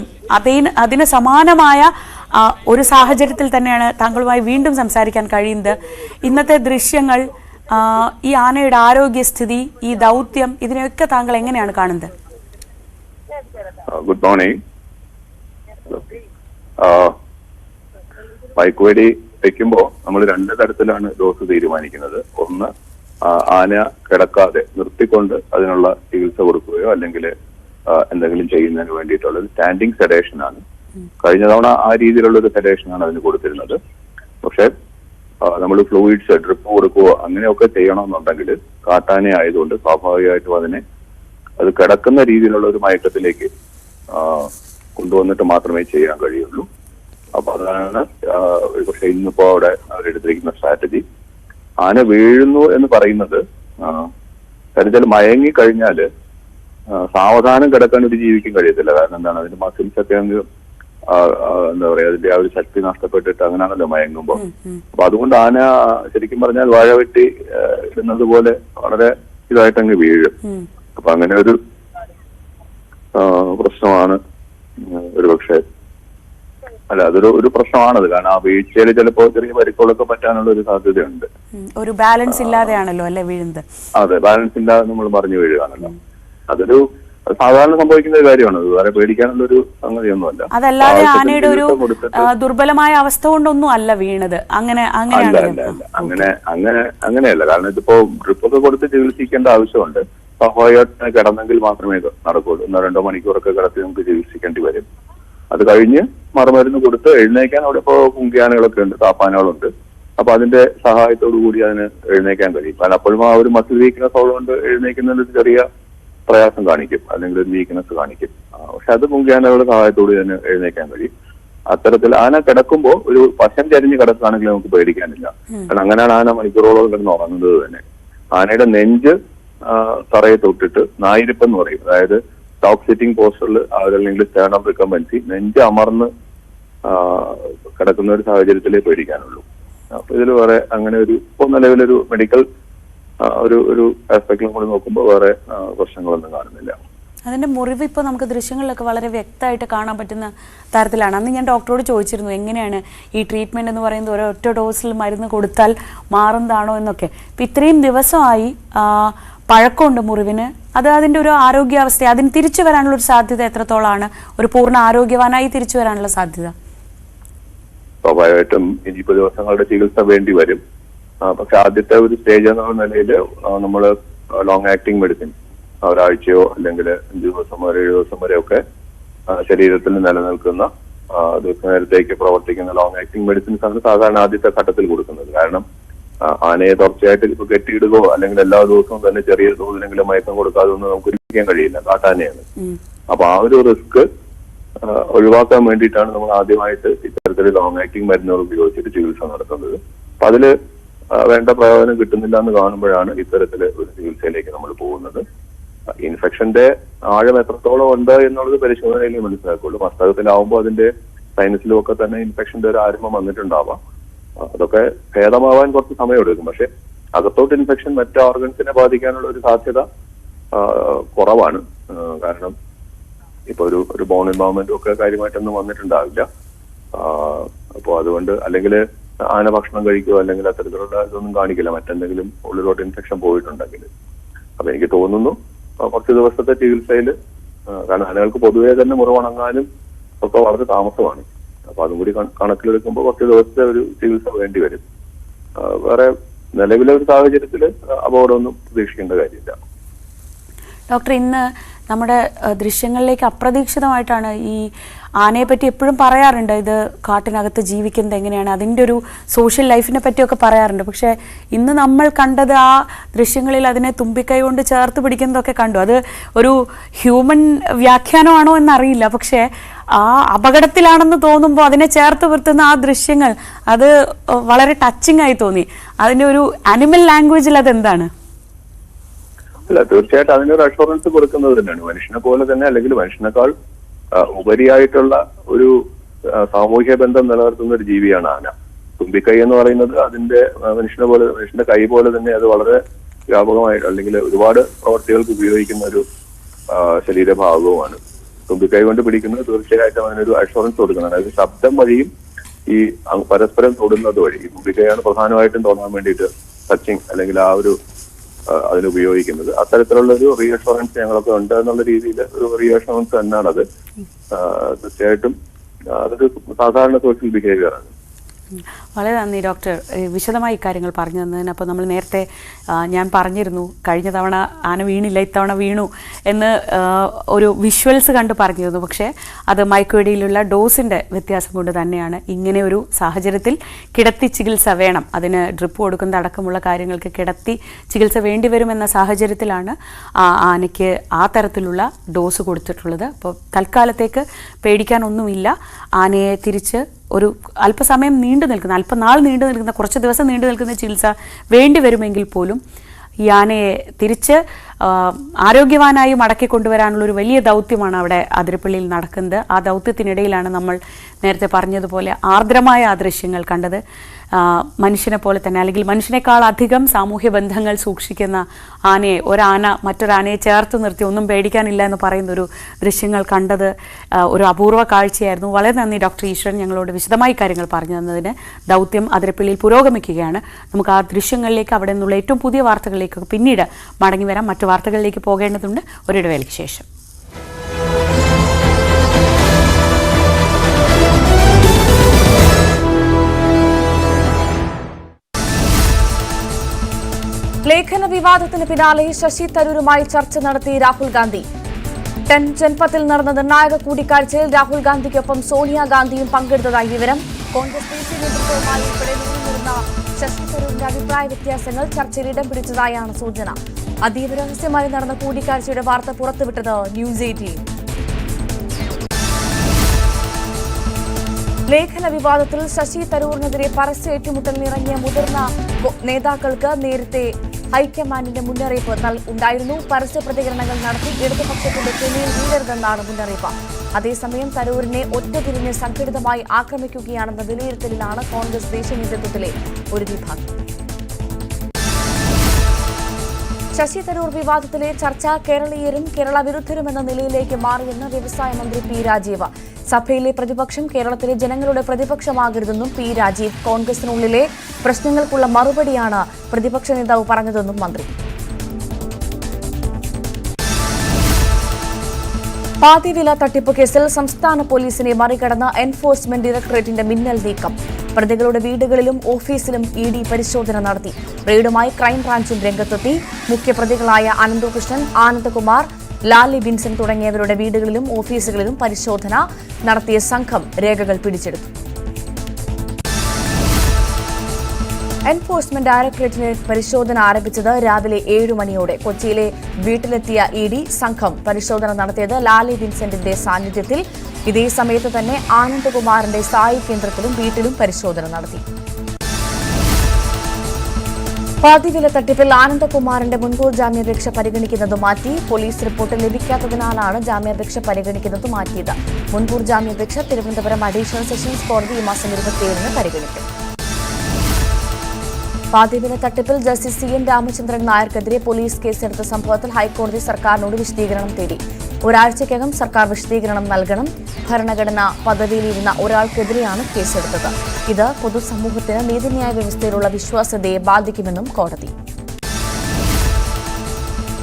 അതിന് സമാനമായ ഒരു സാഹചര്യത്തിൽ തന്നെയാണ് താങ്കളുമായി വീണ്ടും സംസാരിക്കാൻ കഴിയുന്നത്. ഇന്നത്തെ ദൃശ്യങ്ങൾ, ഈ ആനയുടെ ആരോഗ്യസ്ഥിതി, ഈ ദൗത്യം, ഇതിനെയൊക്കെ താങ്കൾ എങ്ങനെയാണ് കാണുന്നത്? Good morning. മയക്കുവെടി വെക്കുമ്പോൾ നമ്മൾ 2 തരത്തിലാണ് ഡോസ് തീരുമാനിക്കുന്നത്. ഒന്ന്, ആന കിടക്കാതെ നിർത്തിക്കൊണ്ട് അതിനുള്ള ചികിത്സ കൊടുക്കുകയോ അല്ലെങ്കിൽ എന്തെങ്കിലും ചെയ്യുന്നതിന് വേണ്ടിയിട്ടുള്ള സ്റ്റാൻഡിങ് സെഡേഷൻ ആണ്. കഴിഞ്ഞ തവണ ആ രീതിയിലുള്ള ഒരു സെഡേഷൻ ആണ് അതിന് കൊടുത്തിരുന്നത്. പക്ഷെ നമ്മൾ ഫ്ലൂയിഡ്സ് ഡ്രിപ്പ് കൊടുക്കുകയോ അങ്ങനെയൊക്കെ ചെയ്യണമെന്നുണ്ടെങ്കിൽ കാട്ടാന ആയതുകൊണ്ട് സ്വാഭാവികമായിട്ടും അത് കിടക്കുന്ന രീതിയിലുള്ള ഒരു മയക്കത്തിലേക്ക് കൊണ്ടുവന്നിട്ട് മാത്രമേ ചെയ്യാൻ കഴിയുള്ളൂ. അപ്പൊ അതാണ് പക്ഷെ ഇന്നിപ്പോ അവിടെ അവരെടുത്തിരിക്കുന്ന സ്ട്രാറ്റജി. ആന വീഴുന്നു എന്ന് പറയുന്നത് കരുതൽ മയങ്ങി കഴിഞ്ഞാല് സാവധാനം കിടക്കാൻ ഒരു ജീവിക്കും കഴിയത്തില്ല. കാരണം എന്താണ്, അതിന്റെ മസിൽസ് ഒക്കെ അങ്ങ് എന്താ പറയാ, അതിന്റെ ആ ഒരു ശക്തി നഷ്ടപ്പെട്ടിട്ട് അങ്ങനെയാണല്ലോ മയങ്ങുമ്പോ. അപ്പൊ അതുകൊണ്ട് ആന ശരിക്കും പറഞ്ഞാൽ വാഴ വെട്ടി ഇടുന്നത് പോലെ വളരെ ഇതായിട്ടങ്ങ് വീഴും. അപ്പൊ അങ്ങനെ ഒരു പ്രശ്നമാണ് ഒരുപക്ഷെ. അല്ല, അതൊരു പ്രശ്നമാണത്. കാരണം ആ വീഴ്ചയിൽ ചിലപ്പോൾ ചെറിയ പരിക്കുകളൊക്കെ പറ്റാനുള്ള ഒരു സാധ്യതയുണ്ട്. ഒരു ബാലൻസ് ഇല്ലാതെയാണല്ലോ അല്ലെ വീഴുന്നത്? അതെ, ബാലൻസ് ഇല്ലാതെ നമ്മൾ മറിഞ്ഞു വീഴുകയാണല്ലോ. അതൊരു സാധാരണ സംഭവിക്കുന്ന ഒരു കാര്യമാണ്. അത് വേറെ പേടിക്കാനുള്ള ഒരു സംഗതിയൊന്നുമല്ല. അതല്ലാതെ ആനയുടെ ഒരു ദുർബലമായ അവസ്ഥ കൊണ്ടൊന്നും അല്ല വീണത്. അങ്ങനെയല്ല. കാരണം ഇതിപ്പോ ഡ്രിപ്പൊക്കെ കൊടുത്ത് ചികിത്സിക്കേണ്ട ആവശ്യമുണ്ട്. സ്വാഭാവികമായിട്ട് കിടന്നെങ്കിൽ മാത്രമേ നടക്കുള്ളൂ. 1-2 മണിക്കൂറൊക്കെ കിടത്തി നമുക്ക് ചികിത്സിക്കേണ്ടി വരും. അത് കഴിഞ്ഞ് മറുമരുന്ന് കൊടുത്ത് എഴുന്നേക്കാൻ അവിടെ ഇപ്പോൾ കുങ്കിയാനകളൊക്കെ ഉണ്ട്, താപ്പാനകളുണ്ട്. അപ്പൊ അതിന്റെ സഹായത്തോടു കൂടി അതിന് എഴുന്നേക്കാൻ കഴിയും. കാരണം അപ്പോഴും ആ ഒരു മസിൽ വീക്ക്നെസ് ഉള്ളതുകൊണ്ട് എഴുന്നേക്കുന്നതിന് ചെറിയ പ്രയാസം കാണിക്കും, അല്ലെങ്കിൽ ഒരു വീക്ക്നെസ് കാണിക്കും. പക്ഷെ അത് കുങ്കിയാനകളുടെ സഹായത്തോട് തന്നെ എഴുന്നേക്കാൻ കഴിയും. അത്തരത്തിൽ ആന കിടക്കുമ്പോൾ ഒരു വശം ചരിഞ്ഞ് കിടക്കുകയാണെങ്കിൽ നമുക്ക് പേടിക്കാനില്ല. കാരണം അങ്ങനെയാണ് ആന മണിക്കൂറോളം കിടന്ന് ഉറങ്ങുന്നത് തന്നെ. ആനയുടെ നെഞ്ച് തറയെ തൊട്ടിട്ട് നായിരിപ്പെന്ന് പറയും. അതായത് ടോപ്പ് സിറ്റിംഗ് പോസ്റ്ററിൽ അല്ലെങ്കിൽ സ്റ്റേർണം റിക്കംബൻസി, നെഞ്ച് അമർന്ന് കിടക്കുന്ന ഒരു സാഹചര്യത്തിലേ പേടിക്കാനുള്ളൂ. അപ്പൊ ഇതിൽ വേറെ അങ്ങനെ ഇപ്പോൾ നിലവിലൊരു മെഡിക്കൽ ഒരു ആസ്പെക്റ്റിലും കൂടി നോക്കുമ്പോൾ വേറെ പ്രശ്നങ്ങളൊന്നും കാണുന്നില്ല. അതിൻ്റെ മുറിവ് ഇപ്പോൾ നമുക്ക് ദൃശ്യങ്ങളിലൊക്കെ വളരെ വ്യക്തമായിട്ട് കാണാൻ പറ്റുന്ന തരത്തിലാണ്. അന്ന് ഞാൻ ഡോക്ടറോട് ചോദിച്ചിരുന്നു എങ്ങനെയാണ് ഈ ട്രീറ്റ്മെൻറ്റ് എന്ന് പറയുന്നത്, ഒരൊറ്റ ഡോസിൽ മരുന്ന് കൊടുത്താൽ മാറുന്നതാണോ എന്നൊക്കെ. ഇപ്പം ഇത്രയും ദിവസമായി പഴക്കമുണ്ട് മുറിവിന്. അത് അതിൻ്റെ ഒരു ആരോഗ്യാവസ്ഥ, അതിന് തിരിച്ചു വരാനുള്ള ഒരു സാധ്യത എത്രത്തോളമാണ്? ഒരു പൂർണ്ണ ആരോഗ്യവാനായി തിരിച്ചു വരാനുള്ള സാധ്യത? സ്വാഭാവികമായിട്ടും ഇനിയിപ്പോൾ ദിവസങ്ങളുടെ ചികിത്സ വേണ്ടി വരും. പക്ഷെ ആദ്യത്തെ ഒരു സ്റ്റേജ് എന്നുള്ള നിലയിൽ നമ്മൾ ലോങ് ആക്ടിങ് മെഡിസിൻ ഒരാഴ്ചയോ അല്ലെങ്കിൽ 5 ദിവസം വരെ 7 ദിവസം വരെയൊക്കെ ശരീരത്തിൽ നിലനിൽക്കുന്ന ദീർഘനേരത്തേക്ക് പ്രവർത്തിക്കുന്ന ലോങ് ആക്ടിങ് മെഡിസിൻസ് ആണ് സാധാരണ ആദ്യത്തെ ഘട്ടത്തിൽ കൊടുക്കുന്നത്. കാരണം ആനയെ തുടർച്ചയായിട്ട് ഇപ്പൊ കെട്ടിയിടുകയോ അല്ലെങ്കിൽ എല്ലാ ദിവസവും തന്നെ ചെറിയ തോതിലെങ്കിലും മയക്കം കൊടുക്കാതെ ഒന്നും നമുക്ക് ഇരിക്കാൻ കഴിയില്ല, കാട്ടാനയാണ്. അപ്പൊ ആ ഒരു റിസ്ക് ഒഴിവാക്കാൻ വേണ്ടിയിട്ടാണ് നമ്മൾ ആദ്യമായിട്ട് ഇത്തരത്തിൽ ലോങ് ആക്ടിങ് മരുന്നുകൾ ഉപയോഗിച്ചിട്ട് ചികിത്സ നടത്തുന്നത്. അപ്പൊ അതില് വേണ്ട പ്രയോജനം കിട്ടുന്നില്ല എന്ന് കാണുമ്പോഴാണ് ഇത്തരത്തില് ഒരു ചികിത്സയിലേക്ക് നമ്മൾ പോകുന്നത്. ഇൻഫെക്ഷന്റെ ആഴം എത്രത്തോളം ഉണ്ട് എന്നുള്ളത് പരിശോധനയിൽ മനസ്സിലാക്കുള്ളൂ. മസ്തകത്തിലാവുമ്പോൾ അതിന്റെ സൈനസിലും ഒക്കെ തന്നെ ഇൻഫെക്ഷന്റെ ഒരു ആരംഭം വന്നിട്ടുണ്ടാവാം. അതൊക്കെ ഭേദമാവാൻ കുറച്ച് സമയമെടുക്കും. പക്ഷെ അകത്തോട്ട് ഇൻഫെക്ഷൻ മറ്റ് ഓർഗൻസിനെ ബാധിക്കാനുള്ള ഒരു സാധ്യത കുറവാണ്. കാരണം ഇപ്പൊ ഒരു ബോൺ ഇൻവോൾവ്മെന്റും ഒക്കെ കാര്യമായിട്ടൊന്നും വന്നിട്ടുണ്ടാവില്ല. അപ്പോൾ അതുകൊണ്ട് അല്ലെങ്കിൽ ആന ഭക്ഷണം കഴിക്കുകയോ അല്ലെങ്കിൽ അത്തരത്തിലുള്ള ഇതൊന്നും കാണിക്കില്ല, മറ്റെന്തെങ്കിലും ഉള്ളിലോട്ട് ഇൻഫെക്ഷൻ പോയിട്ടുണ്ടെങ്കിൽ. അപ്പൊ എനിക്ക് തോന്നുന്നു കുറച്ച് ദിവസത്തെ ചികിത്സയിൽ, കാരണം ആനകൾക്ക് പൊതുവേ തന്നെ മുറിവുണങ്ങാനും ഒക്കെ വളരെ താമസമാണ്. അപ്പൊ അതും കൂടി കണക്കിലെടുക്കുമ്പോൾ കുറച്ച് ദിവസത്തെ ഒരു ചികിത്സ വേണ്ടി വരും. വേറെ നിലവിലെ ഒരു സാഹചര്യത്തിൽ അപകടമൊന്നും പ്രതീക്ഷിക്കേണ്ട കാര്യമില്ല. ഡോക്ടർ, ഇന്ന് നമ്മുടെ ദൃശ്യങ്ങളിലേക്ക് അപ്രതീക്ഷിതമായിട്ടാണ് ഈ ആനയെ പറ്റി എപ്പോഴും പറയാറുണ്ട്, ഇത് കാട്ടിനകത്ത് ജീവിക്കുന്നത് എങ്ങനെയാണ്, അതിൻ്റെ ഒരു സോഷ്യൽ ലൈഫിനെ പറ്റിയൊക്കെ പറയാറുണ്ട്. പക്ഷേ ഇന്ന് നമ്മൾ കണ്ടത് ആ ദൃശ്യങ്ങളിൽ അതിനെ തുമ്പിക്കൈ കൊണ്ട് ചേർത്ത് പിടിക്കുന്നതൊക്കെ കണ്ടു. അത് ഒരു ഹ്യൂമൻ വ്യാഖ്യാനമാണോ എന്നറിയില്ല, പക്ഷേ ആ അപകടത്തിലാണെന്ന് തോന്നുമ്പോൾ അതിനെ ചേർത്ത് നിർത്തുന്ന ആ ദൃശ്യങ്ങൾ അത് വളരെ ടച്ചിങ് ആയി തോന്നി. അതിൻ്റെ ഒരു ആനിമൽ ലാംഗ്വേജിൽ അതെന്താണ്? അല്ല, തീർച്ചയായിട്ടും അതിനൊരു അഷുറൻസ് കൊടുക്കുന്നത് തന്നെയാണ്. മനുഷ്യനെ പോലെ തന്നെ അല്ലെങ്കിൽ മനുഷ്യനേക്കാൾ ഉപരിയായിട്ടുള്ള ഒരു സാമൂഹ്യ ബന്ധം നിലനിർത്തുന്ന ഒരു ജീവിയാണ് ആന. തുമ്പിക്കൈ എന്ന് പറയുന്നത് അതിന്റെ മനുഷ്യന്റെ കൈ പോലെ തന്നെ അത് വളരെ വ്യാപകമായിട്ട് അല്ലെങ്കിൽ ഒരുപാട് പ്രവർത്തികൾക്ക് ഉപയോഗിക്കുന്ന ഒരു ശരീരഭാഗവുമാണ്. തുമ്പിക്കൈ കൊണ്ട് പിടിക്കുന്നത് തീർച്ചയായിട്ടും അതിനൊരു അഷുറൻസ് കൊടുക്കുന്നത്. അതായത് ശബ്ദം വഴിയും ഈ പരസ്പരം തൊടുന്നത് വഴി. ഈ തുമ്പിക്കൈയാണ് പ്രധാനമായിട്ടും തോന്നാൻ വേണ്ടിയിട്ട് ടച്ചിങ് അല്ലെങ്കിൽ ആ ഒരു അതിനുപയോഗിക്കുന്നത്. അത്തരത്തിലുള്ള ഒരു റീഅഷുറൻസ് ഞങ്ങളൊക്കെ ഉണ്ട് എന്നുള്ള രീതിയിൽ ഒരു റീഅഷുറൻസ് തന്നെയാണത്. തീർച്ചയായിട്ടും അതൊരു സാധാരണ സോഷ്യൽ ബിഹേവിയറാണ്. വളരെ നന്ദി ഡോക്ടർ, വിശദമായി കാര്യങ്ങൾ പറഞ്ഞു തന്നതിന്. അപ്പോൾ നമ്മൾ നേരത്തെ ഞാൻ പറഞ്ഞിരുന്നു, കഴിഞ്ഞ തവണ ആന വീണില്ല, ഇത്തവണ വീണു എന്ന് ഒരു വിഷ്വൽസ് കണ്ട് പറഞ്ഞിരുന്നു. പക്ഷേ അത് മയക്കുവെടിയിലുള്ള ഡോസിൻ്റെ വ്യത്യാസം കൊണ്ട് തന്നെയാണ്. ഇങ്ങനെ ഒരു സാഹചര്യത്തിൽ കിടത്തി ചികിത്സ വേണം, അതിന് ഡ്രിപ്പ് കൊടുക്കുന്ന അടക്കമുള്ള കാര്യങ്ങൾക്ക് കിടത്തി ചികിത്സ വേണ്ടി വരുമെന്ന സാഹചര്യത്തിലാണ് ആനയ്ക്ക് ആ തരത്തിലുള്ള ഡോസ് കൊടുത്തിട്ടുള്ളത്. അപ്പോൾ തൽക്കാലത്തേക്ക് പേടിക്കാനൊന്നുമില്ല. ആനയെ തിരിച്ച് ഒരു അല്പസമയം അല്പനാൾ നീണ്ടു നിൽക്കുന്ന, കുറച്ച് ദിവസം നീണ്ടു നിൽക്കുന്ന ചികിത്സ വേണ്ടി വരുമെങ്കിൽ പോലും ഈ ആനയെ തിരിച്ച് ആരോഗ്യവാനായി മടക്കി കൊണ്ടുവരാനുള്ളൊരു വലിയ ദൗത്യമാണ് അവിടെ അതിരപ്പള്ളിയിൽ നടക്കുന്നത്. ആ ദൗത്യത്തിനിടയിലാണ് നമ്മൾ നേരത്തെ പറഞ്ഞതുപോലെ ആർദ്രമായ ആ ദൃശ്യങ്ങൾ കണ്ടത്. മനുഷ്യനെ പോലെ തന്നെ അല്ലെങ്കിൽ മനുഷ്യനേക്കാൾ അധികം സാമൂഹ്യ ബന്ധങ്ങൾ സൂക്ഷിക്കുന്ന ആനയെ, ഒരാന മറ്റൊരാനയെ ചേർത്ത് നിർത്തി ഒന്നും പേടിക്കാനില്ല എന്ന് പറയുന്നൊരു ദൃശ്യങ്ങൾ കണ്ടത് ഒരു അപൂർവ കാഴ്ചയായിരുന്നു. വളരെ നന്ദി ഡോക്ടർ ഈശ്വരൻ ഞങ്ങളോട് വിശദമായി കാര്യങ്ങൾ പറഞ്ഞു തന്നതിന്. ദൗത്യം അതിരപ്പള്ളിയിൽ പുരോഗമിക്കുകയാണ്. നമുക്ക് ആ ദൃശ്യങ്ങളിലേക്ക്, അവിടെ നിന്നുള്ള ഏറ്റവും പുതിയ വാർത്തകളിലേക്ക് പിന്നീട് മടങ്ങി വരാം. മറ്റു വാർത്തകളിലേക്ക് പോകേണ്ടതുണ്ട്. ഒരിടവേളയ്ക്ക് ശേഷം. ലേഖന വിവാദത്തിന് പിന്നാലെ ശശി തരൂരുമായി ചർച്ച നടത്തി രാഹുൽ ഗാന്ധി. ജൻപത്തിൽ നടന്ന നിർണായക കൂടിക്കാഴ്ചയിൽ രാഹുൽ ഗാന്ധിക്കൊപ്പം സോണിയാഗാന്ധിയും പങ്കെടുത്തതായി വിവരം. കോൺഗ്രസ് ദേശീയ നേതൃത്വവുമായി ഉൾപ്പെടെ നിന്നിരുന്ന ശശി തരൂരിന്റെ അഭിപ്രായ വ്യത്യാസങ്ങൾ ചർച്ചയിൽ ഇടം പിടിച്ചതായാണ് സൂചന. അതീവ രഹസ്യമായി നടന്ന കൂടിക്കാഴ്ചയുടെ വാർത്ത പുറത്തുവിട്ടത് ന്യൂസ് 18. ലേഖന വിവാദത്തിൽ ശശി തരൂരിനെതിരെ പരസ്യ ഏറ്റുമുട്ടലിനിറങ്ങിയ മുതിർന്ന നേതാക്കൾക്ക് നേരത്തെ ഹൈക്കമാൻഡിന്റെ മുന്നറിയിപ്പ് ഉണ്ടായിരുന്നു. പരസ്യ പ്രതികരണങ്ങൾ നടത്തി ഇടതുപക്ഷത്തിന്റെ കെണിയിൽ വീഴരുതെന്നാണ് മുന്നറിയിപ്പ്. അതേസമയം തരൂരിനെ ഒറ്റതിരിഞ്ഞ് സംഘടിതമായി ആക്രമിക്കുകയാണെന്ന വിലയിരുത്തലിലാണ് കോൺഗ്രസ് ദേശീയ നേതൃത്വത്തിലെ ഒരു വിഭാഗം. ശശി തരൂർ വിവാദത്തിലെ ചർച്ച കേരളീയരും കേരള വിരുദ്ധരുമെന്ന നിലയിലേക്ക് മാറിയെന്ന് വ്യവസായ മന്ത്രി പി രാജീവ്. സഭയിലെ പ്രതിപക്ഷം കേരളത്തിലെ ജനങ്ങളുടെ പ്രതിപക്ഷമാകരുതെന്നും പി രാജീവ്. കോൺഗ്രസിനുള്ളിലെ പ്രശ്നങ്ങൾക്കുള്ള മറുപടിയാണ് പ്രതിപക്ഷ നേതാവ് പറഞ്ഞതെന്നും മന്ത്രി. പാതിവില തട്ടിപ്പ് കേസിൽ സംസ്ഥാന പോലീസിനെ മറികടന്ന എൻഫോഴ്സ്മെന്റ് ഡയറക്ടറേറ്റിന്റെ മിന്നൽ നീക്കം. പ്രതികളുടെ വീടുകളിലും ഓഫീസിലും ഇഡി പരിശോധന നടത്തി. റെയ്ഡുമായി ക്രൈംബ്രാഞ്ചും രംഗത്തെത്തി. മുഖ്യപ്രതികളായ അനന്തകൃഷ്ണൻ, ആനന്ദകുമാർ, ലാലി വിൻസെന്റ് തുടങ്ങിയവരുടെ വീടുകളിലും ഓഫീസുകളിലും പരിശോധന നടത്തിയ സംഘം രേഖകൾ പിടിച്ചെടുത്തു. എൻഫോഴ്സ്മെന്റ് ഡയറക്ടറേറ്റിന് പരിശോധന ആരംഭിച്ചത് രാവിലെ 7 മണിയോടെ. കൊച്ചിയിലെ വീട്ടിലെത്തിയ ഇഡി സംഘം പരിശോധന നടത്തിയത് ലാലി വിൻസെന്റിന്റെ സാന്നിധ്യത്തിൽ. ഇതേ സമയത്ത് തന്നെ ആനന്ദകുമാറിന്റെ സായി കേന്ദ്രത്തിലും വീട്ടിലും പരിശോധന നടത്തി. പാതിവില തട്ടിപ്പിൽ ആനന്ദകുമാറിന്റെ മുൻകൂർ ജാമ്യാപേക്ഷ പരിഗണിക്കുന്നത് മാറ്റി. പോലീസ് റിപ്പോർട്ട് ലഭിക്കാത്തതിനാലാണ് ജാമ്യാപേക്ഷ പരിഗണിക്കുന്നത് മാറ്റിയത്. മുൻകൂർ ജാമ്യാപേക്ഷ തിരുവനന്തപുരം അഡീഷണൽ സെഷൻസ് കോടതി ഈ മാസം 27-ന് പരിഗണിക്കും. പാതിവില തട്ടിപ്പിൽ ജസ്റ്റിസ് CN രാമചന്ദ്രൻ നായർക്കെതിരെ പോലീസ് കേസെടുത്ത സംഭവത്തിൽ ഹൈക്കോടതി സർക്കാരിനോട് വിശദീകരണം തേടി. ഒരാഴ്ചയ്ക്കകം സർക്കാർ വിശദീകരണം നൽകണം. ഭരണഘടനാ പദവിയിലിരുന്ന ഒരാൾക്കെതിരെയാണ് കേസെടുത്തത്. ഇത് പൊതുസമൂഹത്തിന് നീതിന്യായ വ്യവസ്ഥയിലുള്ള വിശ്വാസ്യതയെ ബാധിക്കുമെന്നും കോടതി.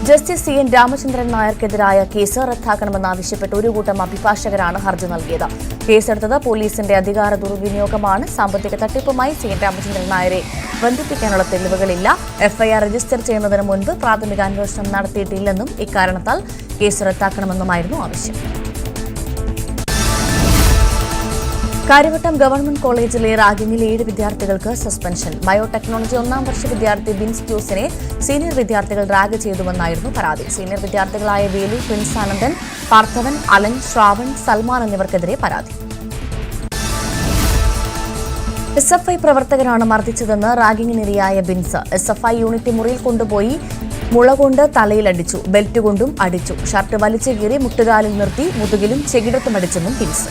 ജസ്റ്റിസ് CN രാമചന്ദ്രൻ നായർക്കെതിരായ കേസ് റദ്ദാക്കണമെന്നാവശ്യപ്പെട്ട് ഒരു കൂട്ടം അഭിഭാഷകരാണ് ഹർജി നൽകിയത്. കേസെടുത്തത് പോലീസിന്റെ അധികാര ദുർവിനിയോഗമാണ്. സാമ്പത്തിക തട്ടിപ്പുമായി CN രാമചന്ദ്രൻ നായരെ ബന്ധിപ്പിക്കാനുള്ള തെളിവുകളില്ല. FIR രജിസ്റ്റർ ചെയ്യുന്നതിന് മുൻപ് പ്രാഥമിക അന്വേഷണം നടത്തിയിട്ടില്ലെന്നും ഇക്കാരണത്താൽ കേസ് റദ്ദാക്കണമെന്നുമായിരുന്നു ആവശ്യം. കാര്യവട്ടം ഗവൺമെന്റ് കോളേജിലെ റാഗിങ്ങിൽ 7 വിദ്യാർത്ഥികൾക്ക് സസ്പെൻഷൻ. ബയോടെക്നോളജി 1ാം വർഷ വിദ്യാർത്ഥി ബിൻസ് ജോസിനെ സീനിയർ വിദ്യാർത്ഥികൾ റാഗ് ചെയ്തുവെന്നായിരുന്നു പരാതി. സീനിയർ വിദ്യാർത്ഥികളായ വേലു, പ്രിൻസ് ആനന്ദൻ, പാർത്ഥവൻ, അലൻ, ശ്രാവൺ, സൽമാൻ എന്നിവർക്കെതിരെ പരാതി. SFI പ്രവർത്തകരാണ് മർദ്ദിച്ചതെന്ന് റാഗിങ്ങിനിരയായ ബിൻസ്. SFI യൂണിറ്റ് മുറിയിൽ കൊണ്ടുപോയി മുളകൊണ്ട് തലയിലടിച്ചു, ബെൽറ്റ് കൊണ്ടും അടിച്ചു. ഷർട്ട് വലിച്ചു കീറി മുട്ടുകാലിൽ നിർത്തി മുതുകിലും ചെകിടത്തും അടിച്ചെന്നും ബിൻസ്.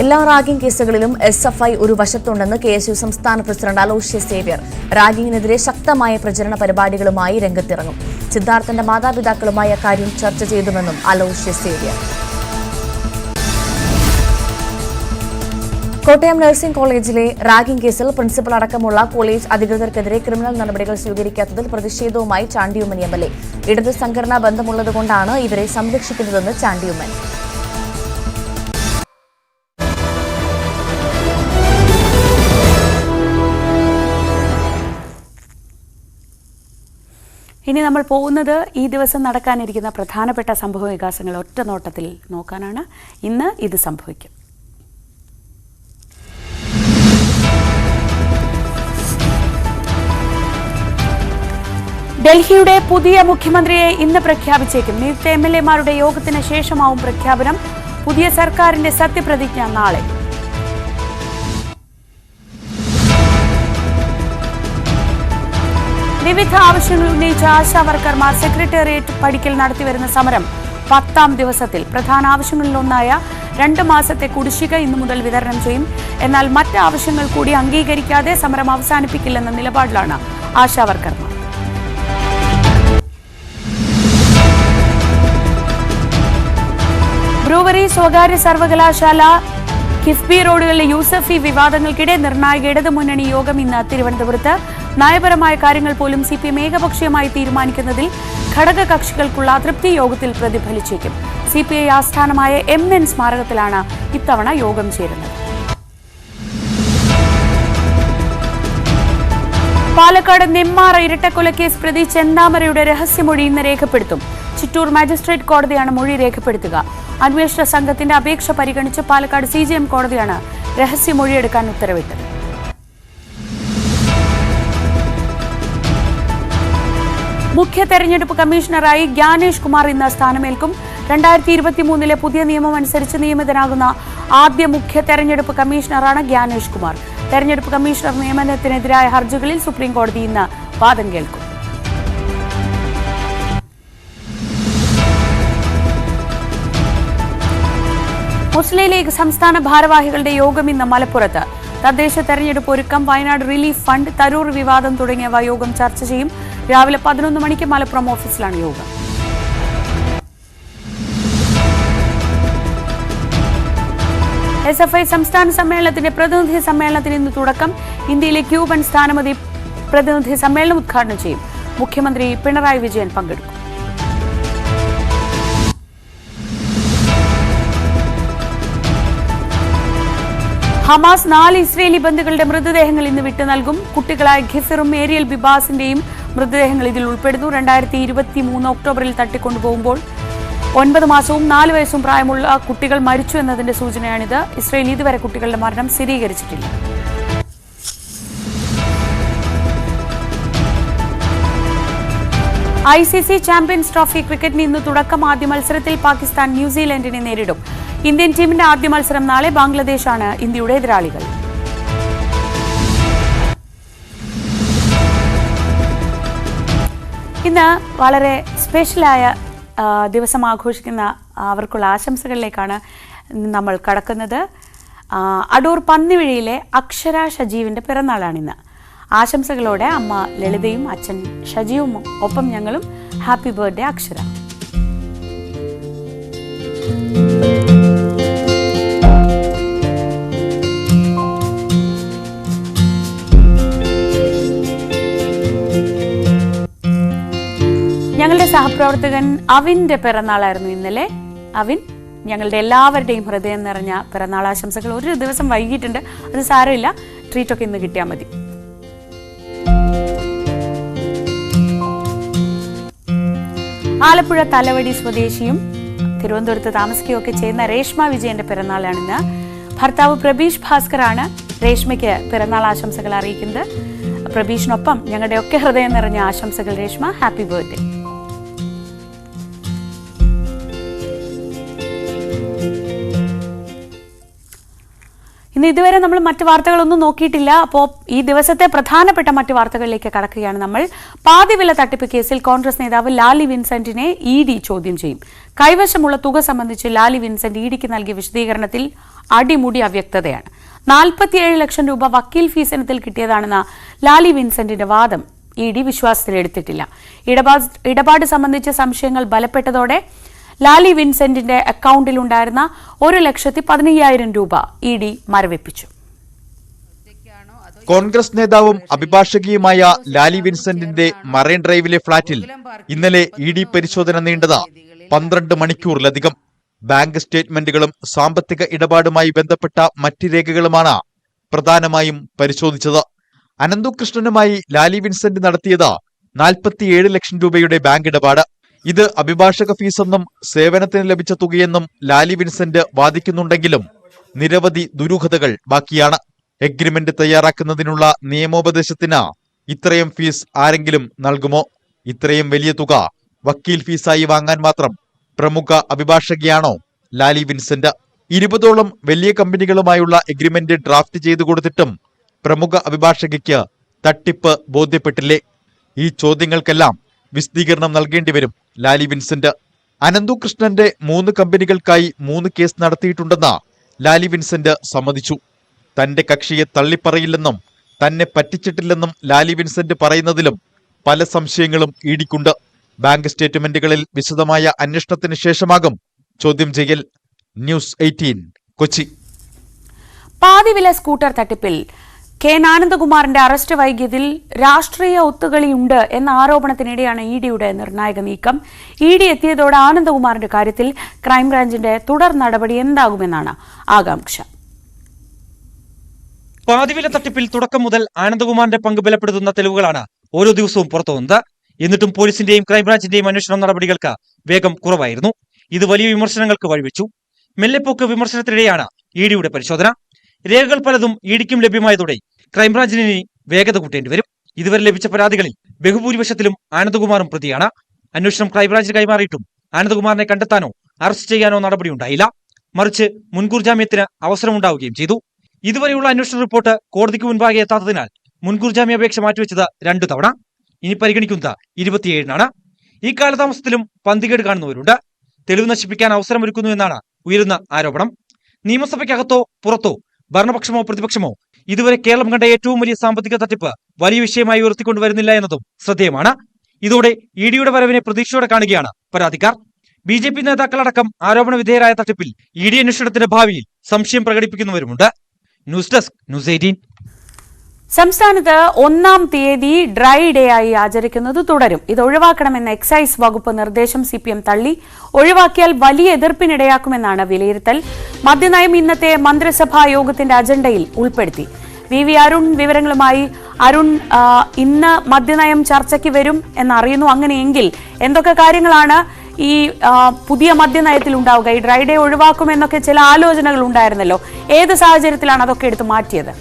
എല്ലാ റാഗിംഗ് കേസുകളിലും SFI ഒരു വശത്തുണ്ടെന്ന് KSU സംസ്ഥാന പ്രസിഡന്റ് അലോഷ്യസ് സേവ്യർ. റാഗിങ്ങിനെതിരെ ശക്തമായ പ്രചരണ പരിപാടികളുമായി രംഗത്തിറങ്ങും. സിദ്ധാർത്ഥന്റെ മാതാപിതാക്കളുമായി അക്കാര്യം ചർച്ച ചെയ്തുവെന്നും അലോഷ്യസ് സേവ്യർ. കോട്ടയം നഴ്സിംഗ് കോളേജിലെ റാഗിംഗ് കേസിൽ പ്രിൻസിപ്പൽ അടക്കമുള്ള കോളേജ് അധികൃതർക്കെതിരെ ക്രിമിനൽ നടപടികൾ സ്വീകരിക്കാത്തതിൽ പ്രതിഷേധവുമായി ചാണ്ടിയുമ്മൻ MLA. ഇടത് സംഘടനാ ബന്ധമുള്ളതുകൊണ്ടാണ് ഇവരെ സംരക്ഷിക്കുന്നതെന്ന് ചാണ്ടിയുമ്മൻ. ഇനി നമ്മൾ പോകുന്നത് ഈ ദിവസം നടക്കാനിരിക്കുന്ന പ്രധാനപ്പെട്ട സംഭവ വികാസങ്ങൾ ഒറ്റ നോട്ടത്തിൽ നോക്കാനാണ്. ഇന്ന് ഇത് സംഭവിക്കും. ഡൽഹിയുടെ പുതിയ മുഖ്യമന്ത്രിയെ ഇന്ന് പ്രഖ്യാപിച്ചേക്കും. നിയുക്ത MLA-മാരുടെ യോഗത്തിന് ശേഷമാവും പ്രഖ്യാപനം. പുതിയ സർക്കാരിന്റെ സത്യപ്രതിജ്ഞ നാളെ. വിവിധ ആവശ്യങ്ങൾ ഉന്നയിച്ച ആശാവർക്കർമാർ സെക്രട്ടേറിയറ്റ് പടിക്കൽ നടത്തിവരുന്ന സമരം 10ാം ദിവസത്തിൽ. പ്രധാന ആവശ്യങ്ങളിലൊന്നായ 2 മാസത്തെ കുടിശ്ശിക ഇന്നു മുതൽ വിതരണം ചെയ്യും. എന്നാൽ മറ്റ് ആവശ്യങ്ങൾ കൂടി അംഗീകരിക്കാതെ സമരം അവസാനിപ്പിക്കില്ലെന്ന നിലപാടിലാണ് ആശാവർക്കർമാർ. ബ്രൂവറി, സ്വകാര്യ സർവകലാശാല, കിഫ്ബി റോഡുകളിലെ യൂസഫി വിവാദങ്ങൾക്കിടെ നിർണായക ഇടതുമുന്നണി യോഗം ഇന്ന് തിരുവനന്തപുരത്ത്. നയപരമായ കാര്യങ്ങൾ പോലും CPM ഏകപക്ഷീയമായി തീരുമാനിക്കുന്നതിൽ ഘടകകക്ഷികൾക്കുള്ള അതൃപ്തി യോഗത്തിൽ പ്രതിഫലിച്ചേക്കും. CPI ആസ്ഥാനമായ MN സ്മാരകത്തിലാണ് ഇത്തവണ യോഗം ചേരുന്നത്. പാലക്കാട് നെന്മാറ ഇരട്ടക്കൊലക്കേസ് പ്രതി ചെന്താമരയുടെ രഹസ്യമൊഴി ഇന്ന് രേഖപ്പെടുത്തും. ചിറ്റൂർ മജിസ്ട്രേറ്റ് കോടതിയാണ് മൊഴി രേഖപ്പെടുത്തുക. അന്വേഷണ സംഘത്തിന്റെ അപേക്ഷ പരിഗണിച്ച് പാലക്കാട് CJM കോടതിയാണ് രഹസ്യമൊഴിയെടുക്കാൻ ഉത്തരവിട്ടത്. മുഖ്യ തെരഞ്ഞെടുപ്പ് കമ്മീഷണറായി ജ്ഞാനേഷ് കുമാർ ഇന്ന് സ്ഥാനമേൽക്കും. 2023 പുതിയ നിയമം അനുസരിച്ച് നിയമിതനാകുന്ന ആദ്യ മുഖ്യ തെരഞ്ഞെടുപ്പ് കമ്മീഷണറാണ് ജ്ഞാനേഷ് കുമാർ. തെരഞ്ഞെടുപ്പ് കമ്മീഷണർ നിയമനത്തിനെതിരായ ഹർജികളിൽ സുപ്രീം കോടതി ഇന്ന് വാദം കേൾക്കും. മുസ്ലിം ലീഗ് സംസ്ഥാന ഭാരവാഹികളുടെ യോഗം ഇന്ന് മലപ്പുറത്ത്. തദ്ദേശ തെരഞ്ഞെടുപ്പ് ഒരുക്കം, വയനാട് റിലീഫ് ഫണ്ട്, തരൂർ വിവാദം തുടങ്ങിയവ യോഗം ചർച്ച ചെയ്യും. രാവിലെ 11 മണിക്ക് മലപ്പുറം ഓഫീസിലാണ് യോഗം. SFI സംസ്ഥാന സമ്മേളനത്തിന്റെ പ്രതിനിധി സമ്മേളനത്തിന് ഇന്ന് തുടക്കം. ഇന്ത്യയിലെ ക്യൂബൻ സ്ഥാനപതി പ്രതിനിധി സമ്മേളനം ഉദ്ഘാടനം ചെയ്യും. മുഖ്യമന്ത്രി പിണറായി വിജയൻ പങ്കെടുക്കും. ഹമാസ് 4 ഇസ്രയേലി ബന്ദികളുടെ മൃതദേഹങ്ങൾ ഇന്ന് വിട്ടു നൽകും. കുട്ടികളായ ഖിഫിറും ഏരിയൽ ബിബാസിന്റെയും മൃതദേഹങ്ങൾ ഇതിൽ ഉൾപ്പെടുന്നു. 2023 ഒക്ടോബറിൽ തട്ടിക്കൊണ്ടുപോകുമ്പോൾ 9 മാസവും 4 വയസ്സും പ്രായമുള്ള കുട്ടികൾ മരിച്ചു എന്നതിന്റെ സൂചനയാണിത്. ഇസ്രയേൽ ഇതുവരെ കുട്ടികളുടെ മരണം സ്ഥിരീകരിച്ചിട്ടില്ല. ICC ചാമ്പ്യൻസ് ട്രോഫി ക്രിക്കറ്റിന് ഇന്ന് തുടക്കം. ആദ്യ മത്സരത്തിൽ പാകിസ്ഥാൻ ന്യൂസിലൻഡിനെ നേരിടും. ഇന്ത്യൻ ടീമിന്റെ ആദ്യ മത്സരം നാളെ. ബംഗ്ലാദേശാണ് ഇന്ത്യയുടെ എതിരാളികൾ. ഇന്ന് വളരെ സ്പെഷ്യലായ ദിവസം ആഘോഷിക്കുന്ന അവർക്കുള്ള ആശംസകളിലേക്കാണ് നമ്മൾ കടക്കുന്നത്. അടൂർ പന്നിവിഴിയിലെ അക്ഷര ഷജീവിന്റെ പിറന്നാളാണിന്ന്. ആശംസകളോടെ അമ്മ ലളിതയും അച്ഛൻ ഷജീവും ഒപ്പം ഞങ്ങളും. ഹാപ്പി ബർത്ത്ഡേ അക്ഷര. ഞങ്ങളുടെ സഹപ്രവർത്തകൻ അവിന്റെ പിറന്നാളായിരുന്നു ഇന്നലെ. അവിൻ, ഞങ്ങളുടെ എല്ലാവരുടെയും ഹൃദയം നിറഞ്ഞ പിറന്നാൾ ആശംസകൾ. ഒരു ദിവസം വൈകിട്ടുണ്ട്, അത് സാരമില്ല, ട്രീറ്റൊക്കെ ഇന്ന് കിട്ടിയാൽ മതി. ആലപ്പുഴ തലവടി സ്വദേശിയും തിരുവനന്തപുരത്ത് താമസിക്കുകയൊക്കെ ചെയ്യുന്ന രേഷ്മ വിജയന്റെ പിറന്നാളാണിന്ന്. ഭർത്താവ് പ്രബീഷ് ഭാസ്കറാണ് രേഷ്മയ്ക്ക് പിറന്നാൾ ആശംസകൾ അറിയിക്കുന്നത്. പ്രബീഷിനൊപ്പം ഞങ്ങളുടെയൊക്കെ ഹൃദയം നിറഞ്ഞ ആശംസകൾ രേഷ്മ. Happy birthday. ഇന്ന് ഇതുവരെ നമ്മൾ മറ്റു വാർത്തകളൊന്നും നോക്കിയിട്ടില്ല. അപ്പോൾ ഈ ദിവസത്തെ പ്രധാനപ്പെട്ട മറ്റു വാർത്തകളിലേക്ക് കടക്കുകയാണ് നമ്മൾ. പാതിവില തട്ടിപ്പ് കേസിൽ കോൺഗ്രസ് നേതാവ് ലാലി വിൻസെന്റിനെ ED ചോദ്യം ചെയ്യും. കൈവശമുള്ള തുക സംബന്ധിച്ച് ലാലി വിൻസെന്റ് EDക്ക് നൽകിയ വിശദീകരണത്തിൽ അടിമുടി അവ്യക്തതയാണ്. 47 ലക്ഷം രൂപ വക്കീൽ ഫീസ് ഇനത്തിൽ കിട്ടിയതാണെന്ന ലാലി വിൻസെന്റിന്റെ വാദം ED വിശ്വാസത്തിലെടുത്തിട്ടില്ല. ഇടപാട് സംബന്ധിച്ച സംശയങ്ങൾ ബലപ്പെട്ടതോടെ ലാലി വിൻസെന്റിന്റെ അക്കൗണ്ടിലുണ്ടായിരുന്ന 1,15,000 രൂപ ED മരവിപ്പിച്ചു. കോൺഗ്രസ് നേതാവും അഭിഭാഷകയുമായ ലാലി വിൻസെന്റിന്റെ മറൈൻ ഡ്രൈവിലെ ഫ്ളാറ്റിൽ ഇന്നലെ ED പരിശോധന നീണ്ടത് 12 മണിക്കൂറിലധികം. ബാങ്ക് സ്റ്റേറ്റ്മെന്റുകളും സാമ്പത്തിക ഇടപാടുമായി ബന്ധപ്പെട്ട മറ്റ് രേഖകളുമാണ് പ്രധാനമായും പരിശോധിച്ചത്. അനന്തുകൃഷ്ണനുമായി ലാലി വിൻസെന്റ് നടത്തിയത് 47 ലക്ഷം രൂപയുടെ ബാങ്ക് ഇടപാട്. ഇത് അഭിഭാഷക ഫീസെന്നും സേവനത്തിന് ലഭിച്ച തുകയെന്നും ലാലി വിൻസെന്റ് വാദിക്കുന്നുണ്ടെങ്കിലും നിരവധി ദുരൂഹതകൾ ബാക്കിയാണ്. എഗ്രിമെന്റ് തയ്യാറാക്കുന്നതിനുള്ള നിയമോപദേശത്തിന് ഇത്രയും ഫീസ് ആരെങ്കിലും നൽകുമോ? ഇത്രയും വലിയ തുക വക്കീൽ ഫീസായി വാങ്ങാൻ മാത്രം പ്രമുഖ അഭിഭാഷകയാണോ ലാലി വിൻസെന്റ്? 20ഓളം വലിയ കമ്പനികളുമായുള്ള എഗ്രിമെന്റ് ഡ്രാഫ്റ്റ് ചെയ്തു കൊടുത്തിട്ടും പ്രമുഖ അഭിഭാഷകയ്ക്ക് തട്ടിപ്പ് ബോധ്യപ്പെട്ടില്ലേ? ഈ ചോദ്യങ്ങൾക്കെല്ലാം വിശദീകരണം നൽകേണ്ടി വരും ലാലി വിൻസെന്റ്. അനന്തുകൃഷ്ണന്റെ 3 കമ്പനികൾക്കായി 3 കേസ് നടത്തിയിട്ടുണ്ടെന്ന് ലാലി വിൻസെന്റ് സമ്മതിച്ചു. തന്റെ കക്ഷിയെ തള്ളിപ്പറയില്ലെന്നും തന്നെ പറ്റിച്ചിട്ടില്ലെന്നും ലാലി വിൻസെന്റ് പറയുന്നതിലും പല സംശയങ്ങളും EDക്കുണ്ട്. ബാങ്ക് സ്റ്റേറ്റ്മെന്റുകളിൽ വിശദമായ അന്വേഷണത്തിന് ശേഷമാകും ചോദ്യം ചെയ്യൽ. ന്യൂസ് 18 കൊച്ചി. പാതിവില സ്കൂട്ടർ തട്ടിപ്പിൽ ആനന്ദകുമാറിന്റെ അറസ്റ്റ് വൈകിയതിൽ രാഷ്ട്രീയ ഒത്തുകളിയുണ്ട് എന്ന ആരോപണത്തിനിടെയാണ് EDയുടെ നിർണായക നീക്കം. ED എത്തിയതോടെ ആനന്ദകുമാറിന്റെ കാര്യത്തിൽ ക്രൈംബ്രാഞ്ചിന്റെ തുടർ നടപടി എന്താകുമെന്നാണ് ആകാംക്ഷ. പാതിവില തട്ടിപ്പിൽ തുടക്കം മുതൽ ആനന്ദകുമാറിന്റെ പങ്ക് ബലപ്പെടുത്തുന്ന തെളിവുകളാണ് ഓരോ ദിവസവും പുറത്തുവന്നത്. എന്നിട്ടും പോലീസിന്റെയും ക്രൈംബ്രാഞ്ചിന്റെയും അന്വേഷണ നടപടികൾക്ക് വേഗം കുറവായിരുന്നു. ഇത് വലിയ വിമർശനങ്ങൾക്ക് വഴിവെച്ചു. മെല്ലെപ്പോക്ക് വിമർശനത്തിനിടെയാണ് EDയുടെ പരിശോധന. രേഖകൾ പലതും EDക്കും ലഭ്യമായതോടെ ക്രൈംബ്രാഞ്ചിന് ഇനി വേഗത കൂട്ടേണ്ടി വരും. ഇതുവരെ ലഭിച്ച പരാതികളിൽ ബഹുഭൂരിപക്ഷത്തിലും ആനന്ദകുമാറും പ്രതിയാണ്. അന്വേഷണം ക്രൈംബ്രാഞ്ചിന് കൈമാറിയിട്ടും ആനന്ദകുമാറിനെ കണ്ടെത്താനോ അറസ്റ്റ് ചെയ്യാനോ നടപടിയുണ്ടായില്ല. മറിച്ച് മുൻകൂർ ജാമ്യത്തിന് അവസരമുണ്ടാവുകയും ചെയ്തു. ഇതുവരെയുള്ള അന്വേഷണ റിപ്പോർട്ട് കോടതിക്ക് മുൻപാകെ എത്താത്തതിനാൽ മുൻകൂർ ജാമ്യാപേക്ഷ മാറ്റിവെച്ചത് 2 തവണ. ഇനി പരിഗണിക്കുന്നത് 27നാണ്. ഈ കാലതാമസത്തിലും പന്തികേട് കാണുന്നവരുണ്ട്. തെളിവ് നശിപ്പിക്കാൻ അവസരമൊരുക്കുന്നു എന്നാണ് ഉയരുന്ന ആരോപണം. നിയമസഭയ്ക്കകത്തോ പുറത്തോ ഭരണപക്ഷമോ പ്രതിപക്ഷമോ ഇതുവരെ കേരളം കണ്ട ഏറ്റവും വലിയ സാമ്പത്തിക തട്ടിപ്പ് വലിയ വിഷയമായി ഉയർത്തിക്കൊണ്ടുവരുന്നില്ല എന്നതും ശ്രദ്ധേയമാണ്. ഇതോടെ ഇഡിയുടെ വരവിനെ പ്രതീക്ഷയോടെ കാണുകയാണ് പരാതിക്കാർ. BJP നേതാക്കളടക്കം ആരോപണ വിധേയരായ തട്ടിപ്പിൽ ഇഡി അന്വേഷണത്തിന്റെ ഭാവിയിൽ സംശയം പ്രകടിപ്പിക്കുന്നവരുമുണ്ട്. News desk news 18. സംസ്ഥാനത്ത് 1-ാം തീയതി ഡ്രൈ ഡേ ആയി ആചരിക്കുന്നത് തുടരും. ഇത് ഒഴിവാക്കണമെന്ന എക്സൈസ് വകുപ്പ് നിർദ്ദേശം CPM തള്ളി. ഒഴിവാക്കിയാൽ വലിയ എതിർപ്പിനിടയാക്കുമെന്നാണ് വിലയിരുത്തൽ. മദ്യനയം ഇന്നത്തെ മന്ത്രിസഭാ യോഗത്തിന്റെ അജണ്ടയിൽ ഉൾപ്പെടുത്തി. VV അരുൺ വിവരങ്ങളുമായി. അരുൺ, ഇന്ന് മദ്യനയം ചർച്ചയ്ക്ക് വരും എന്നറിയുന്നു. അങ്ങനെയെങ്കിൽ എന്തൊക്കെ കാര്യങ്ങളാണ് ഈ പുതിയ മദ്യനയത്തിൽ ഉണ്ടാവുക? ഈ ഡ്രൈ ഡേ ഒഴിവാക്കുമെന്നൊക്കെ ചില ആലോചനകൾ ഉണ്ടായിരുന്നല്ലോ. ഏത് സാഹചര്യത്തിലാണ് അതൊക്കെ എടുത്ത് മാറ്റിയത്?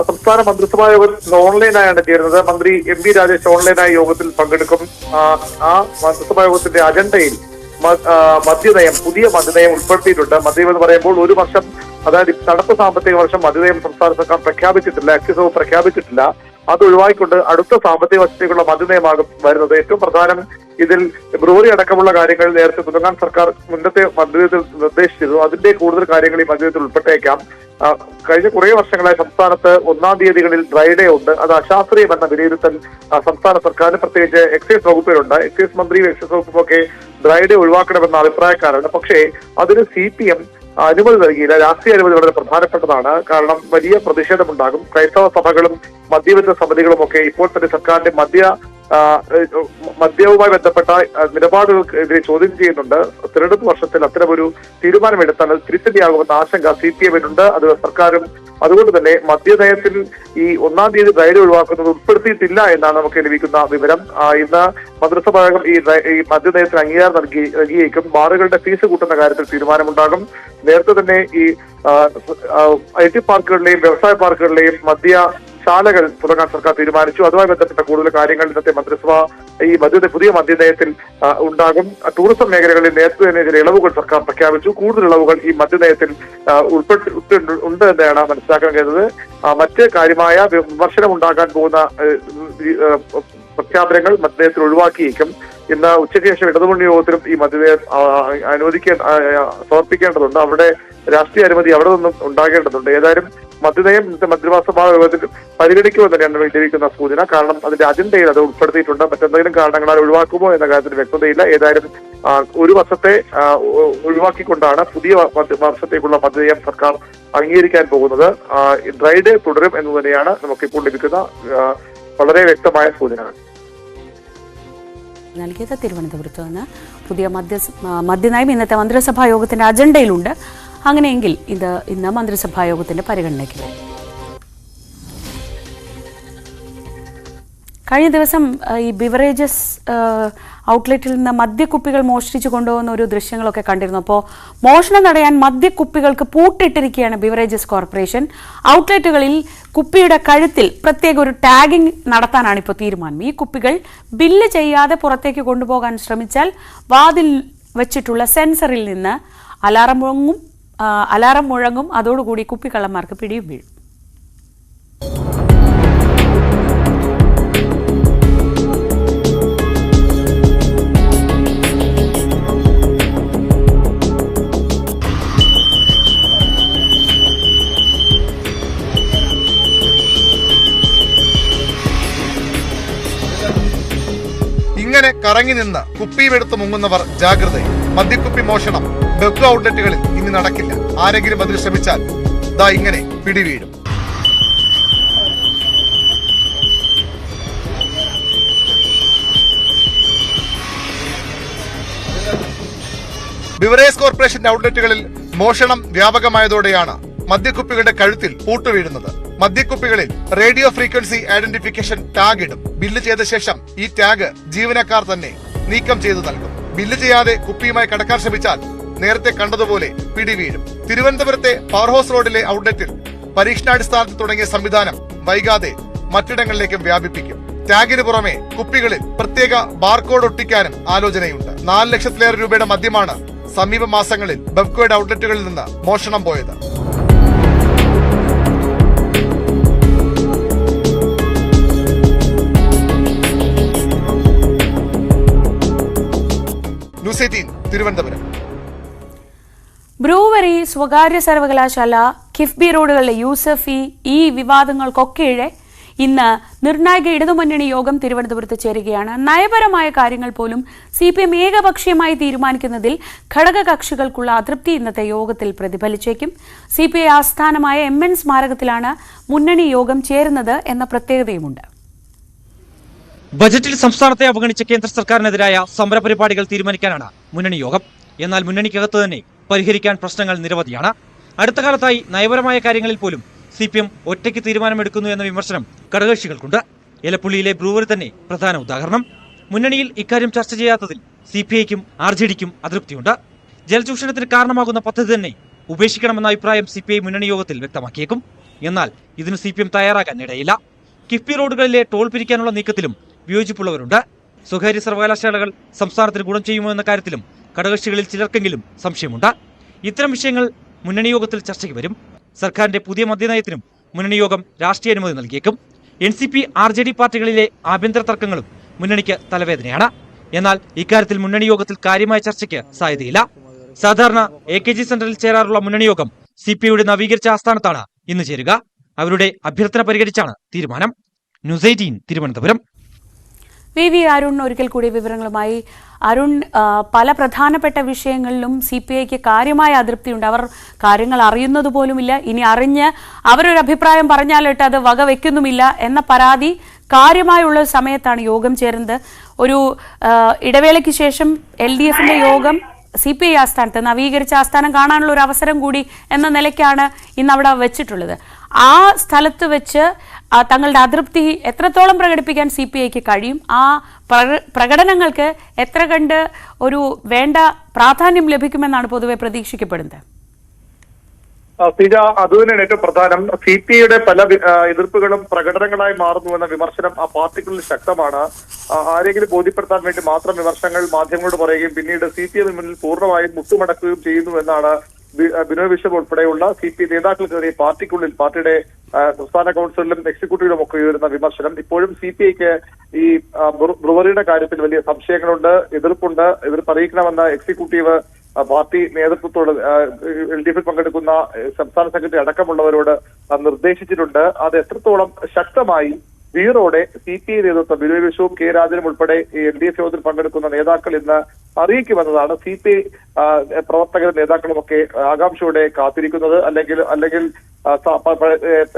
സംസ്ഥാന മന്ത്രിസഭാ യോഗത്തിൽ ഓൺലൈനായാണ് ചേരുന്നത്. മന്ത്രി MB രാജേഷ് ഓൺലൈനായി യോഗത്തിൽ പങ്കെടുക്കും. ആ മന്ത്രിസഭാ യോഗത്തിന്റെ അജണ്ടയിൽ പുതിയ മദ്യനയം ഉൾപ്പെടുത്തിയിട്ടുണ്ട്. മദ്യം എന്ന് പറയുമ്പോൾ ഒരു വർഷം, അതായത് നടപ്പ് സാമ്പത്തിക വർഷം മദ്യനയം സംസ്ഥാന സർക്കാർ പ്രഖ്യാപിച്ചിട്ടില്ല, എക്സൈസ് വകുപ്പ് പ്രഖ്യാപിച്ചിട്ടില്ല. അത് ഒഴിവാക്കിക്കൊണ്ട് അടുത്ത സാമ്പത്തിക വർഷത്തേക്കുള്ള മദ്യനയമാകും വരുന്നത്. ഏറ്റവും പ്രധാനം ഇതിൽ ബ്രൂവറി അടക്കമുള്ള കാര്യങ്ങൾ നേരത്തെ തുടങ്ങാൻ സർക്കാർ മുന്നത്തെ മദ്യനയത്തിൽ നിർദ്ദേശിച്ചിരുന്നു. അതിന്റെ കൂടുതൽ കാര്യങ്ങൾ ഈ മദ്യനയത്തിൽ ഉൾപ്പെട്ടേക്കാം. കഴിഞ്ഞ കുറേ വർഷങ്ങളായി സംസ്ഥാനത്ത് 1-ാം തീയതികളിൽ ഡ്രൈ ഡേ ഉണ്ട്. അത് അശാസ്ത്രീയമെന്ന വിലയിരുത്തൽ സംസ്ഥാന സർക്കാരിന്, പ്രത്യേകിച്ച് എക്സൈസ് വകുപ്പിലുണ്ട്. എക്സൈസ് മന്ത്രിയും എക്സൈസ് വകുപ്പും ഒക്കെ ഡ്രൈ ഡേ ഒഴിവാക്കണമെന്ന അഭിപ്രായക്കാരാണ്. പക്ഷേ അതിന് CPM അനുമതി നൽകിയില്ല. രാഷ്ട്രീയ അനുമതി വളരെ പ്രധാനപ്പെട്ടതാണ്. കാരണം വലിയ പ്രതിഷേധമുണ്ടാകും. ക്രൈസ്തവ സഭകളും മദ്യവിരുദ്ധ സമിതികളും ഒക്കെ ഇപ്പോൾ തന്നെ സർക്കാരിന്റെ മദ്യവുമായി ബന്ധപ്പെട്ട നിലപാടുകൾക്കെതിരെ ചോദ്യം ചെയ്യുന്നുണ്ട്. തിരഞ്ഞെടുപ്പ് വർഷത്തിൽ അത്തരമൊരു തീരുമാനമെടുത്താൽ അത് തിരിച്ചടിയാകുമെന്ന ആശങ്ക CPM-നുണ്ട്. അത് സർക്കാരും അതുകൊണ്ട് തന്നെ മദ്യനയത്തിൽ ഈ 1-ാം തീയതി ഡ്രൈ ഡേ ഒഴിവാക്കുന്നത് ഉൾപ്പെടുത്തിയിട്ടില്ല എന്നാണ് നമുക്ക് ലഭിക്കുന്ന വിവരം. ഇന്ന് മന്ത്രിസഭാ യോഗം ഈ മദ്യനയത്തിന് അംഗീകാരം നൽകിയേക്കും. ബാറുകളുടെ ഫീസ് കൂട്ടുന്ന കാര്യത്തിൽ തീരുമാനമുണ്ടാകും. നേരത്തെ തന്നെ ഈ IT പാർക്കുകളിലെയും വ്യവസായ പാർക്കുകളിലെയും മദ്യശാലകൾ തുടങ്ങാൻ സർക്കാർ തീരുമാനിച്ചു. അതുമായി ബന്ധപ്പെട്ട കൂടുതൽ കാര്യങ്ങൾ ഇന്നത്തെ മന്ത്രിസഭ പുതിയ മദ്യനയത്തിൽ ഉണ്ടാകും. ടൂറിസം മേഖലകളിൽ നേരത്തെ തന്നെ ചില ഇളവുകൾ സർക്കാർ പ്രഖ്യാപിച്ചു. കൂടുതൽ ഇളവുകൾ ഈ മദ്യനയത്തിൽ ഉണ്ട് എന്നാണ് മനസ്സിലാക്കാൻ കഴിയുന്നത്. മറ്റ് കാര്യമായ വിമർശനം ഉണ്ടാക്കാൻ പോകുന്ന പ്രഖ്യാപനങ്ങൾ മദ്യനയത്തിൽ ഒഴിവാക്കിയേക്കും. ഇന്ന് ഉച്ചയ്ക്ക് ശേഷം ഇടതുമുന്നണി യോഗത്തിലും ഈ മദ്യനയം സമർപ്പിക്കേണ്ടതുണ്ട്. അവിടെ രാഷ്ട്രീയ അനുമതി അവിടെ നിന്നും ഉണ്ടാകേണ്ടതുണ്ട്. ഏതായാലും മദ്യനയം ഇന്നത്തെ മന്ത്രിസഭാ യോഗത്തിൽ പരിഗണിക്കുമെന്ന് തന്നെയാണ് ലഭിക്കുന്ന സൂചന. കാരണം അതിന്റെ അജണ്ടയിൽ അത് ഉൾപ്പെടുത്തിയിട്ടുണ്ട്. മറ്റെന്തെങ്കിലും കാരണങ്ങളാൽ ഒഴിവാക്കുമോ എന്ന കാര്യത്തിൽ വ്യക്തതയില്ല. ഏതായാലും ഒരു വർഷത്തെ ഒഴിവാക്കിക്കൊണ്ടാണ് പുതിയ വർഷത്തേക്കുള്ള മദ്യനയം സർക്കാർ അംഗീകരിക്കാൻ പോകുന്നത്. ഡ്രൈ ഡേ തുടരും എന്ന് തന്നെയാണ് നമുക്കിപ്പോൾ ലഭിക്കുന്ന വളരെ വ്യക്തമായ സൂചനകൾ. നൽകിയത് തിരുവനന്തപുരത്ത് നിന്ന്. പുതിയ മദ്യനയം ഇന്നത്തെ മന്ത്രിസഭാ യോഗത്തിന്റെ അജണ്ടയിലുണ്ട്. അങ്ങനെയെങ്കിൽ ഇത് ഇന്ന് മന്ത്രിസഭാ യോഗത്തിന്റെ പരിഗണനയ്ക്ക് വരും. കഴിഞ്ഞ ദിവസം ഈ ബിവറേജസ് ഔട്ട്ലെറ്റിൽ നിന്ന് മദ്യക്കുപ്പികൾ മോഷ്ടിച്ചു കൊണ്ടുപോകുന്ന ഒരു ദൃശ്യങ്ങളൊക്കെ കണ്ടിരുന്നു. അപ്പോൾ മോഷണം തടയാൻ മദ്യക്കുപ്പികൾക്ക് പൂട്ടിട്ടിരിക്കുകയാണ് ബിവറേജസ് കോർപ്പറേഷൻ. ഔട്ട്ലെറ്റുകളിൽ കുപ്പിയുടെ കഴുത്തിൽ പ്രത്യേക ഒരു ടാഗിംഗ് നടത്താനാണ് ഇപ്പോൾ തീരുമാനം. ഈ കുപ്പികൾ ബില്ല് ചെയ്യാതെ പുറത്തേക്ക് കൊണ്ടുപോകാൻ ശ്രമിച്ചാൽ വാതിൽ വെച്ചിട്ടുള്ള സെൻസറിൽ നിന്ന് അലാറം മുഴങ്ങും. അതോടുകൂടി കുപ്പിക്കള്ളന്മാർക്ക് പിടിയും വീഴും. ഇങ്ങനെ കറങ്ങി നിന്ന് കുപ്പിയുമെടുത്ത് മുങ്ങുന്നവർ ജാഗ്രത. മദ്യക്കുപ്പി മോഷണം ബെവ്കോ ഔട്ട്ലെറ്റുകളിൽ ഇനി നടക്കില്ല. ആരെങ്കിലും അതിൽ ശ്രമിച്ചാൽ ദാ ഇങ്ങനെ പിടിവീഴും. ബിവറേജ് കോർപ്പറേഷന്റെ ഔട്ട്ലെറ്റുകളിൽ മോഷണം വ്യാപകമായതോടെയാണ് മദ്യക്കുപ്പികളുടെ കഴുത്തിൽ പൂട്ടുവീഴുന്നത്. മദ്യക്കുപ്പികളിൽ റേഡിയോ ഫ്രീക്വൻസി ഐഡന്റിഫിക്കേഷൻ ടാഗ് ഇടും. ബില്ല് ചെയ്ത ശേഷം ഈ ടാഗ് ജീവനക്കാർ തന്നെ നീക്കം ചെയ്തു നൽകും. ബില്ല് ചെയ്യാതെ കുപ്പിയുമായി കടക്കാൻ ശ്രമിച്ചാൽ നേരത്തെ കണ്ടതുപോലെ പിടിവീഴും. തിരുവനന്തപുരത്തെ പവർ ഹൗസ് റോഡിലെ ഔട്ട്ലെറ്റിൽ പരീക്ഷണാടിസ്ഥാനത്തിൽ തുടങ്ങിയ സംവിധാനം വൈകാതെ മറ്റിടങ്ങളിലേക്കും വ്യാപിപ്പിക്കും. ടാഗിന് പുറമെ കുപ്പികളിൽ പ്രത്യേക ബാർകോഡ് ഒട്ടിക്കാനും ആലോചനയുണ്ട്. 4 ലക്ഷത്തിലേറെ രൂപയുടെ മദ്യമാണ് സമീപ മാസങ്ങളിൽ ബെവ്കോയുടെ ഔട്ട്ലെറ്റുകളിൽ നിന്ന് മോഷണം പോയത്. തിരുവനന്തപുരം. ബ്രൂവറി, സ്വകാര്യ സർവകലാശാല, കിഫ്ബി റോഡുകളിലെ യൂസർ ഫീ, ഈ വിവാദങ്ങൾക്കൊക്കെയിടെ ഇന്ന് നിർണായക ഇടതുമുന്നണി യോഗം തിരുവനന്തപുരത്ത് ചേരുകയാണ്. നയപരമായ കാര്യങ്ങൾ പോലും CPM ഏകപക്ഷീയമായി തീരുമാനിക്കുന്നതിൽ ഘടകകക്ഷികൾക്കുള്ള അതൃപ്തി ഇന്നത്തെ യോഗത്തിൽ പ്രതിഫലിച്ചേക്കും. CPI ആസ്ഥാനമായ MN സ്മാരകത്തിലാണ് മുന്നണി യോഗം ചേരുന്നത് എന്ന പ്രത്യേകതയുമുണ്ട്. ബജറ്റിൽ സംസ്ഥാനത്തെ അവഗണിച്ച കേന്ദ്ര സർക്കാരിനെതിരായ സമരപരിപാടികൾ തീരുമാനിക്കാനാണ് മുന്നണി യോഗം. എന്നാൽ മുന്നണിക്കകത്ത് തന്നെ പരിഹരിക്കാൻ പ്രശ്നങ്ങൾ നിരവധിയാണ്. അടുത്ത കാലത്തായി നയപരമായ കാര്യങ്ങളിൽ പോലും CPM ഒറ്റയ്ക്ക് തീരുമാനമെടുക്കുന്നു എന്ന വിമർശനം ഘടകകക്ഷികൾക്കുണ്ട്. എലപ്പുള്ളിയിലെ ബ്രൂവറി തന്നെ പ്രധാന ഉദാഹരണം. മുന്നണിയിൽ ഇക്കാര്യം ചർച്ച ചെയ്യാത്തതിൽ CPIക്കും RJDക്കും അതൃപ്തിയുണ്ട്. ജലചൂഷണത്തിന് കാരണമാകുന്ന പദ്ധതി തന്നെ ഉപേക്ഷിക്കണമെന്ന അഭിപ്രായം CPI മുന്നണി യോഗത്തിൽ വ്യക്തമാക്കിയേക്കും. എന്നാൽ ഇതിന് CPM തയ്യാറാകാൻ ഇടയില്ല. കിഫ്ബി റോഡുകളിലെ ടോൾ പിരിക്കാനുള്ള നീക്കത്തിലും വിയോജിപ്പുള്ളവരുണ്ട്. സ്വകാര്യ സർവകലാശാലകൾ സംസ്ഥാനത്തിന് ഗുണം ചെയ്യുമോ എന്ന കാര്യത്തിലും ഘടകകക്ഷികളിൽ ചിലർക്കെങ്കിലും സംശയമുണ്ട്. ഇത്തരം വിഷയങ്ങൾ മുന്നണി യോഗത്തിൽ ചർച്ചയ്ക്ക് വരും. സർക്കാരിന്റെ പുതിയ മദ്യനയത്തിനും മുന്നണി യോഗം രാഷ്ട്രീയ അനുമതി നൽകിയേക്കും. NCP, RJD പാർട്ടികളിലെ ആഭ്യന്തര തർക്കങ്ങളും മുന്നണിക്ക് തലവേദനയാണ്. എന്നാൽ ഇക്കാര്യത്തിൽ മുന്നണി യോഗത്തിൽ കാര്യമായ ചർച്ചയ്ക്ക് സാധ്യതയില്ല. സാധാരണ AKG സെന്ററിൽ ചേരാറുള്ള മുന്നണി യോഗം CPIയുടെ നവീകരിച്ച ആസ്ഥാനത്താണ് ഇന്ന് ചേരുക. അവരുടെ അഭ്യർത്ഥന പരിഗണിച്ചാണ് തീരുമാനം. ന്യൂസ് 18 തിരുവനന്തപുരം. VV അരുൺ ഒരിക്കൽ കൂടി വിവരങ്ങളുമായി. അരുൺ, പല പ്രധാനപ്പെട്ട വിഷയങ്ങളിലും CPIക്ക് കാര്യമായ അതൃപ്തിയുണ്ട്. അവർ കാര്യങ്ങൾ അറിയുന്നത് പോലുമില്ല, ഇനി അറിഞ്ഞ് അവരൊരു അഭിപ്രായം പറഞ്ഞാലിട്ട് അത് വകവെക്കുന്നുമില്ല എന്ന പരാതി കാര്യമായുള്ള സമയത്താണ് യോഗം ചേരുന്നത്. ഒരു ഇടവേളയ്ക്ക് ശേഷം LDFന്റെ യോഗം CPI ആസ്ഥാനത്ത് നവീകരിച്ച ആസ്ഥാനം കാണാനുള്ള ഒരു അവസരം കൂടി എന്ന നിലയ്ക്കാണ് ഇന്ന് അവിടെ വെച്ചിട്ടുള്ളത്. ആ സ്ഥലത്ത് വെച്ച് തങ്ങളുടെ അതൃപ്തി എത്രത്തോളം പ്രകടിപ്പിക്കാൻ CPIക്ക് കഴിയും? ആ പ്രകടനങ്ങൾക്ക് എത്ര കണ്ട് ഒരു വേണ്ട പ്രാധാന്യം ലഭിക്കുമെന്നാണ് പൊതുവെ പ്രതീക്ഷിക്കപ്പെടുന്നത്? സീജ, അതുതന്നെയാണ് ഏറ്റവും പ്രധാനം. CPIയുടെ പല എതിർപ്പുകളും പ്രകടനങ്ങളായി മാറുന്നുവെന്ന വിമർശനം ആ പാർട്ടിക്കുള്ളിൽ ശക്തമാണ്. ആരെങ്കിലും ബോധ്യപ്പെടുത്താൻ വേണ്ടി മാത്രം വിമർശനങ്ങൾ മാധ്യമങ്ങളോട് പറയുകയും പിന്നീട് CPI മുന്നിൽ പൂർണ്ണമായും മുട്ടുമടക്കുകയും ചെയ്യുന്നു എന്നാണ് ബിനോയ് വിശ്വം ഉൾപ്പെടെയുള്ള CPI നേതാക്കൾക്കെതിരെ പാർട്ടിക്കുള്ളിൽ, പാർട്ടിയുടെ സംസ്ഥാന കൗൺസിലിലും എക്സിക്യൂട്ടീവിലും ഒക്കെ ഉയരുന്ന വിമർശനം. ഇപ്പോഴും CPIക്ക് ഈ ബ്രുവറിയുടെ കാര്യത്തിൽ വലിയ സംശയങ്ങളുണ്ട്, എതിർപ്പുണ്ട്. എതിർപ്പ് അറിയിക്കണമെന്ന എക്സിക്യൂട്ടീവ് പാർട്ടി നേതൃത്വത്തോട് LDFിൽ പങ്കെടുക്കുന്ന സംസ്ഥാന സെക്രട്ടറി അടക്കമുള്ളവരോട് നിർദ്ദേശിച്ചിട്ടുണ്ട്. അത് എത്രത്തോളം ശക്തമായി വീറോടെ CPI നേതൃത്വം ബിനോയ് വിശ്വവും K രാജനും ഉൾപ്പെടെ ഈ LDF യോഗത്തിൽ പങ്കെടുക്കുന്ന നേതാക്കൾ ഇന്ന് അറിയിക്കുമെന്നതാണ് CPI പ്രവർത്തകരും നേതാക്കളുമൊക്കെ ആകാംക്ഷയോടെ കാത്തിരിക്കുന്നത്. അല്ലെങ്കിൽ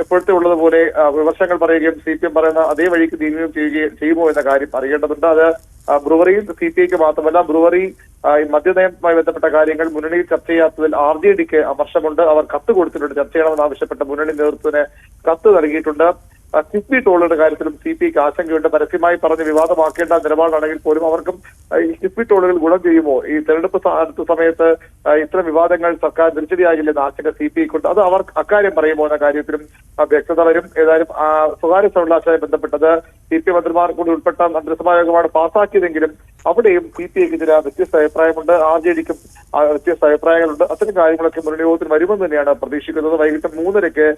എപ്പോഴത്തെ ഉള്ളതുപോലെ വിമർശനങ്ങൾ പറയുകയും CPM പറയുന്ന അതേ വഴിക്ക് നീങ്ങുകയും ചെയ്യുമോ എന്ന കാര്യം അറിയേണ്ടതുണ്ട്. അത് ബ്രുവറിയിൽ CPIക്ക് മാത്രമല്ല, ബ്രുവറി മദ്യനയവുമായി ബന്ധപ്പെട്ട കാര്യങ്ങൾ മുന്നണിയിൽ ചർച്ച ചെയ്യാത്തതിൽ RJDക്ക് അമർഷമുണ്ട്. അവർ കത്ത് കൊടുത്തിട്ടുണ്ട്. ചർച്ച ചെയ്യണമെന്ന് ആവശ്യപ്പെട്ട മുന്നണി നേതൃത്വത്തിന് കത്ത് നൽകിയിട്ടുണ്ട്. കിഫ്ബി ടോളുകളുടെ കാര്യത്തിലും CPIക്ക് ആശങ്കയുണ്ട്. പരസ്യമായി പറഞ്ഞ് വിവാദമാക്കേണ്ട നിലപാടാണെങ്കിൽ പോലും അവർക്കും ഈ കിഫ്ബി ടോളുകൾ ഗുണം ചെയ്യുമോ? ഈ തെരഞ്ഞെടുപ്പ് അടുത്ത സമയത്ത് ഇത്തരം വിവാദങ്ങൾ സർക്കാർ തിരിച്ചടിയാകില്ലെന്ന ആശങ്ക CPIക്കുണ്ട്. അത് അവർ അക്കാര്യം പറയുമോ എന്ന കാര്യത്തിലും വ്യക്തത വരും. ഏതായാലും സ്വകാര്യ സർവകലാശാലയെ ബന്ധപ്പെട്ടത് CPI മന്ത്രിമാർ കൂടി ഉൾപ്പെട്ട മന്ത്രിസഭാ യോഗമാണ് പാസാക്കിയതെങ്കിലും അവിടെയും CPIക്ക് ചില വ്യത്യസ്ത അഭിപ്രായമുണ്ട്, RJDക്കും വ്യത്യസ്ത അഭിപ്രായങ്ങളുണ്ട്. അത്തരം കാര്യങ്ങളൊക്കെ മുന്നണി യോഗത്തിൽ വരുമെന്ന് തന്നെയാണ് പ്രതീക്ഷിക്കുന്നത്. വൈകിട്ട് 3:30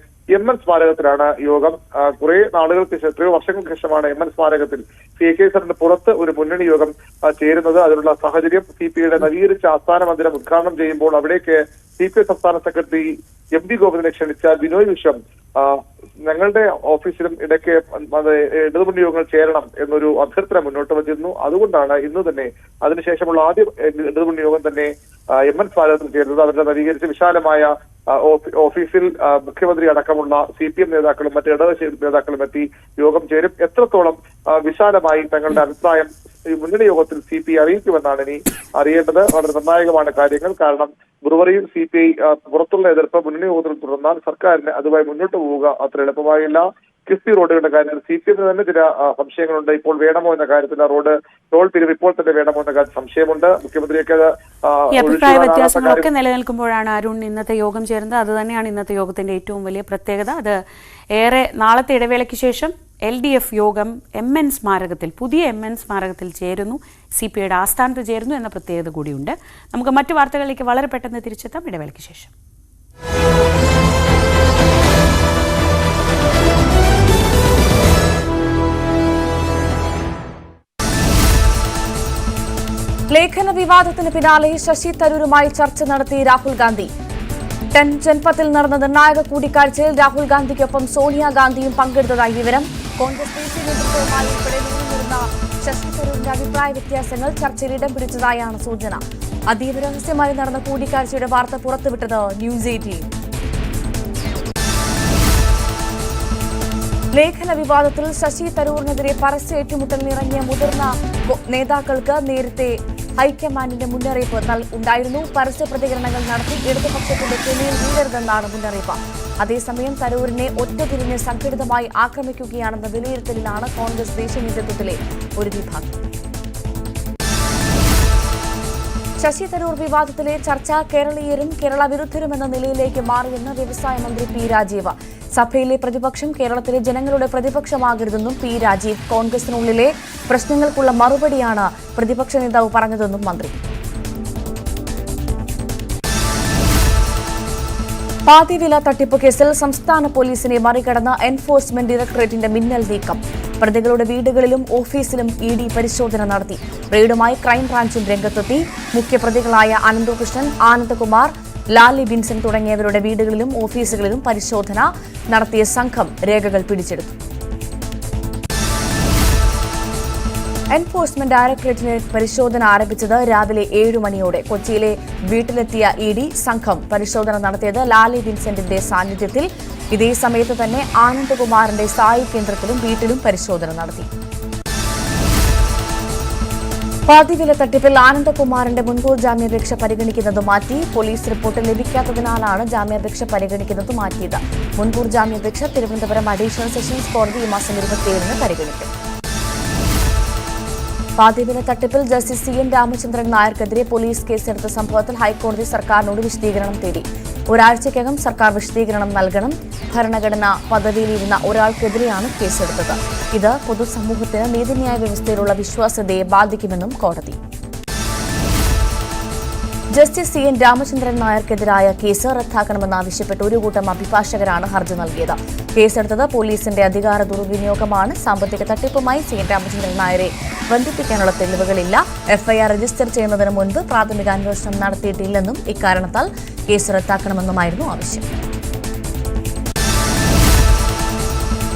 MN സ്മാരകത്തിലാണ് യോഗം. കുറെ നാളുകൾക്ക് ശേഷം, എത്രയോ വർഷങ്ങൾക്ക് ശേഷമാണ് MN സ്മാരകത്തിൽ CK സെന്ററിന് പുറത്ത് ഒരു മുന്നണി യോഗം ചേരുന്നത്. അതിനുള്ള സാഹചര്യം CPIയുടെ നവീകരിച്ച ആസ്ഥാന മന്ദിരം ഉദ്ഘാടനം ചെയ്യുമ്പോൾ അവിടേക്ക് CPI സംസ്ഥാന സെക്രട്ടറി MD ഗോവിന്ദനെ ക്ഷണിച്ച ബിനോയ് വിശ്വം ഞങ്ങളുടെ ഓഫീസിലും ഇടയ്ക്ക് ഇടതുമുന്നണി യോഗങ്ങൾ ചേരണം എന്നൊരു അഭ്യർത്ഥന മുന്നോട്ട് വച്ചിരുന്നു. അതുകൊണ്ടാണ് ഇന്ന് തന്നെ അതിനുശേഷമുള്ള ആദ്യ ഇടതുമുന്നണി യോഗം തന്നെ MN സ്മാരകത്തിൽ ചേരുന്നത്. അവരുടെ നവീകരിച്ച വിശാലമായ ഓഫീസിൽ മുഖ്യമന്ത്രി അടക്കമുള്ള CPM നേതാക്കളും മറ്റ് ഇടതുപക്ഷ നേതാക്കളും എത്തി യോഗം ചേരും. എത്രത്തോളം വിശാലമായി തങ്ങളുടെ അഭിപ്രായം ഈ മുന്നണി യോഗത്തിൽ CPI അറിയിക്കുമെന്നാണ് ഇനി അറിയേണ്ടത്. വളരെ നിർണായകമാണ് കാര്യങ്ങൾ. കാരണം ബ്രുവറിയിൽ CPI പുറത്തുള്ള എതിർപ്പ് മുന്നണി യോഗത്തിൽ തുടർന്നാൽ സർക്കാരിന് അതുമായി മുന്നോട്ട് പോവുക അത്ര എളുപ്പമായില്ല. കിഫ്ബി റോഡുകളുടെ കാര്യത്തിൽ CPM തന്നെ ചില സംശയങ്ങളുണ്ട്. ഇപ്പോൾ വേണമോ എന്ന കാര്യത്തിൽ റോഡ് ടോൾ പിരിവ് ഇപ്പോൾ തന്നെ വേണമോ എന്ന കാര്യത്തിൽ സംശയമുണ്ട്. മുഖ്യമന്ത്രിയൊക്കെ അഭിപ്രായ വ്യത്യാസങ്ങളൊക്കെ നിലനിൽക്കുമ്പോഴാണ് അരുൺ ഇന്നത്തെ യോഗം ചേരുന്നത്. അത് തന്നെയാണ് ഇന്നത്തെ യോഗത്തിന്റെ ഏറ്റവും വലിയ പ്രത്യേകത. അത് ഏറെ നാളത്തെ ഇടവേളയ്ക്ക് ശേഷം LDF യോഗം MN സ്മാരകത്തിൽ, പുതിയ MN സ്മാരകത്തിൽ ചേരുന്നു, CPIയുടെ ആസ്ഥാനത്ത് ചേരുന്നു എന്ന പ്രത്യേകത കൂടിയുണ്ട്. നമുക്ക് മറ്റു വാർത്തകളിലേക്ക് വളരെ പെട്ടെന്ന് തിരിച്ചെത്താം ഇടവേളയ്ക്ക് ശേഷം. പ്ലേ ലേഖന വിവാദത്തിന് പിന്നാലെ ശശി തരൂരുമായി ചർച്ച നടത്തി രാഹുൽ ഗാന്ധി. ജൻപത്തിൽ നടന്ന നിർണായക കൂടിക്കാഴ്ചയിൽ രാഹുൽ ഗാന്ധിക്കൊപ്പം സോണിയാഗാന്ധിയും പങ്കെടുത്തതായി വിവരം. കോൺഗ്രസ് ദേശീയ നേതൃത്വവുമായി ഉൾപ്പെടെ നിന്നിരുന്ന ശശി തരൂരിന്റെ അഭിപ്രായ വ്യത്യാസങ്ങൾ ചർച്ചയിൽ ഇടം പിടിച്ചതായാണ് സൂചന. അതീവ രഹസ്യമായി നടന്ന കൂടിക്കാഴ്ചയുടെ വാർത്ത പുറത്തുവിട്ടത് ന്യൂസ് 18. ലേഖന വിവാദത്തിൽ ശശി തരൂരിനെതിരെ പരസ്യ ഏറ്റുമുട്ടലിനിറങ്ങിയ മുതിർന്ന നേതാക്കൾക്ക് നേരത്തെ ഹൈക്കമാൻഡിന്റെ മുന്നറിയിപ്പ് ഉണ്ടായിരുന്നു. പരസ്യ പ്രതികരണങ്ങൾ നടത്തി ഇടതുപക്ഷത്തിന്റെ കെണിയിൽ വീഴരുതെന്നാണ് മുന്നറിയിപ്പ്. അതേസമയം തരൂരിനെ ഒറ്റതിരിഞ്ഞ് സംഘടിതമായി ആക്രമിക്കുകയാണെന്ന വിലയിരുത്തലിലാണ് കോൺഗ്രസ് ദേശീയ നേതൃത്വത്തിലെ ഒരു വിഭാഗം. ശശി തരൂർ വിവാദത്തിലെ ചർച്ച കേരളീയരും കേരള വിരുദ്ധരുമെന്ന നിലയിലേക്ക് മാറിയെന്ന് വ്യവസായ മന്ത്രി പി രാജീവ്. സഭയിലെ പ്രതിപക്ഷം കേരളത്തിലെ ജനങ്ങളുടെ പ്രതിപക്ഷമാകരുതെന്നും പി രാജീവ്. കോൺഗ്രസിനുള്ളിലെ പ്രശ്നങ്ങൾക്കുള്ള മറുപടിയാണ് പ്രതിപക്ഷ നേതാവ് പറഞ്ഞതെന്നും മന്ത്രി. പാതിവില തട്ടിപ്പ് കേസിൽ സംസ്ഥാന പോലീസിനെ മറികടന്ന എൻഫോഴ്സ്മെന്റ് ഡയറക്ടറേറ്റിന്റെ മിന്നൽ നീക്കം. പ്രതികളുടെ വീടുകളിലും ഓഫീസിലും ഇഡി പരിശോധന നടത്തി. റെയ്ഡുമായി ക്രൈംബ്രാഞ്ചും രംഗത്തെത്തി. മുഖ്യപ്രതികളായ അനന്തകൃഷ്ണൻ, ആനന്ദകുമാർ, ലാലി വിൻസെന്റ് തുടങ്ങിയവരുടെ വീടുകളിലും ഓഫീസുകളിലും പരിശോധന നടത്തിയ സംഘം രേഖകൾ പിടിച്ചെടുത്തു. എൻഫോഴ്സ്മെന്റ് ഡയറക്ടറേറ്റിന് പരിശോധന ആരംഭിച്ചത് രാവിലെ 7 മണിയോടെ. കൊച്ചിയിലെ വീട്ടിലെത്തിയ ഇഡി സംഘം പരിശോധന നടത്തിയത് ലാലി വിൻസെന്റിന്റെ സാന്നിധ്യത്തിൽ. ഇതേ സമയത്ത് തന്നെ ആനന്ദകുമാറിന്റെ സായി കേന്ദ്രത്തിലും വീട്ടിലും പരിശോധന നടത്തി. പാതിവില തട്ടിപ്പിൽ ആനന്ദകുമാറിന്റെ മുൻകൂർ ജാമ്യാപേക്ഷ പരിഗണിക്കുന്നത് മാറ്റി. പോലീസ് റിപ്പോർട്ട് ലഭിക്കാത്തതിനാലാണ് ജാമ്യാപേക്ഷ പരിഗണിക്കുന്നത് മാറ്റിയത്. മുൻകൂർ ജാമ്യാപേക്ഷ തിരുവനന്തപുരം അഡീഷണൽ സെഷൻസ് കോടതി ഈ മാസം 27-ന് പരിഗണിക്കും. പാതിവില തട്ടിപ്പിൽ ജസ്റ്റിസ് CN രാമചന്ദ്രൻ നായർക്കെതിരെ പോലീസ് കേസെടുത്ത സംഭവത്തിൽ ഹൈക്കോടതി സർക്കാരിനോട് വിശദീകരണം തേടി. ഒരാഴ്ചയ്ക്കകം സർക്കാർ വിശദീകരണം നൽകണം. ഭരണഘടനാ പദവിയിലിരുന്ന ഒരാൾക്കെതിരെയാണ് കേസെടുത്തത്. ഇത് പൊതുസമൂഹത്തിന് നീതിന്യായ വ്യവസ്ഥയിലുള്ള വിശ്വാസ്യതയെ ബാധിക്കുമെന്നും കോടതി. ജസ്റ്റിസ് CN രാമചന്ദ്രൻ നായർക്കെതിരായ കേസ് റദ്ദാക്കണമെന്നാവശ്യപ്പെട്ട് ഒരു കൂട്ടം അഭിഭാഷകരാണ് ഹർജി നൽകിയത്. കേസെടുത്തത് പോലീസിന്റെ അധികാര ദുർവിനിയോഗമാണ്. സാമ്പത്തിക തട്ടിപ്പുമായി CN രാമചന്ദ്രൻ നായരെ ബന്ധിപ്പിക്കാനുള്ള തെളിവുകളില്ല. FIR രജിസ്റ്റർ ചെയ്യുന്നതിന് മുൻപ് പ്രാഥമിക അന്വേഷണം നടത്തിയിട്ടില്ലെന്നും ഇക്കാരണത്താൽ കേസ് റദ്ദാക്കണമെന്നുമായിരുന്നു ആവശ്യം.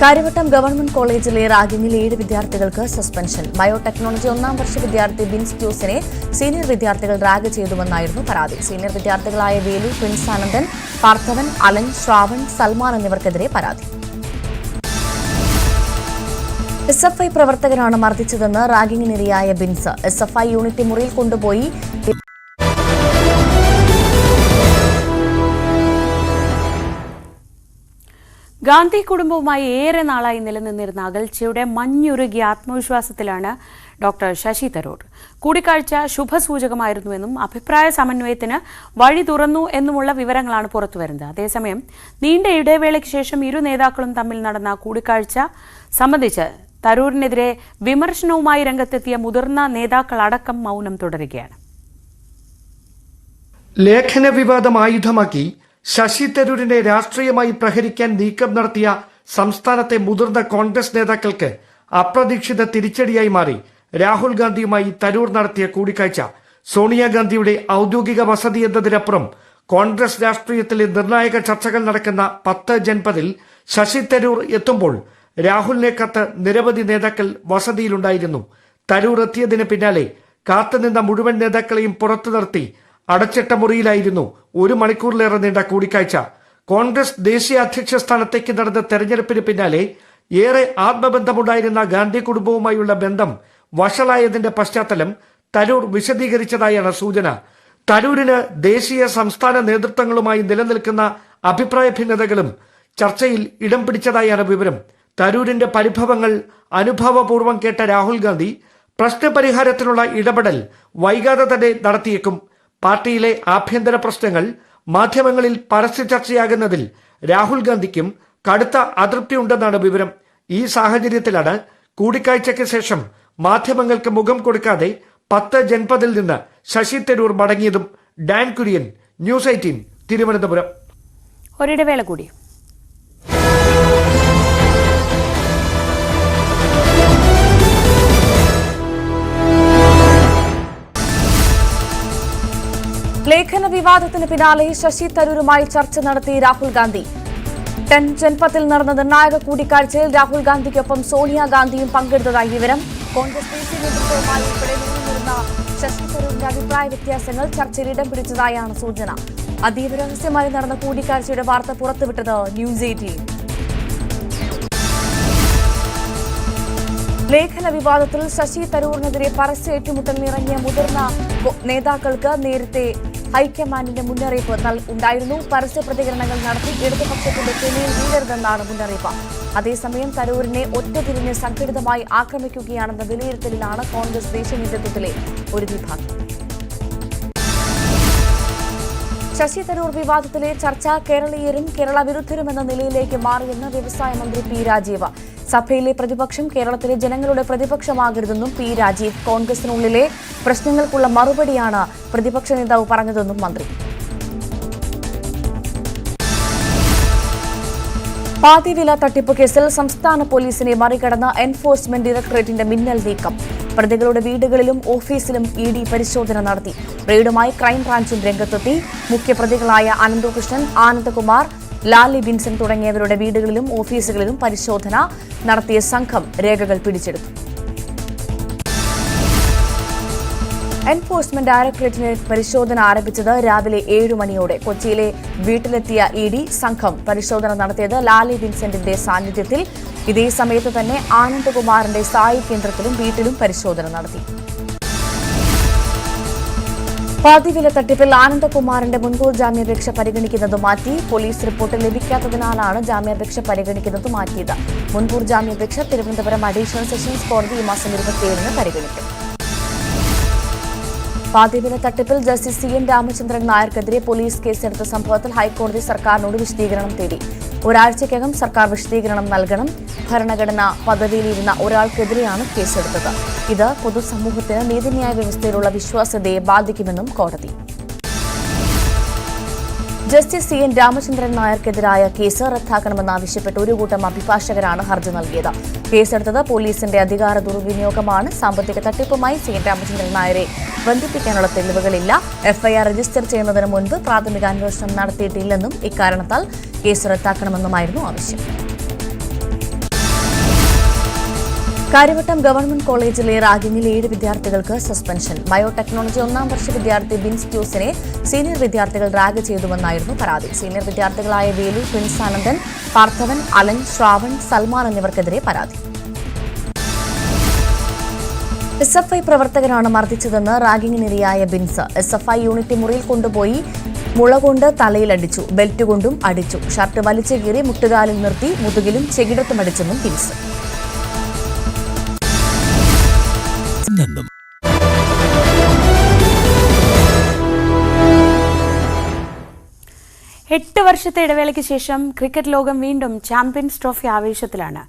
കാര്യവട്ടം ഗവൺമെന്റ് കോളേജിലെ റാഗിങ്ങിൽ 7 വിദ്യാർത്ഥികൾക്ക് സസ്പെൻഷൻ. ബയോടെക്നോളജി 1ാം വർഷ വിദ്യാർത്ഥി ബിൻസ് ജോസിനെ സീനിയർ വിദ്യാർത്ഥികൾ റാഗ് ചെയ്തുവെന്നായിരുന്നു പരാതി. സീനിയർ വിദ്യാർത്ഥികളായ വേലു, പ്രിൻസ് ആനന്ദൻ, പാർത്ഥവൻ, അലൻ, ശ്രാവൺ, സൽമാൻ എന്നിവർക്കെതിരെ പരാതി. SFI പ്രവർത്തകരാണ് മർദ്ദിച്ചതെന്ന് റാഗിങ്ങിനിരയായ ബിൻസ്. SFI യൂണിറ്റ് മുറിയിൽ കൊണ്ടുപോയി ഗാന്ധി കുടുംബവുമായി ഏറെ നാളായി നിലനിന്നിരുന്ന അകൽച്ചയുടെ മഞ്ഞുരുകിയ ആത്മവിശ്വാസത്തിലാണ് ഡോക്ടർ ശശി തരൂർ. കൂടിക്കാഴ്ച ശുഭസൂചകമായിരുന്നുവെന്നും അഭിപ്രായ സമന്വയത്തിന് വഴി തുറന്നു എന്നുമുള്ള വിവരങ്ങളാണ് പുറത്തുവരുന്നത്. അതേസമയം നീണ്ട ഇടവേളയ്ക്ക് ശേഷം ഇരു നേതാക്കളും തമ്മിൽ നടന്ന കൂടിക്കാഴ്ച സംബന്ധിച്ച് തരൂരിനെതിരെ വിമർശനവുമായി രംഗത്തെത്തിയ മുതിർന്ന നേതാക്കളടക്കം മൗനം തുടരുകയാണ്. ലേഖന വിവാദം ആയുധമാക്കി ശശി തരൂരിനെ രാഷ്ട്രീയമായി പ്രഹരിക്കാൻ നീക്കം നടത്തിയ സംസ്ഥാനത്തെ മുതിർന്ന കോൺഗ്രസ് നേതാക്കൾക്ക് അപ്രതീക്ഷിത തിരിച്ചടിയായി മാറി രാഹുൽ ഗാന്ധിയുമായി തരൂർ നടത്തിയ കൂടിക്കാഴ്ച. സോണിയാഗാന്ധിയുടെ ഔദ്യോഗിക വസതി എന്നതിനപ്പുറം കോൺഗ്രസ് രാഷ്ട്രീയത്തിലെ നിർണായക ചർച്ചകൾ നടക്കുന്ന 10 ജൻപതിൽ ശശി തരൂർ എത്തുമ്പോൾ രാഹുലിനെ കത്ത് നിരവധി നേതാക്കൾ വസതിയിലുണ്ടായിരുന്നു. തരൂർ എത്തിയതിന് പിന്നാലെ കാത്തുനിന്ന മുഴുവൻ നേതാക്കളെയും പുറത്തു നിർത്തി അടച്ചിട്ട മുറിയിലായിരുന്നു 1 മണിക്കൂറിലേറെ നീണ്ട കൂടിക്കാഴ്ച. കോൺഗ്രസ് ദേശീയ അധ്യക്ഷ സ്ഥാനത്തേക്ക് നടന്ന തെരഞ്ഞെടുപ്പിന് പിന്നാലെ ഏറെ ആത്മബന്ധമുണ്ടായിരുന്ന ഗാന്ധി കുടുംബവുമായുള്ള ബന്ധം വഷളായതിന്റെ പശ്ചാത്തലം തരൂർ വിശദീകരിച്ചതായാണ് സൂചന. തരൂരിന് ദേശീയ സംസ്ഥാന നേതൃത്വങ്ങളുമായി നിലനിൽക്കുന്ന അഭിപ്രായ ഭിന്നതകളും ചർച്ചയിൽ ഇടം പിടിച്ചതായാണ് വിവരം. തരൂരിന്റെ പരിഭവങ്ങൾ അനുഭാവപൂർവ്വം കേട്ട രാഹുൽ ഗാന്ധി പ്രശ്നപരിഹാരത്തിനുള്ള ഇടപെടൽ വൈകാതെ തന്നെ നടത്തിയേക്കും. പാർട്ടിയിലെ ആഭ്യന്തര പ്രശ്നങ്ങൾ മാധ്യമങ്ങളിൽ പരസ്യ ചർച്ചയാകുന്നതിൽ രാഹുൽ ഗാന്ധിക്കും കടുത്ത അതൃപ്തിയുണ്ടെന്നാണ് വിവരം. ഈ സാഹചര്യത്തിലാണ് കൂടിക്കാഴ്ചയ്ക്ക് ശേഷം മാധ്യമങ്ങൾക്ക് മുഖം കൊടുക്കാതെ 10 ജൻപതിൽ നിന്ന് ശശി തരൂർ മടങ്ങിയതും. ഡാൻ കുര്യൻ, ന്യൂസ് 18, തിരുവനന്തപുരം. ഒരിടവേള കൂടി. വിവാദത്തിന് പിന്നാലെ ശശി തരൂരുമായി ചർച്ച നടത്തി രാഹുൽ ഗാന്ധി. ജൻപത്തിൽ നടന്ന നിർണായക കൂടിക്കാഴ്ചയിൽ രാഹുൽ ഗാന്ധിക്കൊപ്പം സോണിയാഗാന്ധിയും പങ്കെടുത്തതായി വിവരം. കോൺഗ്രസ് ദേശീയ നേതൃത്വവുമായി ഉൾപ്പെടെ നിന്നിരുന്ന ശശി തരൂരിന്റെ അഭിപ്രായ വ്യത്യാസങ്ങൾ ചർച്ചയിൽ ഇടം പിടിച്ചതായാണ് സൂചന. അതീവ രഹസ്യമായി നടന്ന കൂടിക്കാഴ്ചയുടെ വാർത്ത പുറത്തുവിട്ടത് ന്യൂസ് 18. ലേഖന വിവാദത്തിൽ ശശി തരൂരിനെതിരെ പരസ്യ ഏറ്റുമുട്ടലിനിറങ്ങിയ മുതിർന്ന നേതാക്കൾക്ക് നേരത്തെ ഹൈക്കമാൻഡിന്റെ മുന്നറിയിപ്പ് ഉണ്ടായിരുന്നു. പരസ്യ പ്രതികരണങ്ങൾ നടത്തി ഇടതുപക്ഷത്തിന്റെ കെണിയിൽ വീഴരുതെന്നാണ് മുന്നറിയിപ്പ്. അതേസമയം തരൂരിനെ ഒറ്റതിരിഞ്ഞ് സംഘടിതമായി ആക്രമിക്കുകയാണെന്ന വിലയിരുത്തലിലാണ് കോൺഗ്രസ് ദേശീയ നേതൃത്വത്തിലെ ഒരു വിഭാഗം. ശശി തരൂർ വിവാദത്തിലെ ചർച്ച കേരളീയരും കേരള വിരുദ്ധരും എന്ന നിലയിലേക്ക് മാറിയെന്ന് വ്യവസായ മന്ത്രി പി രാജീവ്. സഭയിലെ പ്രതിപക്ഷം കേരളത്തിലെ ജനങ്ങളുടെ പ്രതിപക്ഷമാകരുതെന്നും പി രാജീവ്. കോൺഗ്രസിനുള്ളിലെ പ്രശ്നങ്ങൾക്കുള്ള മറുപടിയാണ് പ്രതിപക്ഷ നേതാവ് പറഞ്ഞതെന്നും മന്ത്രി. പാതിവില തട്ടിപ്പ് കേസിൽ സംസ്ഥാന പോലീസിനെ മറികടന്ന എൻഫോഴ്സ്മെന്റ് ഡയറക്ടറേറ്റിന്റെ മിന്നൽ നീക്കം. പ്രതികളുടെ വീടുകളിലും ഓഫീസിലും ഇഡി പരിശോധന നടത്തി. റെയ്ഡുമായി ക്രൈംബ്രാഞ്ചും രംഗത്തെത്തി. മുഖ്യപ്രതികളായ അനന്തകൃഷ്ണൻ, ആനന്ദകുമാർ, ലാലി വിൻസൻ തുടങ്ങിയവരുടെ വീടുകളിലും ഓഫീസുകളിലും പരിശോധന നടത്തിയ സംഘം രേഖകൾ പിടിച്ചെടുത്തു. എൻഫോഴ്സ്മെന്റ് ഡയറക്ടറേറ്റിന് പരിശോധന ആരംഭിച്ചത് രാവിലെ 7 മണിയോടെ. കൊച്ചിയിലെ വീട്ടിലെത്തിയ ഇഡി സംഘം പരിശോധന നടത്തിയത് ലാലി വിൻസെന്റിന്റെ സാന്നിധ്യത്തിൽ. ഇതേ സമയത്ത് തന്നെ ആനന്ദകുമാറിന്റെ സായി കേന്ദ്രത്തിലും വീട്ടിലും പരിശോധന നടത്തി. പാതിവില തട്ടിപ്പിൽ ആനന്ദകുമാറിന്റെ മുൻകൂർ ജാമ്യാപേക്ഷ പരിഗണിക്കുന്നത് മാറ്റി. പോലീസ് റിപ്പോർട്ട് ലഭിക്കാത്തതിനാലാണ് ജാമ്യാപേക്ഷ പരിഗണിക്കുന്നത് മാറ്റിയത്. മുൻകൂർ ജാമ്യാപേക്ഷ തിരുവനന്തപുരം അഡീഷണൽ സെഷൻസ് കോടതി ഈ മാസം 27-ന് പരിഗണിക്കും. പാതിവില തട്ടിപ്പിൽ ജസ്റ്റിസ് CN രാമചന്ദ്രൻ നായർക്കെതിരെ പോലീസ് കേസെടുത്ത സംഭവത്തിൽ ഹൈക്കോടതി സർക്കാരിനോട് വിശദീകരണം തേടി. ഒരാഴ്ചയ്ക്കകം സർക്കാർ വിശദീകരണം നൽകണം. ഭരണഘടനാ പദവിയിലിരുന്ന ഒരാൾക്കെതിരെയാണ് കേസെടുത്തത്. ഇത് പൊതുസമൂഹത്തിന് നീതിന്യായ വ്യവസ്ഥയിലുള്ള വിശ്വാസ്യതയെ ബാധിക്കുമെന്നും കോടതി. ജസ്റ്റിസ് CN രാമചന്ദ്രൻ നായർക്കെതിരായ കേസ് റദ്ദാക്കണമെന്നാവശ്യപ്പെട്ട് ഒരു കൂട്ടം അഭിഭാഷകരാണ് ഹർജി നൽകിയത്. കേസെടുത്തത് പോലീസിന്റെ അധികാര ദുർവിനിയോഗമാണ്. സാമ്പത്തിക തട്ടിപ്പുമായി CN രാമചന്ദ്രൻ നായരെ ബന്ധിപ്പിക്കാനുള്ള തെളിവുകളില്ല. FIR രജിസ്റ്റർ ചെയ്യുന്നതിന് മുൻപ് പ്രാഥമിക അന്വേഷണം നടത്തിയിട്ടില്ലെന്നും ഇക്കാരണത്താൽ കേസ് റദ്ദാക്കണമെന്നുമായിരുന്നു ആവശ്യം. കാര്യവട്ടം ഗവൺമെന്റ് കോളേജിലെ റാഗിങ്ങിൽ 7 വിദ്യാർത്ഥികൾക്ക് സസ്പെൻഷൻ. ബയോടെക്നോളജി 1ാം വർഷ വിദ്യാർത്ഥി ബിൻസ് ജോസിനെ സീനിയർ വിദ്യാർത്ഥികൾ റാഗ് ചെയ്തുവെന്നായിരുന്നു പരാതി. സീനിയർ വിദ്യാർത്ഥികളായ വേലു, പ്രിൻസ് ആനന്ദൻ, പാർത്ഥവൻ, അലൻ, ശ്രാവൺ, സൽമാൻ എന്നിവർക്കെതിരെ പരാതി. SFI പ്രവർത്തകരാണ് മർദ്ദിച്ചതെന്ന് റാഗിങ്ങിനിരയായ ബിൻസ്. SFI യൂണിറ്റ് മുറിയിൽ കൊണ്ടുപോയി മുളകൊണ്ട് തലയിലടിച്ചു, ബെൽറ്റ് കൊണ്ടും അടിച്ചു. ഷർട്ട് വലിച്ചു കീറി മുട്ടുകാലിൽ നിർത്തി മുതുകിലും ചെകിടത്തും അടിച്ചെന്നും ബിൻസ്. 8 വർഷത്തെ ഇടവേളയ്ക്ക് ശേഷം ക്രിക്കറ്റ് ലോകം വീണ്ടും ചാമ്പ്യൻസ് ട്രോഫി ആവേശത്തിലാണ്.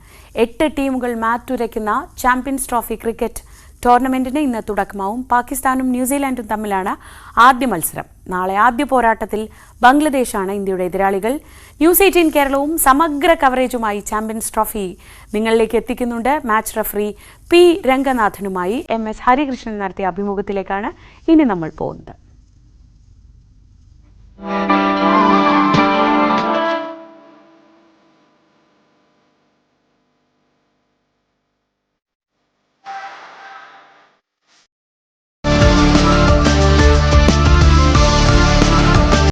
8 ടീമുകൾ മാറ്റുരയ്ക്കുന്ന ചാമ്പ്യൻസ് ട്രോഫി ക്രിക്കറ്റ് ടൂർണമെന്റിന് ഇന്ന് തുടക്കമാവും. പാകിസ്ഥാനും ന്യൂസിലാൻഡും തമ്മിലാണ് ആദ്യ മത്സരം. നാളെ ആദ്യ പോരാട്ടത്തിൽ ബംഗ്ലാദേശാണ് ഇന്ത്യയുടെ എതിരാളികൾ. ന്യൂസ് 18 കേരളവും സമഗ്ര കവറേജുമായി ചാമ്പ്യൻസ് ട്രോഫി നിങ്ങളിലേക്ക് എത്തിക്കുന്നുണ്ട്. Match referee P രംഗനാഥനുമായി MS Harikrishnan നടത്തിയ അഭിമുഖത്തിലേക്കാണ് ഇനി നമ്മൾ പോകുന്നത്.